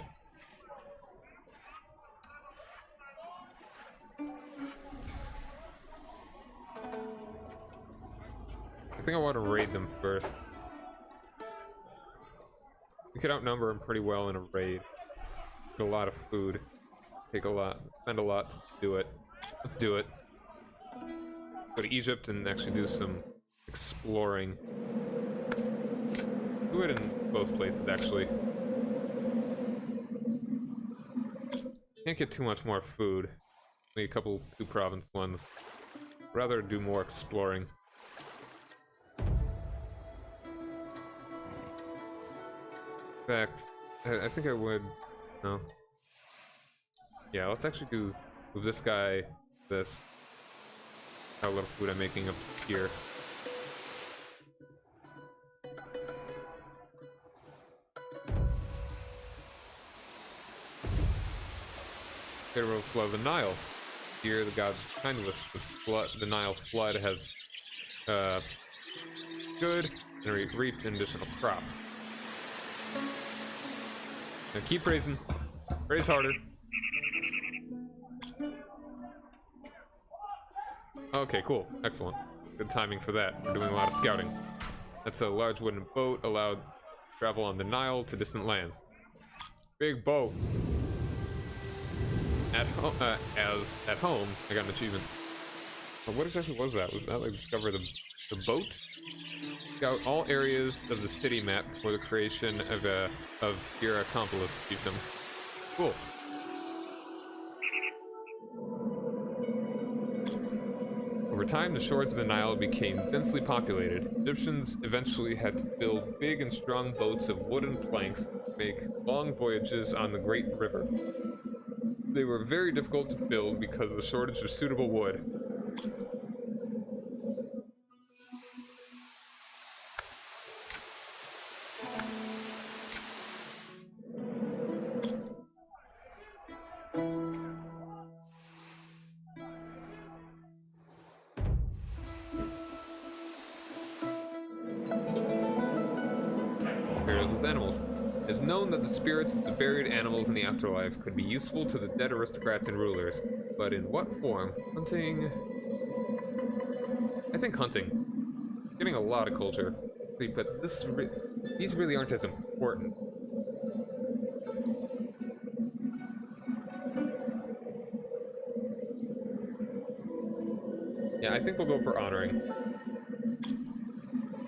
I think I want to raid them first. We could outnumber them pretty well in a raid. Get a lot of food. Take a lot, spend a lot to do it. Let's do it. Go to Egypt and actually do some exploring. Do it in both places, actually. Can't get too much more food. Only a couple 2 province ones. Rather do more exploring. In fact, I think I would. No. Yeah, let's actually move this guy, this. How little food I'm making up here. Get a overflow of the Nile. Here, the gods kind of the Nile flood has good and reaped an additional crop. Now keep raising. Raise harder. Okay, cool. Excellent. Good timing for that. We're doing a lot of scouting. That's a large wooden boat allowed travel on the Nile to distant lands. Big boat. At home, I got an achievement. But what exactly was that? Was that like discover the boat? Scout all areas of the city map for the creation of Hierakonpolis chiefdom. Cool. Over time, the shores of the Nile became densely populated. Egyptians eventually had to build big and strong boats of wooden planks to make long voyages on the Great River. They were very difficult to build because of the shortage of suitable wood. With animals. It is known that the spirits of the buried animals in the afterlife could be useful to the dead aristocrats and rulers, but in what form? Hunting? I think hunting. Getting a lot of culture, but these really aren't as important. Yeah, I think we'll go for honoring.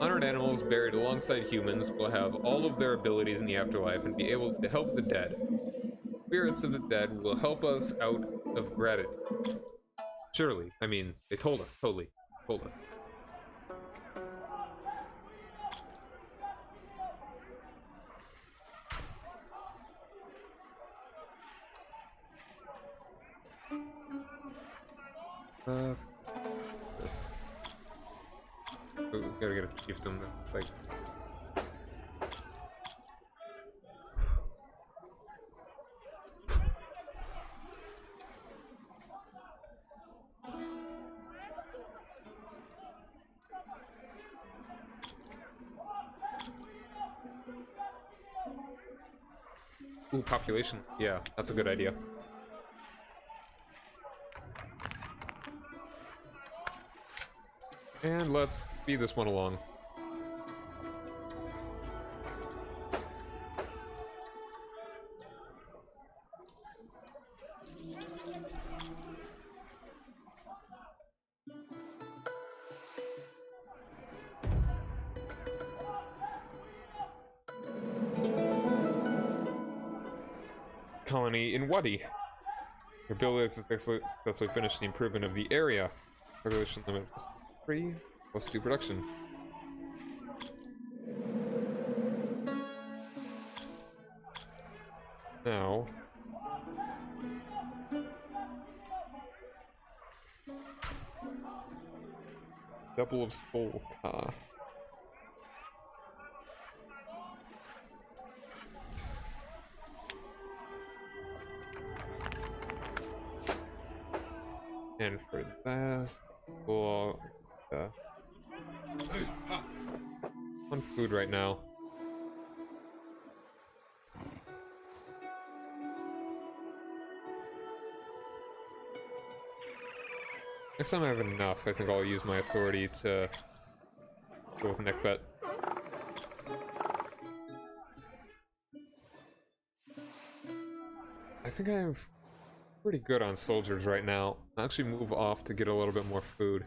Honored animals buried alongside humans will have all of their abilities in the afterlife and be able to help the dead. Spirits of the dead will help us out of gratitude. Surely. I mean, they told us. Totally. Told us. We gotta get a chieftain, like... Ooh, population. Yeah, that's a good idea. And let's speed this one along. Colony in Wadi. Your build has successfully finished the improvement of the area. Population limit plus 3. Plus 2 production. Now... Double of Soul Ka. And for that, we'll on food right now. Next time I have enough, I think I'll use my authority to go with Neckbet. I think I'm pretty good on soldiers right now. I'll actually move off to get a little bit more food.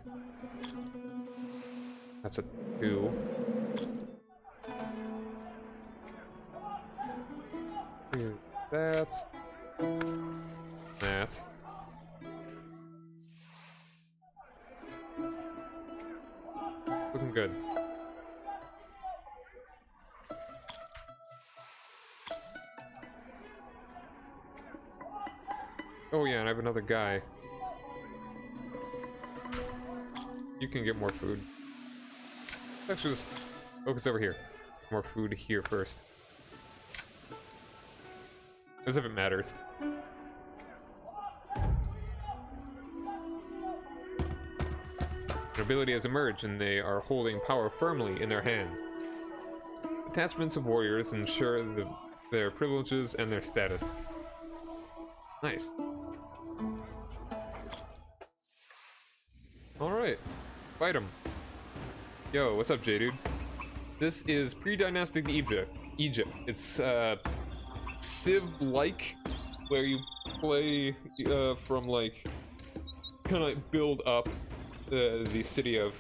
That's a 2. That. That. Looking good. Oh yeah, and I have another guy. You can get more food. Let's actually just focus over here. More food here first. As if it matters. An ability has emerged and they are holding power firmly in their hands. Attachments of warriors ensure their privileges and their status. Nice. Alright. Fight him. Yo, what's up, J-Dude? This is Predynastic Egypt. It's, Civ-like, where you play, from, like, kind of build up the city of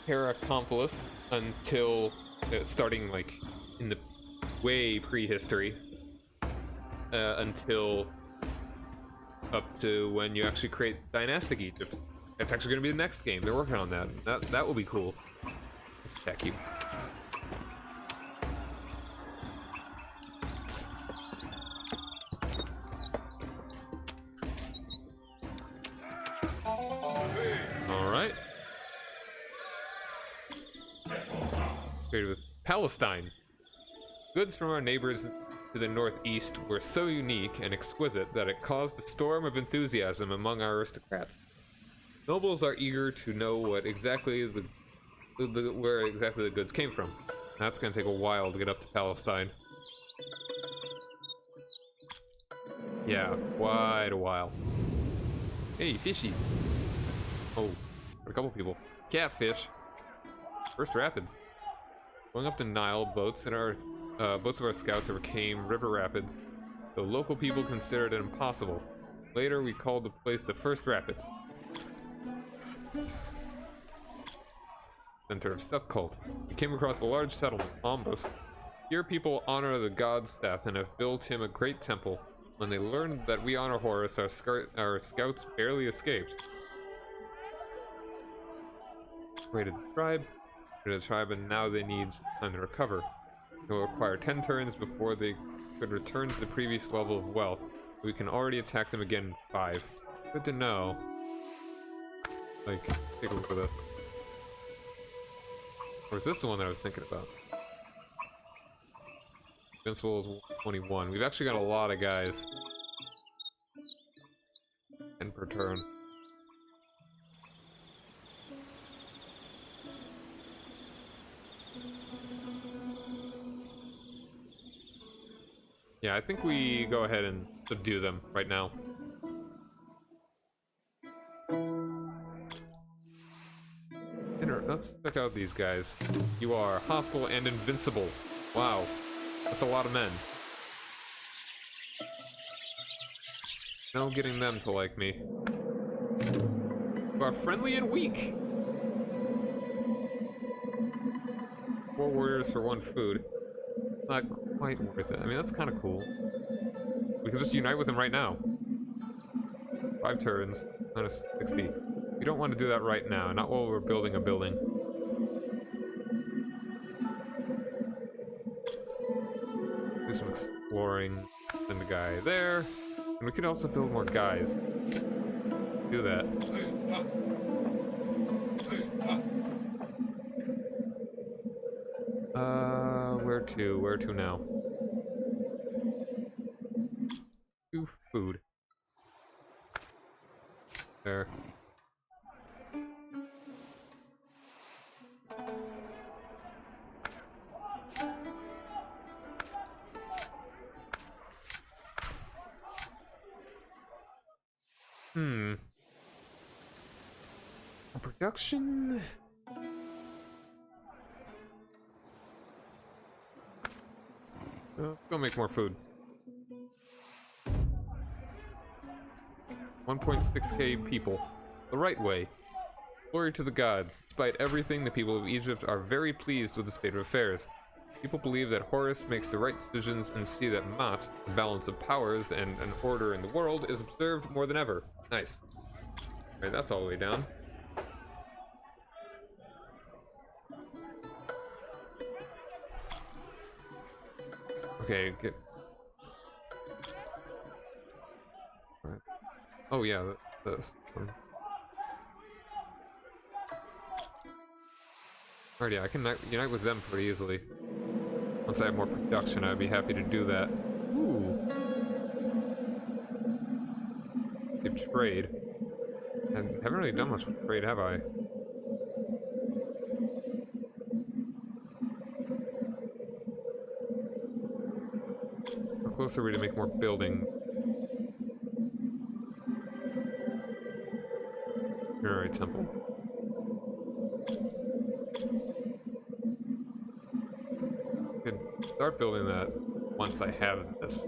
Heracompolis until, starting, like, in the way prehistory, until up to when you actually create Dynastic Egypt. That's actually gonna be the next game. They're working on that. That will be cool. Let's check you. Alright. Traded with Palestine. Goods from our neighbors to the northeast were so unique and exquisite that it caused a storm of enthusiasm among our aristocrats. Nobles are eager to know what exactly where exactly the goods came from. That's gonna take a while to get up to Palestine. Yeah, quite a while. Hey, fishies. Oh, a couple people. Catfish. First rapids. Going up the Nile, boats of our scouts overcame river rapids, though local people considered it impossible. Later, we called the place the First Rapids. Center of Seth cult. We came across a large settlement, Ombus. Here people honor the god Seth and have built him a great temple. When they learned that we honor Horus, our scouts barely escaped. Raided the tribe, and now they need time to recover. It will require 10 turns before they could return to the previous level of wealth. We can already attack them again in 5. Good to know. Like, take a look at this. Or is this the one that I was thinking about? Invincible is 21. We've actually got a lot of guys. 10 per turn. Yeah, I think we go ahead and subdue them right now. Let's check out these guys. You are hostile and invincible. Wow, that's a lot of men. No getting them to like me. You are friendly and weak. 4 warriors for 1 food. Not quite worth it. I mean, that's kind of cool. We can just unite with them right now. 5 turns, minus 60. We don't want to do that right now, not while we're building a building. Do some exploring. Send a guy there. And we could also build more guys. Do that. Where to now? To food. There. Production? Go make more food. 1.6k people. The right way. Glory to the gods. Despite everything, the people of Egypt are very pleased with the state of affairs. People believe that Horus makes the right decisions and see that Mat, the balance of powers and an order in the world, is observed more than ever. Nice. Alright, that's all the way down. Okay, get... Right. Oh yeah, this. Alright, yeah, I can unite with them pretty easily. Once I have more production, I'd be happy to do that. Ooh. Keep trade. I haven't really done much with trade, have I? How close are we to make more building? Alright, temple. Could start building that once I have this.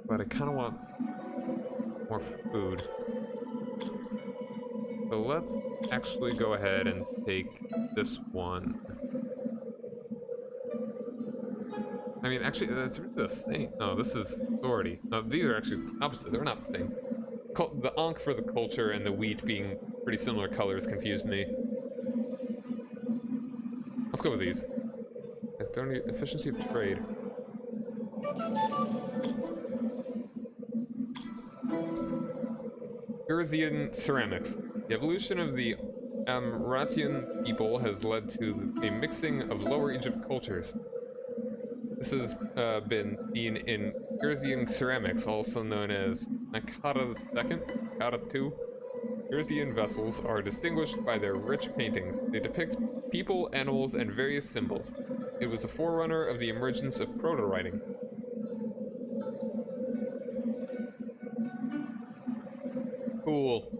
But I kind of want more food. So let's actually go ahead and take this one. I mean, actually, that's really the same. No, this is authority. No, these are actually opposite. They're not the same. the Ankh for the culture and the wheat being pretty similar colors confused me. Let's go with these. Efficiency of trade. Eurasian ceramics. The evolution of the Amratian people has led to a mixing of Lower Egypt cultures. This has been seen in Eurasian ceramics, also known as Nakata II, Nakata II. Eurasian vessels are distinguished by their rich paintings. They depict people, animals, and various symbols. It was the forerunner of the emergence of proto-writing. Cool.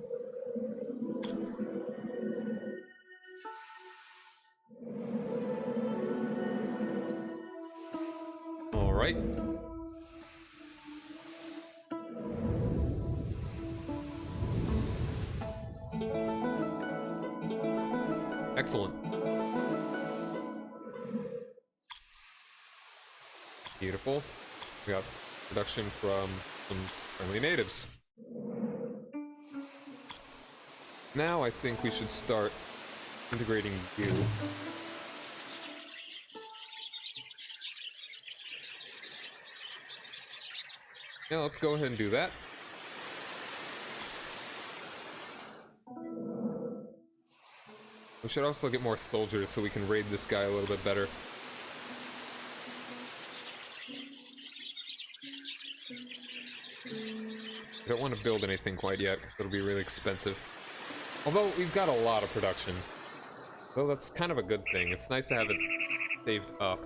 All right. Excellent. Beautiful. We got production from some friendly natives. Now I think we should start integrating you. Yeah, let's go ahead and do that. We should also get more soldiers so we can raid this guy a little bit better. I don't want to build anything quite yet, because it'll be really expensive. Although, we've got a lot of production. So that's kind of a good thing. It's nice to have it saved up.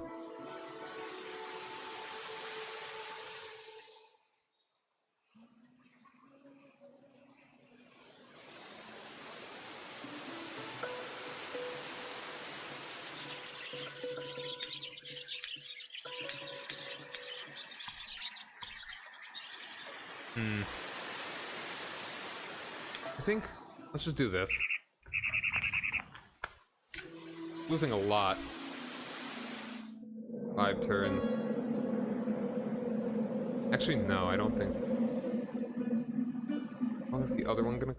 I think let's just do this. Losing a lot. 5 turns. Actually, no, I don't think. Oh, is the other one gonna?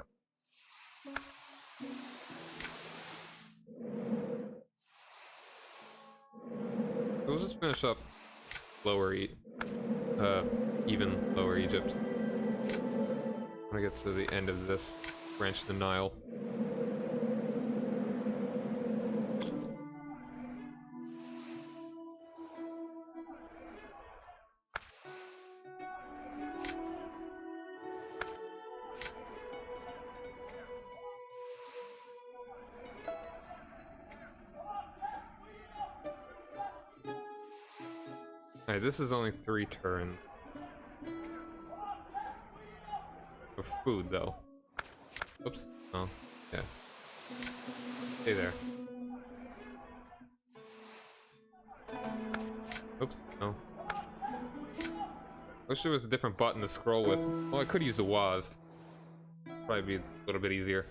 We'll just finish up even Lower Egypt. I'm gonna get to the end of this branch of the Nile. Alright, this is only 3 turns. Of food, though. Oops. Oh, yeah. Stay there. Oops. No. Wish there was a different button to scroll with. Well, I could use the WASD. Probably be a little bit easier.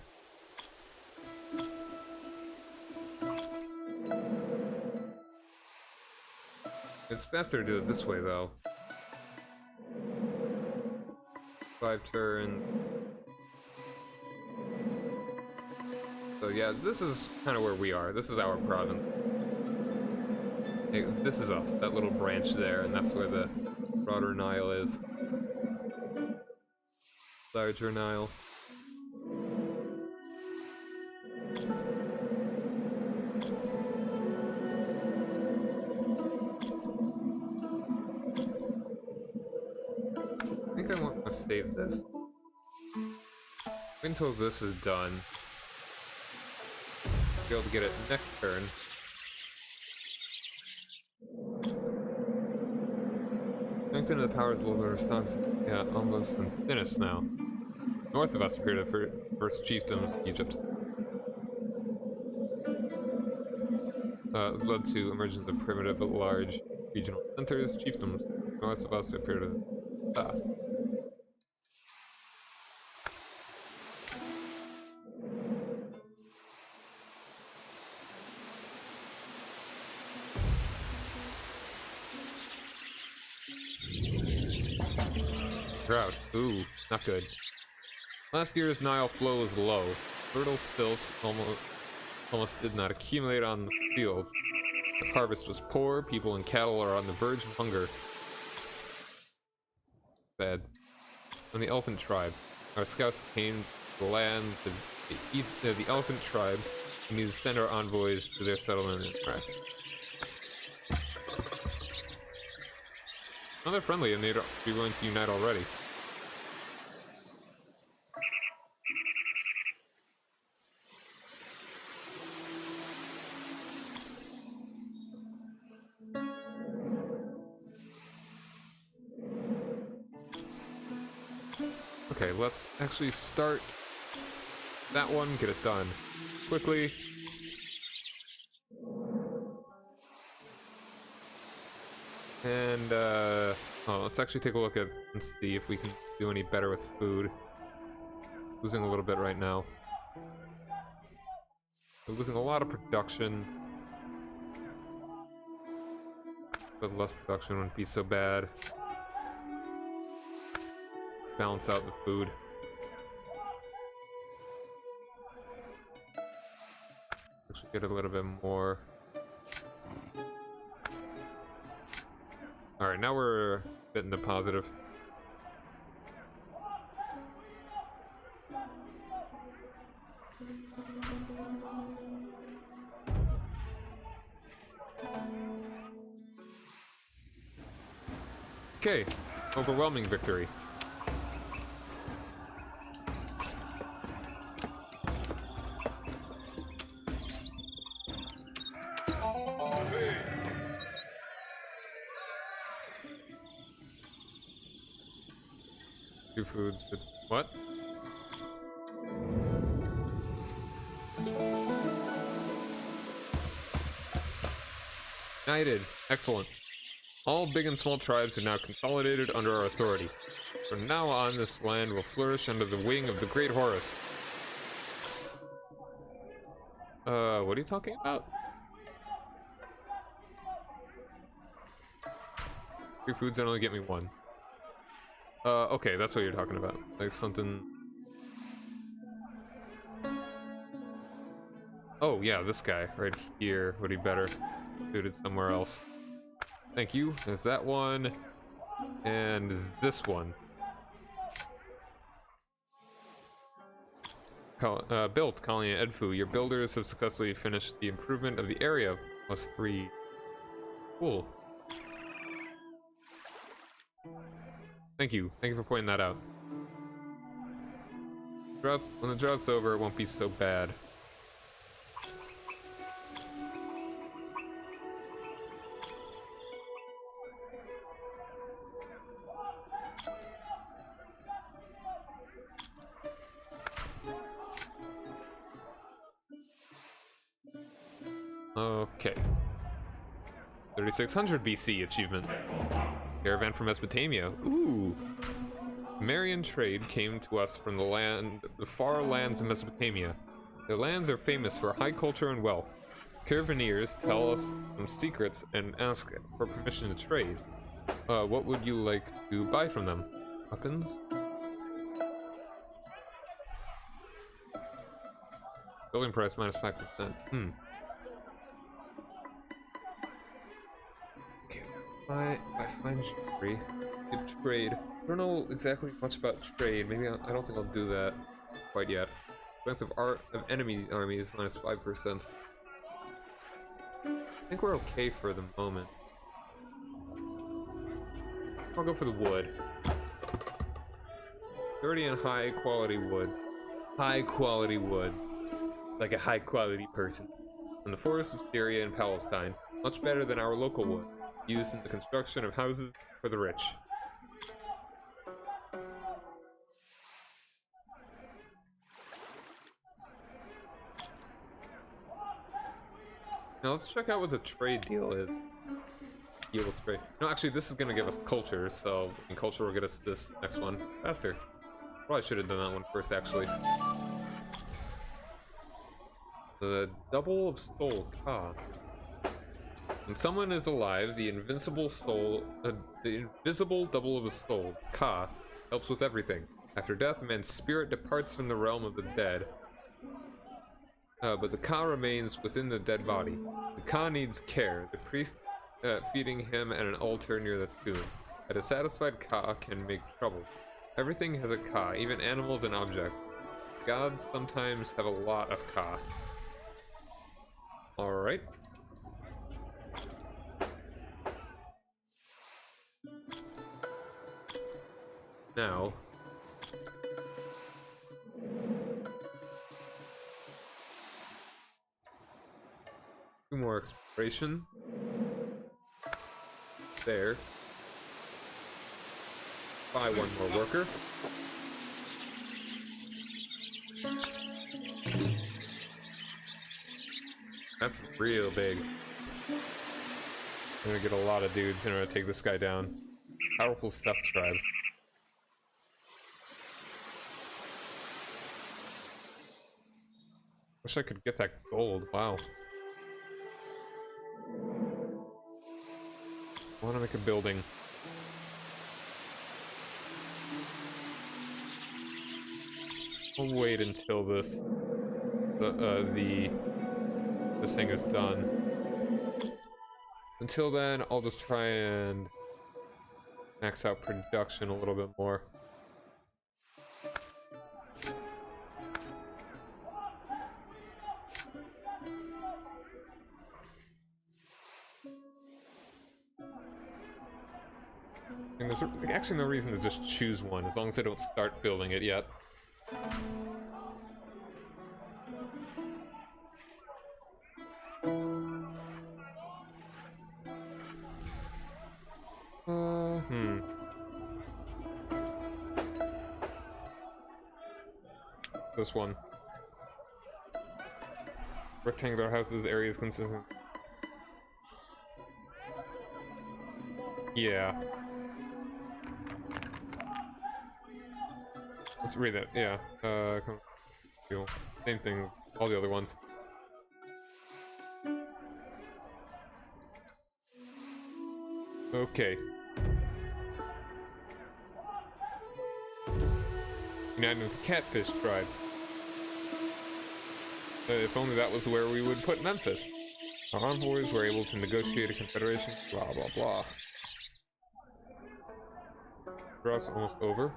It's faster to do it this way, though. 5 turns. So yeah, this is kind of where we are. This is our province. Hey, this is us, that little branch there, and that's where the broader Nile is. Larger Nile. I think I want to save this. Wait until this is done. Be able to get it next turn. Thanks into the powers of local response. Yeah, almost finished now. North of us appear the first chiefdoms of Egypt. Led to emergence of primitive but large regional centers. Chiefdoms north of us appear to drought. Ooh, not good. Last year's Nile flow was low. Fertile silt almost did not accumulate on the fields. The harvest was poor. People and cattle are on the verge of hunger. Bad. On the elephant tribe. Our scouts came to the land of the elephant tribe. We need to send our envoys to their settlement and track. Oh, they're friendly and they'd be willing to unite already. Okay, let's actually start that one, get it done quickly. And, let's actually take a look at and see if we can do any better with food. Losing a little bit right now. We're losing a lot of production. But less production wouldn't be so bad. Balance out the food. Actually get a little bit more. Alright, now we're a bit into positive. Okay, overwhelming victory. Two foods. What? United. Excellent. All big and small tribes are now consolidated under our authority. From now on, this land will flourish under the wing of the great Horus. What are you talking about? Three foods that only get me one. Okay, that's what you're talking about. Like something... Oh, yeah, this guy right here would be better suited somewhere else. Thank you. There's that one. And this one. Built, Colony and Edfu. Your builders have successfully finished the improvement of the area. +3. Cool. Thank you. Thank you for pointing that out. When the drought's over, it won't be so bad. Okay. 3600 BC achievement. Caravan from Mesopotamia. Ooh. Marian trade came to us from the far lands of Mesopotamia. Their lands are famous for high culture and wealth. Caravaneers tell us some secrets and ask for permission to trade. What would you like to buy from them? Weapons? Building price minus 5%. I find jewelry. Good trade. I don't know exactly much about trade. Maybe I don't think I'll do that quite yet. Strength of art of enemy armies minus 5%. I think we're okay for the moment. I'll go for the wood. Already in high quality wood. High quality wood. Like a high quality person. From the forests of Syria and Palestine. Much better than our local wood. Used in the construction of houses for the rich. Now let's check out what the trade deal is. Deal with trade. No, actually, this is gonna give us culture, so in culture will get us this next one faster. Probably should have done that one first, actually. The double of soul. When someone is alive, the invisible double of a soul, Ka, helps with everything. After death, a man's spirit departs from the realm of the dead. But the Ka remains within the dead body. The Ka needs care. The priest feeding him at an altar near the tomb. A dissatisfied Ka can make trouble. Everything has a Ka, even animals and objects. Gods sometimes have a lot of Ka. Alright. Now... two more exploration. There. Buy one more worker. That's real big. I'm gonna get a lot of dudes in order to take this guy down. Powerful Seth tribe. Wish I could get that gold. Wow. I want to make a building. I'll wait until this thing is done. Until then, I'll just try and max out production a little bit more. And there's actually no reason to just choose one, as long as I don't start building it yet. This one. Rectangular houses, areas consistent. Yeah. Let's read that. Yeah. Same thing as all the other ones. Okay. United with the Catfish tribe. If only that was where we would put Memphis. Our envoys were able to negotiate a confederation. Blah blah blah. Droughts almost over.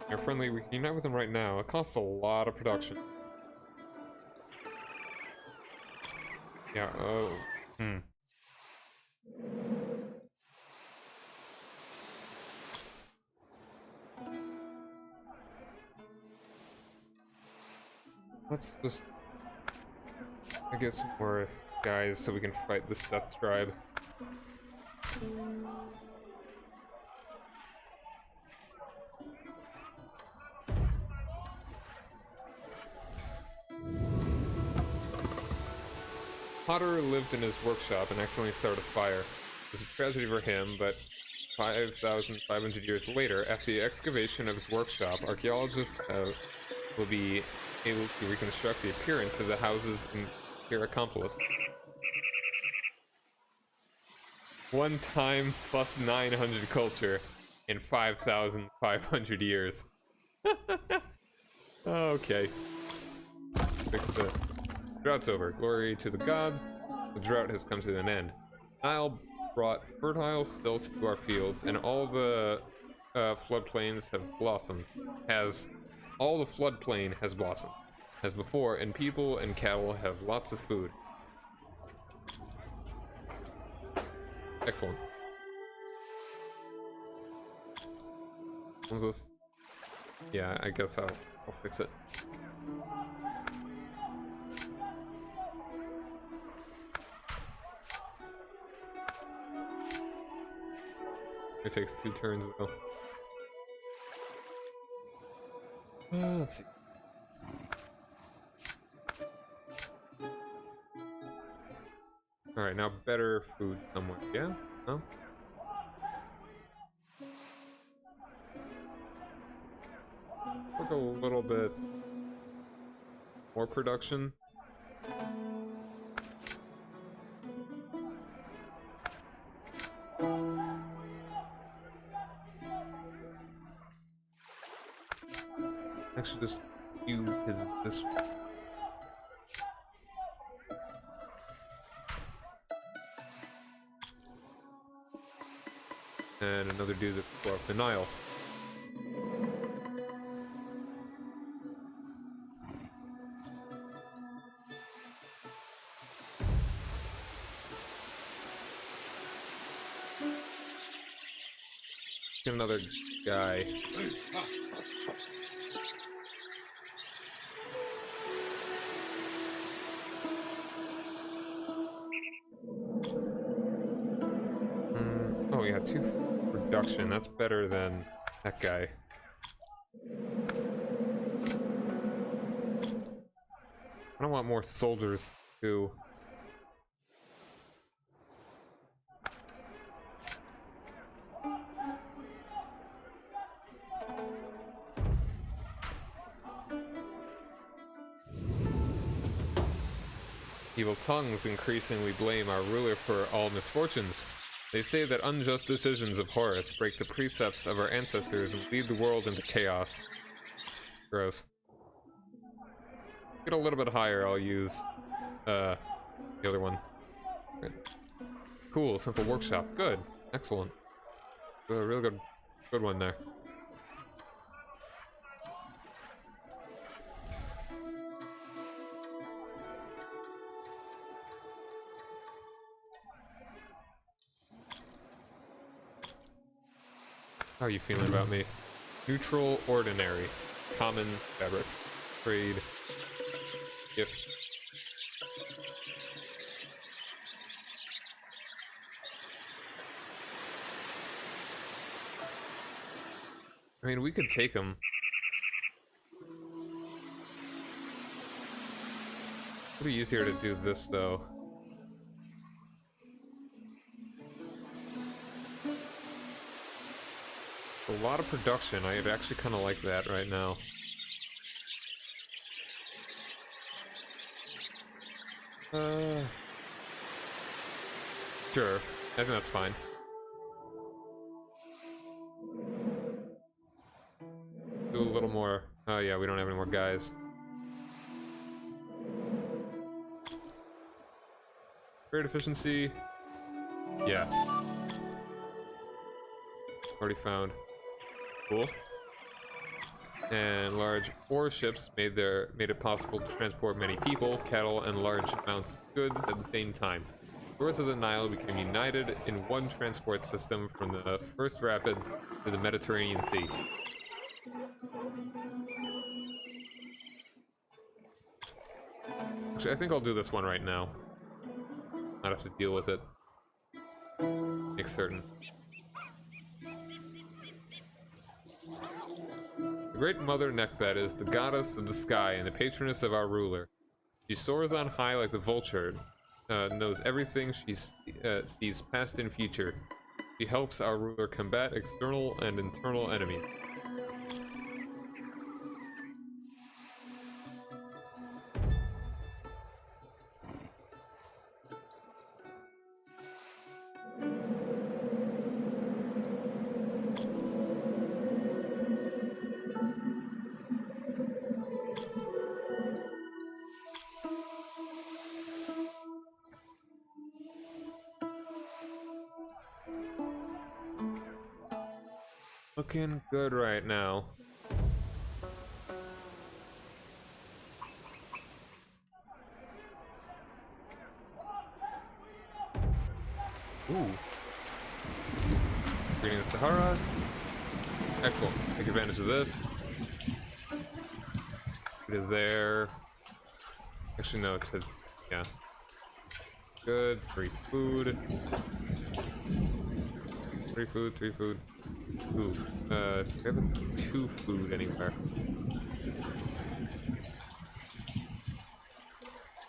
They're friendly. We can unite with them right now. It costs a lot of production. Yeah. Oh. Let's just get some more guys so we can fight the Seth tribe. Potter lived in his workshop and accidentally started a fire. It was a tragedy for him, but 5,500 years later, after the excavation of his workshop, archaeologists will be able to reconstruct the appearance of the houses in Hierakonpolis. 1 time plus 900 culture in 5,500 years. Okay. Fixed it. Drought's over. Glory to the gods. The drought has come to an end. Nile brought fertile silt to our fields, and all the floodplains have blossomed. All the floodplain has blossomed, as before, and people and cattle have lots of food. Excellent. What's this? Yeah, I guess I'll fix it. It takes 2 turns though. Let's see. Alright, now better food somewhere. Yeah? No? Look a little bit more production. closest you is this one. And another dude that's far up the Nile. Get another guy. Oh yeah, 2 production. That's better than that guy. I don't want more soldiers too. Evil tongues increasingly blame our ruler for all misfortunes. They say that unjust decisions of Horus break the precepts of our ancestors and lead the world into chaos. Gross. Get a little bit higher, I'll use the other one. Okay. Cool, simple workshop. Good. Excellent. Really good one there. How are you feeling about me? Neutral, ordinary, common fabrics, trade, gift. I mean, we could take them. It'd be easier to do this though. A lot of production. I'd actually kind of like that right now. Sure. I think that's fine. Do a little more. Oh yeah, we don't have any more guys. Trade efficiency. Yeah. Already found. Cool. And large ore ships made it possible to transport many people, cattle, and large amounts of goods at the same time. Shores of the Nile became united in one transport system from the first rapids to the Mediterranean Sea. Actually, I think I'll do this one right now. Not have to deal with it. Make certain. The Great Mother Nekhbet is the goddess of the sky and the patroness of our ruler. She soars on high like the vulture, knows everything she sees past and future. She helps our ruler combat external and internal enemies. Looking good right now. Ooh. Reading the Sahara. Excellent. Take advantage of this. It is there. Actually, no, yeah. Good. Free food. Free food, 3 food. Ooh, do we have 2 food anywhere?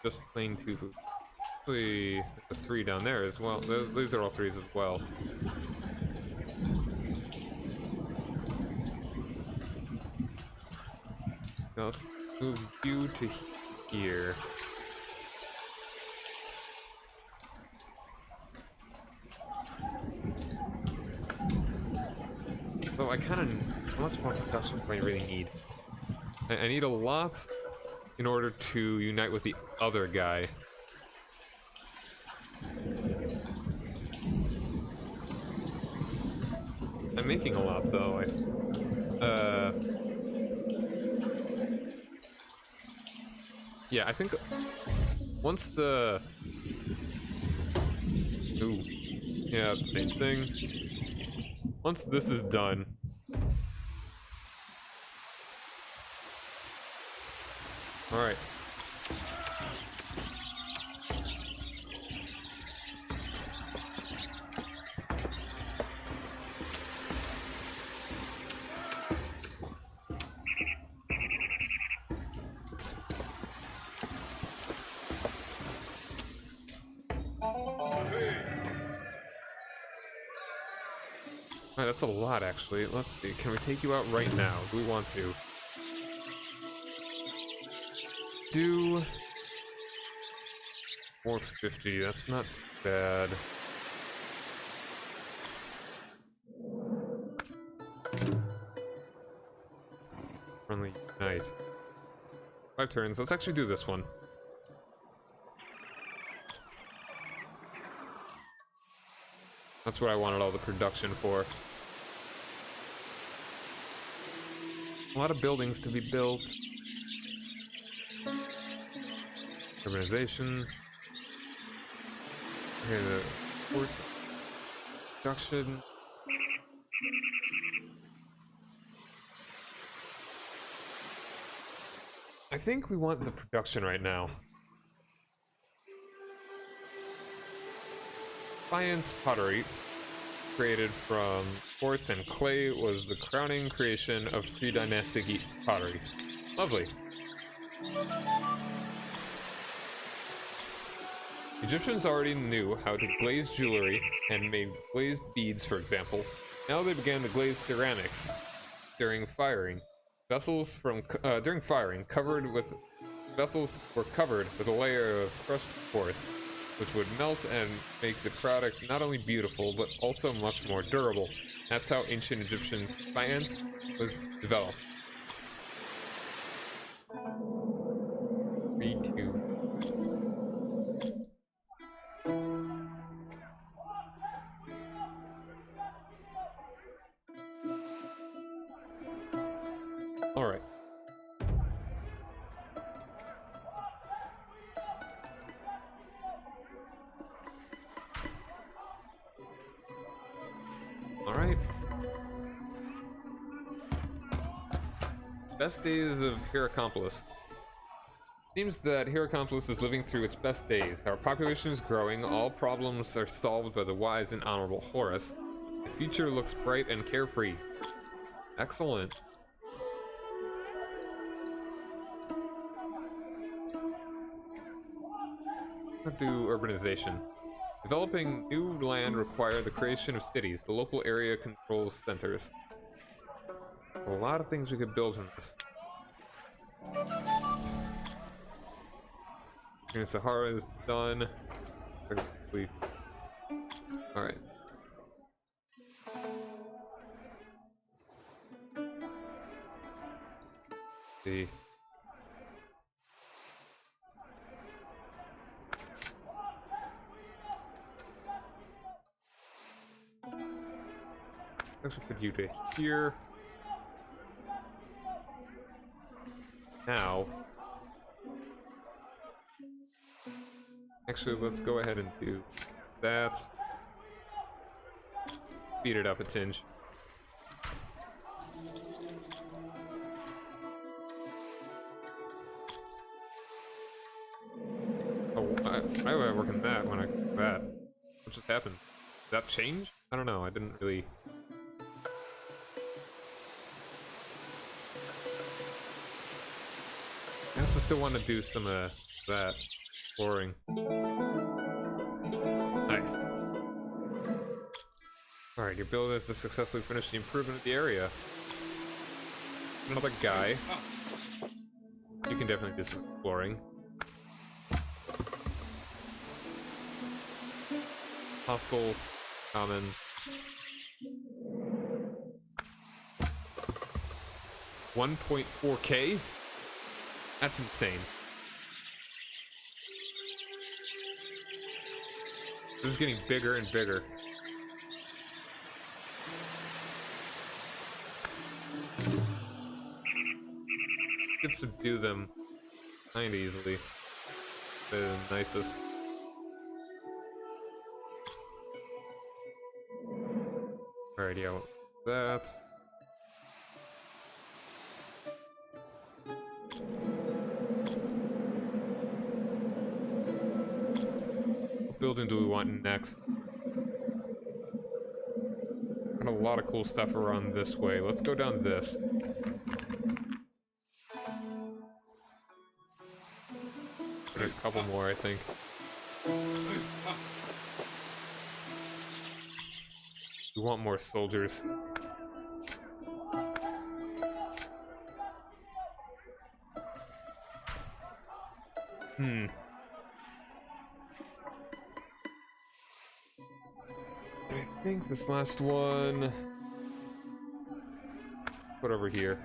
Just plain 2 food. Actually, the 3 down there as well. These are all 3s as well. Now let's move you to here. Well, I kind of... How much more production do I really need? I need a lot in order to unite with the other guy. I'm making a lot though. Yeah, I think once the... Ooh. Yeah, same thing. Once this is done... Alright. Alright, that's a lot actually. Let's see, can we take you out right now? Do we want to? Do 450, that's not too bad. Friendly Unite. 5 turns, let's actually do this one. That's what I wanted all the production for. A lot of buildings to be built. Urbanization. Okay, the force production. I think we want the production right now. Science pottery, created from quartz and clay, was the crowning creation of Predynastic pottery. Lovely. Egyptians already knew how to glaze jewelry and made glazed beads, for example. Now they began to glaze ceramics during firing. Vessels during firing vessels were covered with a layer of crushed quartz, which would melt and make the product not only beautiful, but also much more durable. That's how ancient Egyptian science was developed. 3, 2. Alright. Alright. Best days of Heracompolis. Seems that Heracompolis is living through its best days. Our population is growing, all problems are solved by the wise and honorable Horus. The future looks bright and carefree. Excellent. Let's do urbanization. Developing new land requires the creation of cities. The local area controls centers. A lot of things we could build from this. Sahara is done. Alright. See. Let's put you to here. Now. Actually, let's go ahead and do that. Speed it up a tinge. Oh, why would I work on that when I do that? What just happened? Did that change? I don't know, I didn't really... I also still want to do some that exploring. Nice. Alright, your build is to successfully finish the improvement of the area. Another guy. You can definitely do some exploring. Hostile, common. $1.4K? That's insane. This is getting bigger and bigger. You could subdue them kinda easily. They're the nicest. Alright, yeah, that. What building do we want next? Got a lot of cool stuff around this way. Let's go down this. Got a couple more, I think. We want more soldiers. I think this last one... Put over here.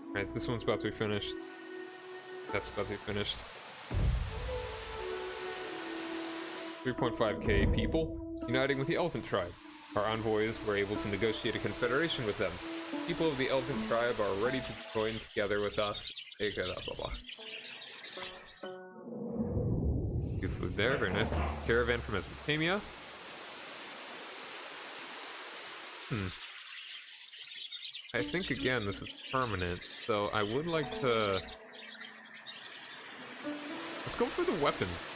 Alright, this one's about to be finished. That's about to be finished. 3.5k people, uniting with the Elephant Tribe. Our envoys were able to negotiate a confederation with them. People of the Elephant Tribe are ready to join together with us. Blah, blah, blah. Good food there, very nice. Caravan from Mesopotamia. I think, again, this is permanent, so I would like to... Let's go for the weapons.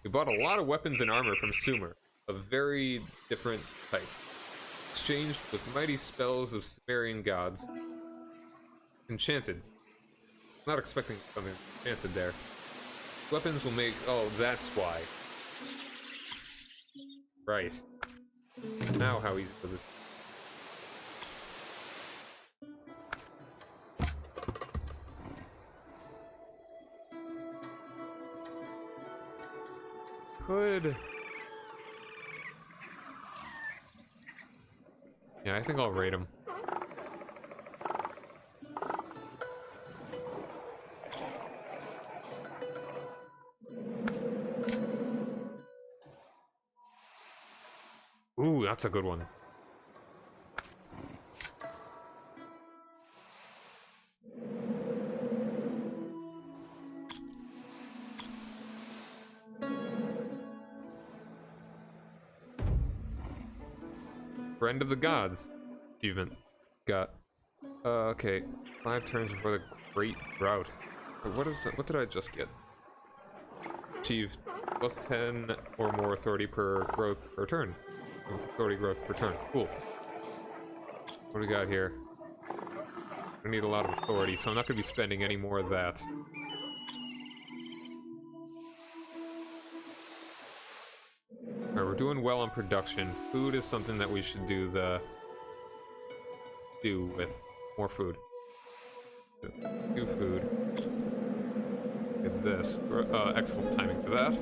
We bought a lot of weapons and armor from Sumer, of very different type. Exchanged with mighty spells of Sumerian gods. Enchanted. Not expecting something enchanted there. Weapons will make... Oh, that's why. Right. Now how easy was it? Could... Yeah, I think I'll raid him. Ooh, that's a good one. Friend of the Gods. Achievement. Got. Okay. 5 turns before the Great Drought. What is that? What did I just get? Achieved plus 10 or more authority per growth per turn. Authority growth per turn. Cool. What do we got here? I need a lot of authority, so I'm not going to be spending any more of that. Alright, we're doing well on production. Food is something that we should do with. More food. Do food. Get this. Excellent timing for that.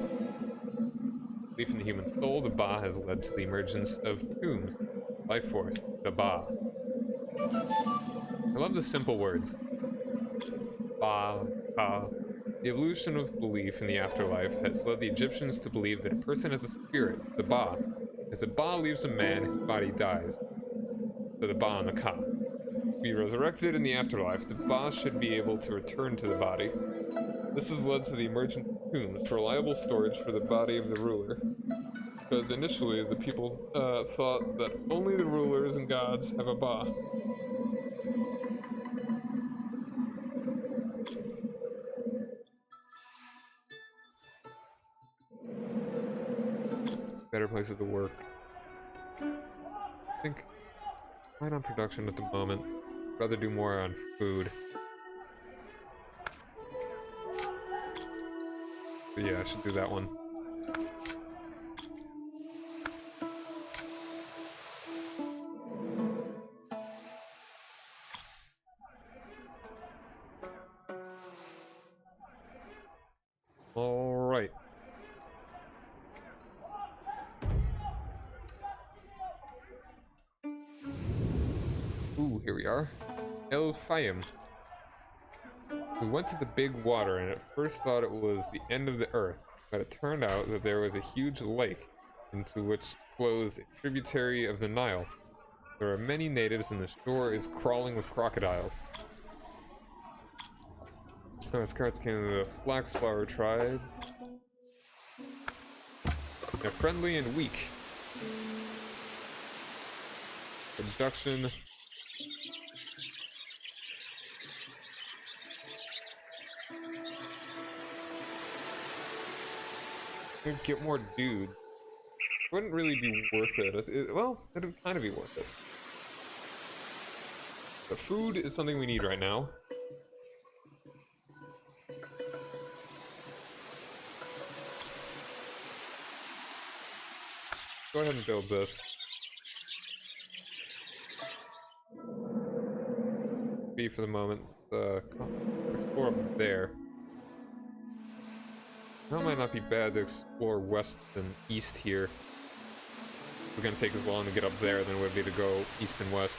Belief in the human soul, the Ba has led to the emergence of tombs. Life force, the Ba. I love the simple words. Ba, Ba. The evolution of belief in the afterlife has led the Egyptians to believe that a person has a spirit, the Ba. As a Ba leaves a man, his body dies. So the Ba and the Ka. To be resurrected in the afterlife, the Ba should be able to return to the body. This has led to the emergence of tombs, reliable storage for the body of the ruler. Because initially, the people thought that only the rulers and gods have a Ba. Better places to work. I think right on production at the moment. Rather do more on food. But yeah, I should do that one. Alright. Here we are. El Fayum. We went to the big water and at first thought it was the end of the earth, but it turned out that there was a huge lake into which flows a tributary of the Nile. There are many natives and the shore is crawling with crocodiles. As carts came to the Flaxflower tribe. They're friendly and weak. Production. Get more dudes. Wouldn't really be worth it. Well, it would kind of be worth it. But food is something we need right now. Go ahead and build this. B for the moment. Explore up there. That might not be bad to explore west and east here. We're gonna take as long to get up there than it would be to go east and west.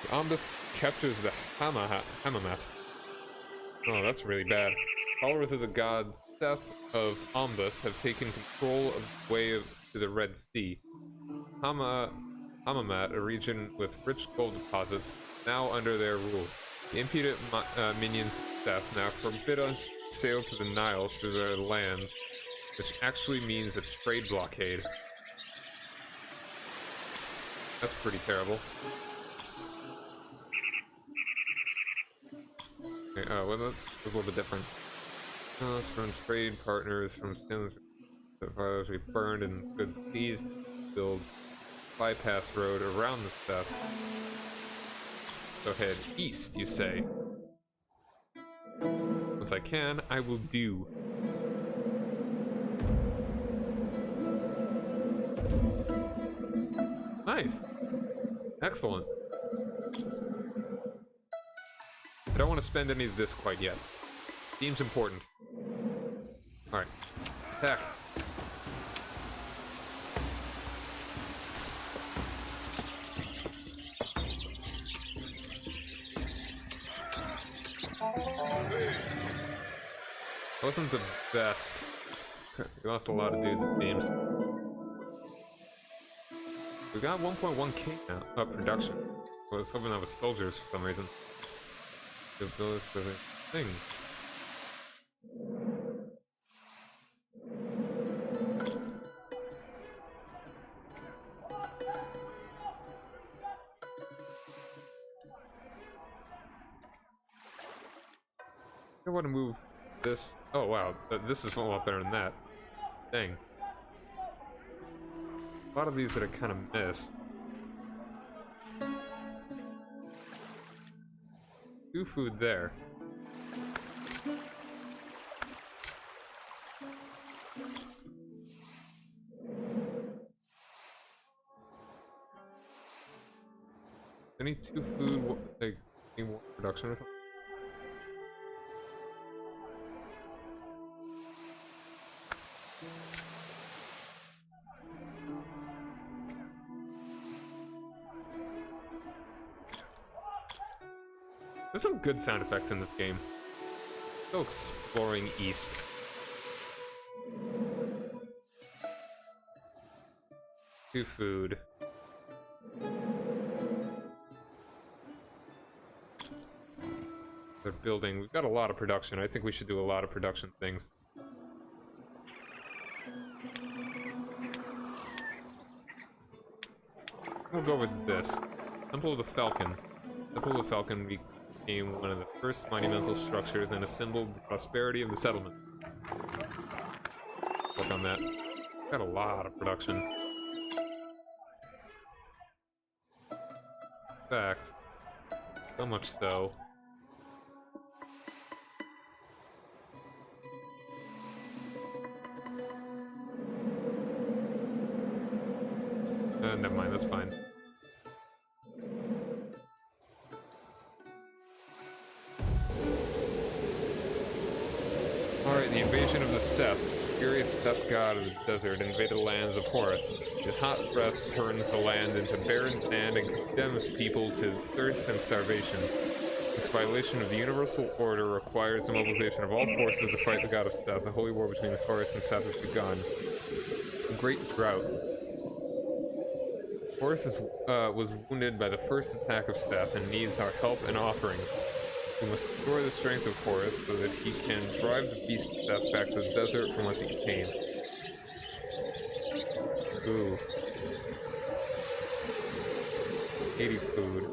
The Ombus captures the Hammamet. Oh, that's really bad. Followers of the gods Seth of Ombus have taken control of the way to the Red Sea. Hammamet, a region with rich gold deposits, now under their rule. The impudent minions of Seth now forbid us to sail to the Nile through their lands, which actually means a trade blockade. That's pretty terrible. Okay, well, that's a little bit different. It's from trade partners from stones that we burned and goods seized to build bypass road around the steppe. So head east, you say. Once I can, I will do. Nice. Excellent. I don't want to spend any of this quite yet. Seems important. Alright. Attack. Wasn't the best. We lost a lot of dudes, it seems. We got 1.1k now. Production. I was hoping that was soldiers for some reason. The ability for the thing. I want to move this. Oh wow, this is a lot better than that. Dang. A lot of these that I kind of missed. 2 food there. I need 2 food, like, need more production or something. There's some good sound effects in this game. Go exploring east. Do food. They're building. We've got a lot of production. I think we should do a lot of production things. We'll go with this. Temple of the Falcon. Temple of the Falcon became one of the first monumental structures and a symbol of the prosperity of the settlement. Work on that. Got a lot of production. In fact, so much so. Never mind, that's fine. Alright, the invasion of the Seth. furious steppe god of the desert invaded the lands of Horus. His hot breath turns the land into barren sand and condemns people to thirst and starvation. This violation of the universal order requires the mobilization of all forces to fight the god of Seth. The holy war between the Horus and Seth has begun. A great drought. Horus was wounded by the first attack of Seth and needs our help and offerings. We must restore the strength of Horus so that he can drive the beast of Seth back to the desert from whence he came. Ooh. 80 food.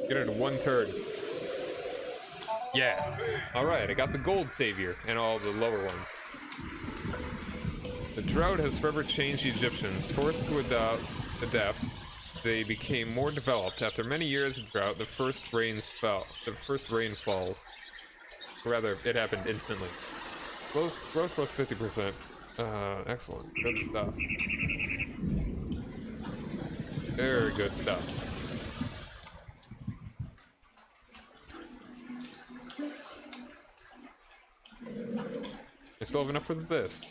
Get it in one turn. Yeah. Alright, I got the gold savior and all the lower ones. The drought has forever changed the Egyptians. Forced to adapt, they became more developed. After many years of drought, the first rain falls. Or rather, it happened instantly. Growth plus 50%. Excellent. Good stuff. Very good stuff. I still have enough for this.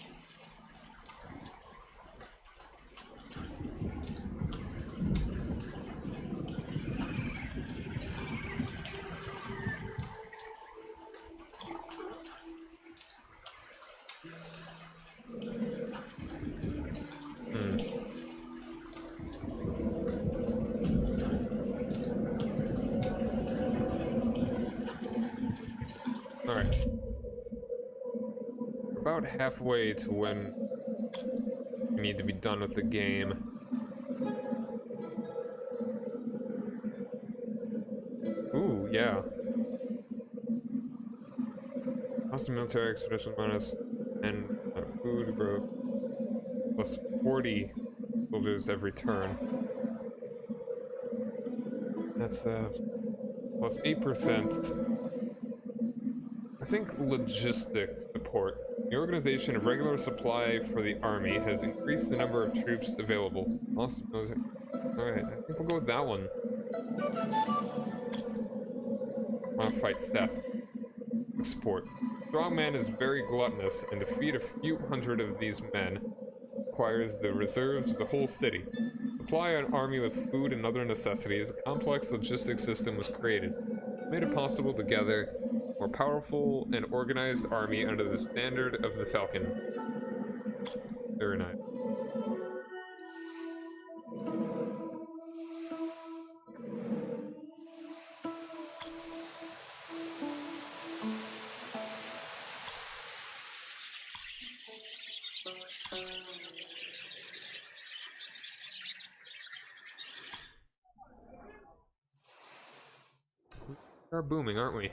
Alright. About halfway to when we need to be done with the game. Ooh, yeah. Constant military expedition bonus and food growth plus 40 soldiers every turn. That's plus 8%. I think logistic support. The organization of regular supply for the army has increased the number of troops available. Alright, I think we'll go with that one. I want to fight Seth. Support. Strongman is very gluttonous, and defeat a few hundred of these men requires the reserves of the whole city. Supply an army with food and other necessities. A complex logistics system was created. It made it possible to gather more powerful and organized army under the standard of the Falcon. Very nice. We are booming, aren't we?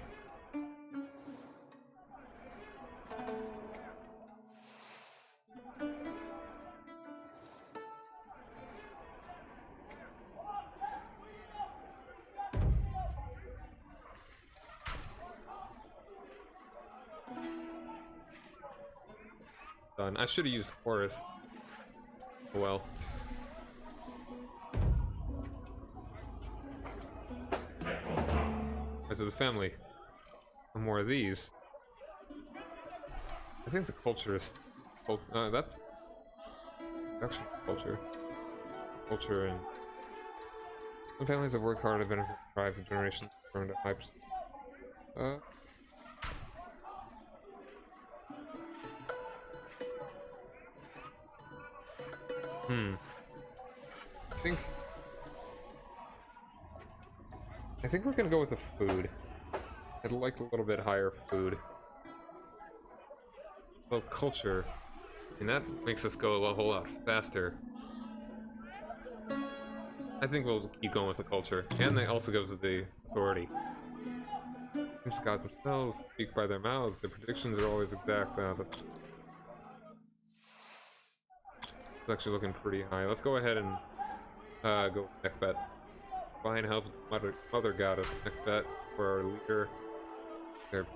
Done. I should have used Horus. Oh well. As of the family. No more of these. I think the culture is... that's... Actually, culture. Culture and... Some families have worked hard to benefit from pride for generations from the hypes. I think we're gonna go with the food. I'd like a little bit higher food. Well, culture. And that makes us go a whole lot faster. I think we'll keep going with the culture. And that also goes with the authority. The gods themselves speak by their mouths. Their predictions are always exact. It's actually looking pretty high. Let's go ahead and go neck bet. Find help with mother goddess. Neck bet for our leader. There.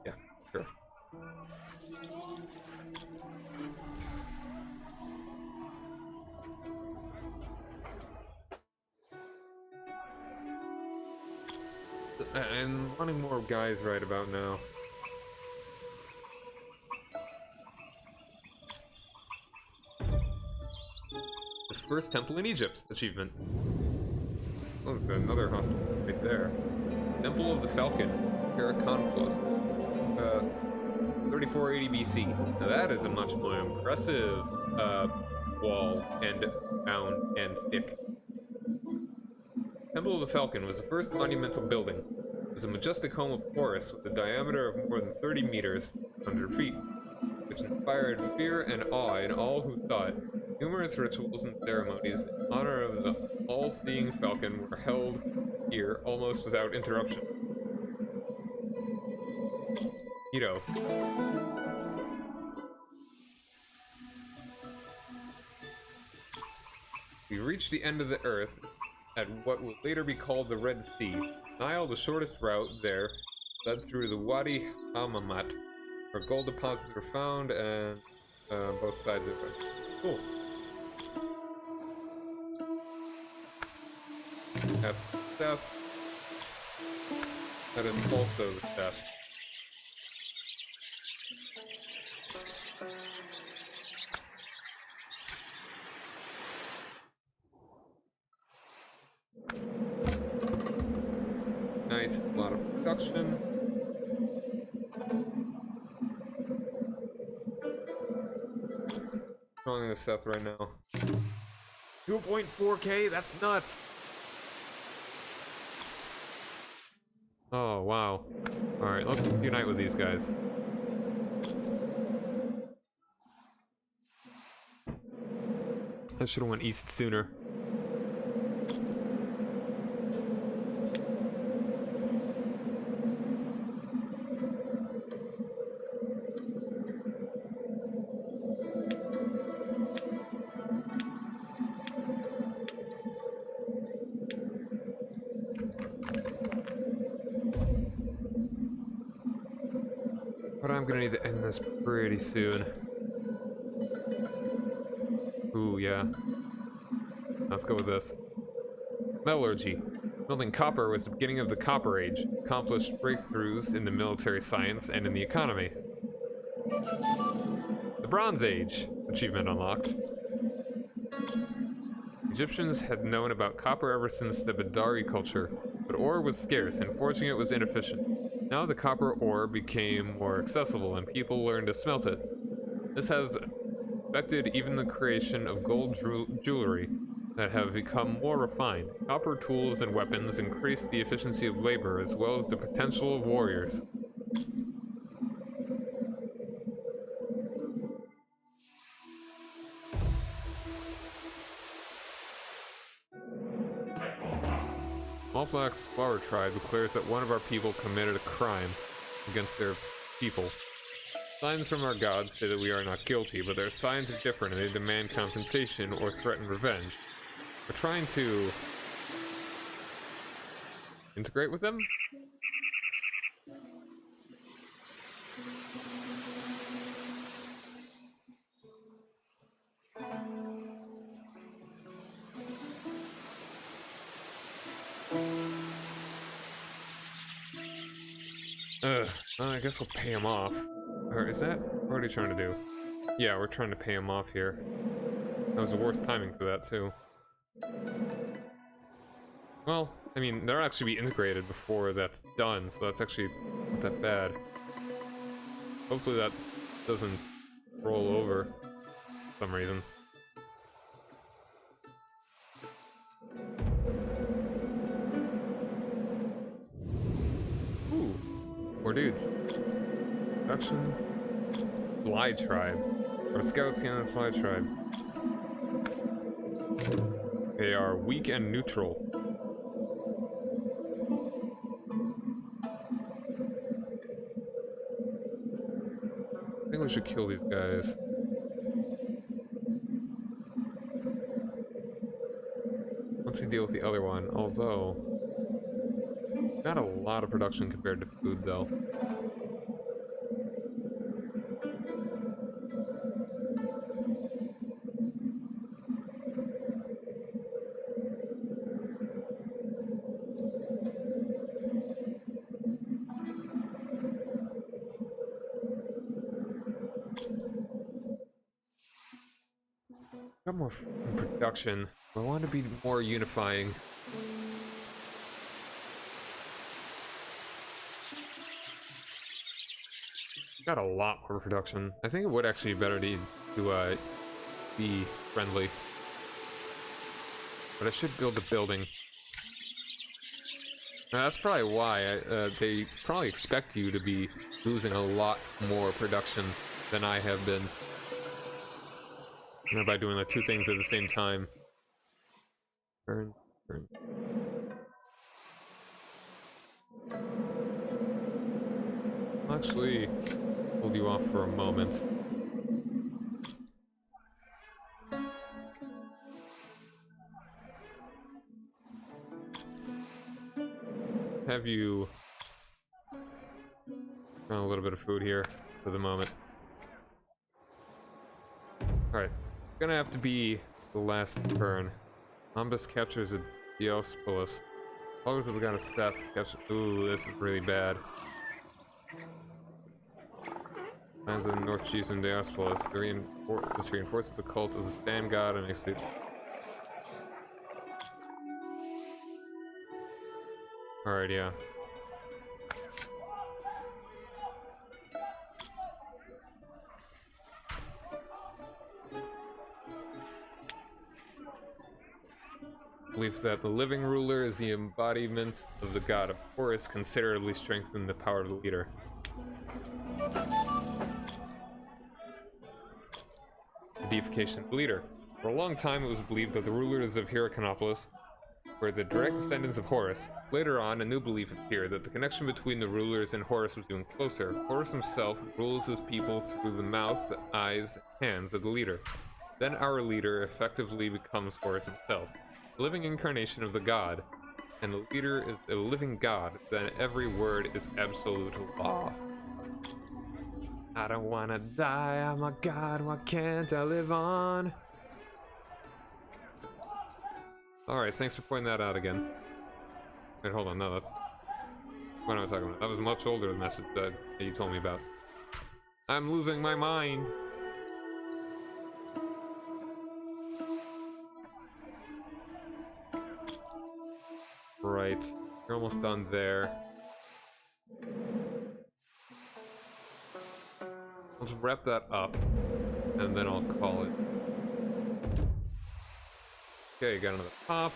Yeah, sure. And wanting more guys right about now. The first temple in Egypt achievement. Oh, there's another hospital right there. Temple of the Falcon, Paraconpolis, 3480 BC. Now that is a much more impressive wall and mound and stick. Temple of the Falcon was the first monumental building. It was a majestic home of Horus with a diameter of more than 30 meters, 100 feet, which inspired fear and awe in all who saw it. Numerous rituals and ceremonies in honor of the all-seeing falcon were held here almost without interruption. Neato. We reached the end of the earth at what would later be called the Red Sea. Nile, the shortest route there, led through the Wadi Hamamat, where gold deposits were found and both sides of it. Cool. That's Seth. That is also the Seth. Nice, a lot of production. Calling the Seth right now. 2.4K? That's nuts! Oh, wow. Alright, let's unite with these guys. I should have went east sooner. But I'm gonna need to end this pretty soon. Ooh, yeah. Let's go with this. Metallurgy. Building copper was the beginning of the Copper Age. Accomplished breakthroughs in the military science and in the economy. The Bronze Age. Achievement unlocked. Egyptians had known about copper ever since the Badari culture, but ore was scarce and forging it was inefficient. Now the copper ore became more accessible and people learned to smelt it. This has affected even the creation of gold jewelry that have become more refined. Copper tools and weapons increase the efficiency of labor as well as the potential of warriors. Smallflax Flower Tribe declares that one of our people committed a crime against their people. Signs from our gods say that we are not guilty, but their signs are different and they demand compensation or threaten revenge. We're trying to integrate with them? I guess we'll pay him off. Or is that? What are we trying to do? Yeah, we're trying to pay him off here. That was the worst timing for that, too. Well, I mean, they'll actually be integrated before that's done, so that's actually not that bad. Hopefully that doesn't roll over for some reason. Ooh, more dudes. Production. Fly Tribe. Our scouts can Fly Tribe. They are weak and neutral. I think we should kill these guys. once we deal with the other one, although... Not a lot of production compared to food, though. Got more in production. I want to be more unifying. Got a lot more production. I think it would actually be better to be friendly. But I should build a building. Now, that's probably why they probably expect you to be losing a lot more production than I have been. You know, by doing the two things at the same time. Turn. I'll actually hold you off for a moment. Have you a little bit of food here for the moment. Alright, gonna have to be the last turn. Ombus captures a Diospolus. Followers of the god of Seth to capture. Ooh, this is really bad. Lands of the North Chiefs and Diospolus. This reinforces the cult of the stand god and makes it. Alright, yeah. Belief that the living ruler is the embodiment of the god of Horus considerably strengthened the power of the leader. The deification of the leader. For a long time, it was believed that the rulers of Hyrcanopolis were the direct descendants of Horus. Later on, a new belief appeared that the connection between the rulers and Horus was even closer. Horus himself rules his people through the mouth, the eyes, and hands of the leader. Then our leader effectively becomes Horus himself, a living incarnation of the god. And the leader is a living god, then every word is absolute law. I don't wanna die, I'm a god, why can't I live on? Alright, thanks for pointing that out again. Wait, hold on, no, that's... What am I talking about? That was much older, the message that you told me about. I'm losing my mind! Right, you're almost done there. Let's wrap that up, and then I'll call it. Okay, got another pop.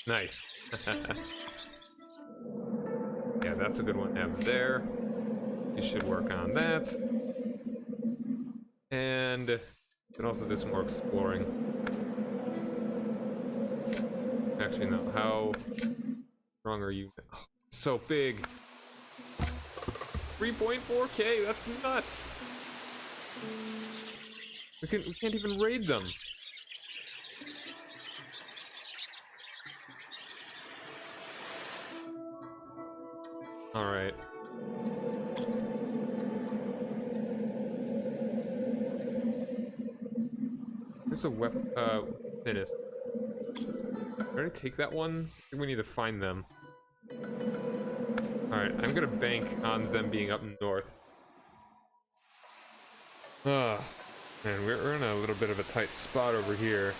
Nice. Yeah, that's a good one to have there. You should work on that. And you can also do some more exploring. Actually, no. How strong are you? Oh, so big. 3.4K, that's nuts! We can't even raid them. Alright. There's a weapon, thinnest. Did I already take that one? I think we need to find them. Alright, I'm gonna bank on them being up north. Man, we're in a little bit of a tight spot over here.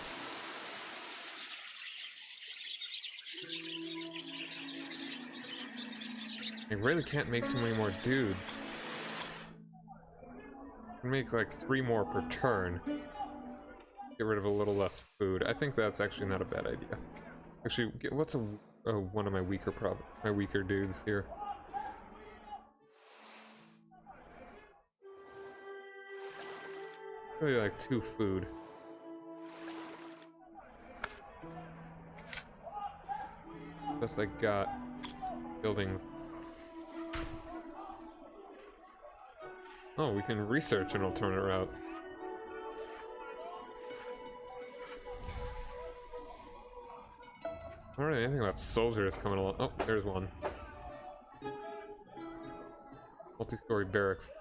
I really can't make too many more dudes. I can make like 3 more per turn. Get rid of a little less food. I think that's actually not a bad idea. Actually, what's one of my weaker dudes here? Really like 2 food. Best I got. Buildings. Oh, we can research an alternate route. I don't know anything about soldiers coming along. Oh, there's one. Multi-story barracks.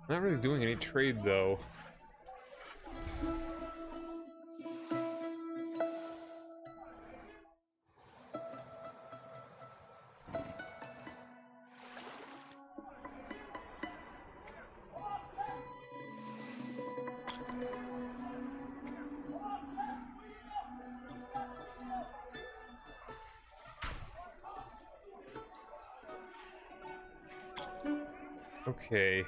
Not really doing any trade though. Okay.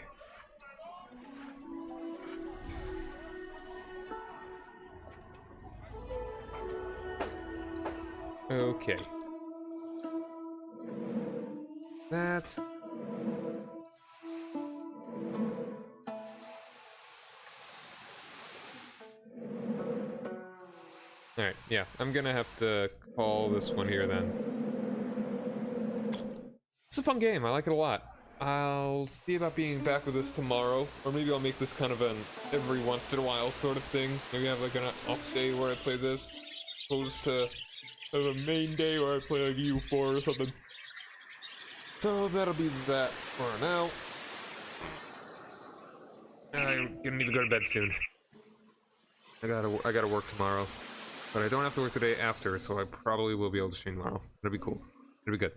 Okay. That's... Alright, yeah, I'm gonna have to call this one here then. It's a fun game, I like it a lot. I'll see about being back with this tomorrow, or maybe I'll make this kind of an every once in a while sort of thing. Maybe have like an off day where I play this, opposed to a main day where I play like U4 or something. So that'll be that for now. I'm gonna need to go to bed soon. I gotta work tomorrow. But I don't have to work the day after, so I probably will be able to stream tomorrow. It'll be cool. It'll be good.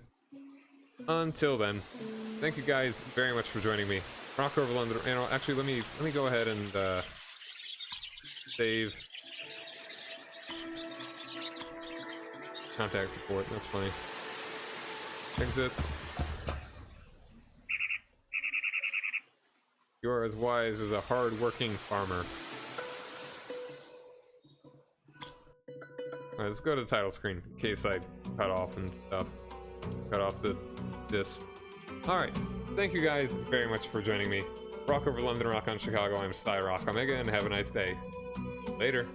Until then, thank you guys very much for joining me. Rock over London. You know, actually, let me go ahead and save contact support. That's funny. Exit. You are as wise as a hard-working farmer. Alright, let's go to the title screen in case I cut off and stuff. Cut off this. Alright, thank you guys very much for joining me. Rock over London, rock on Chicago. I'm Rock Omega, and have a nice day. Later.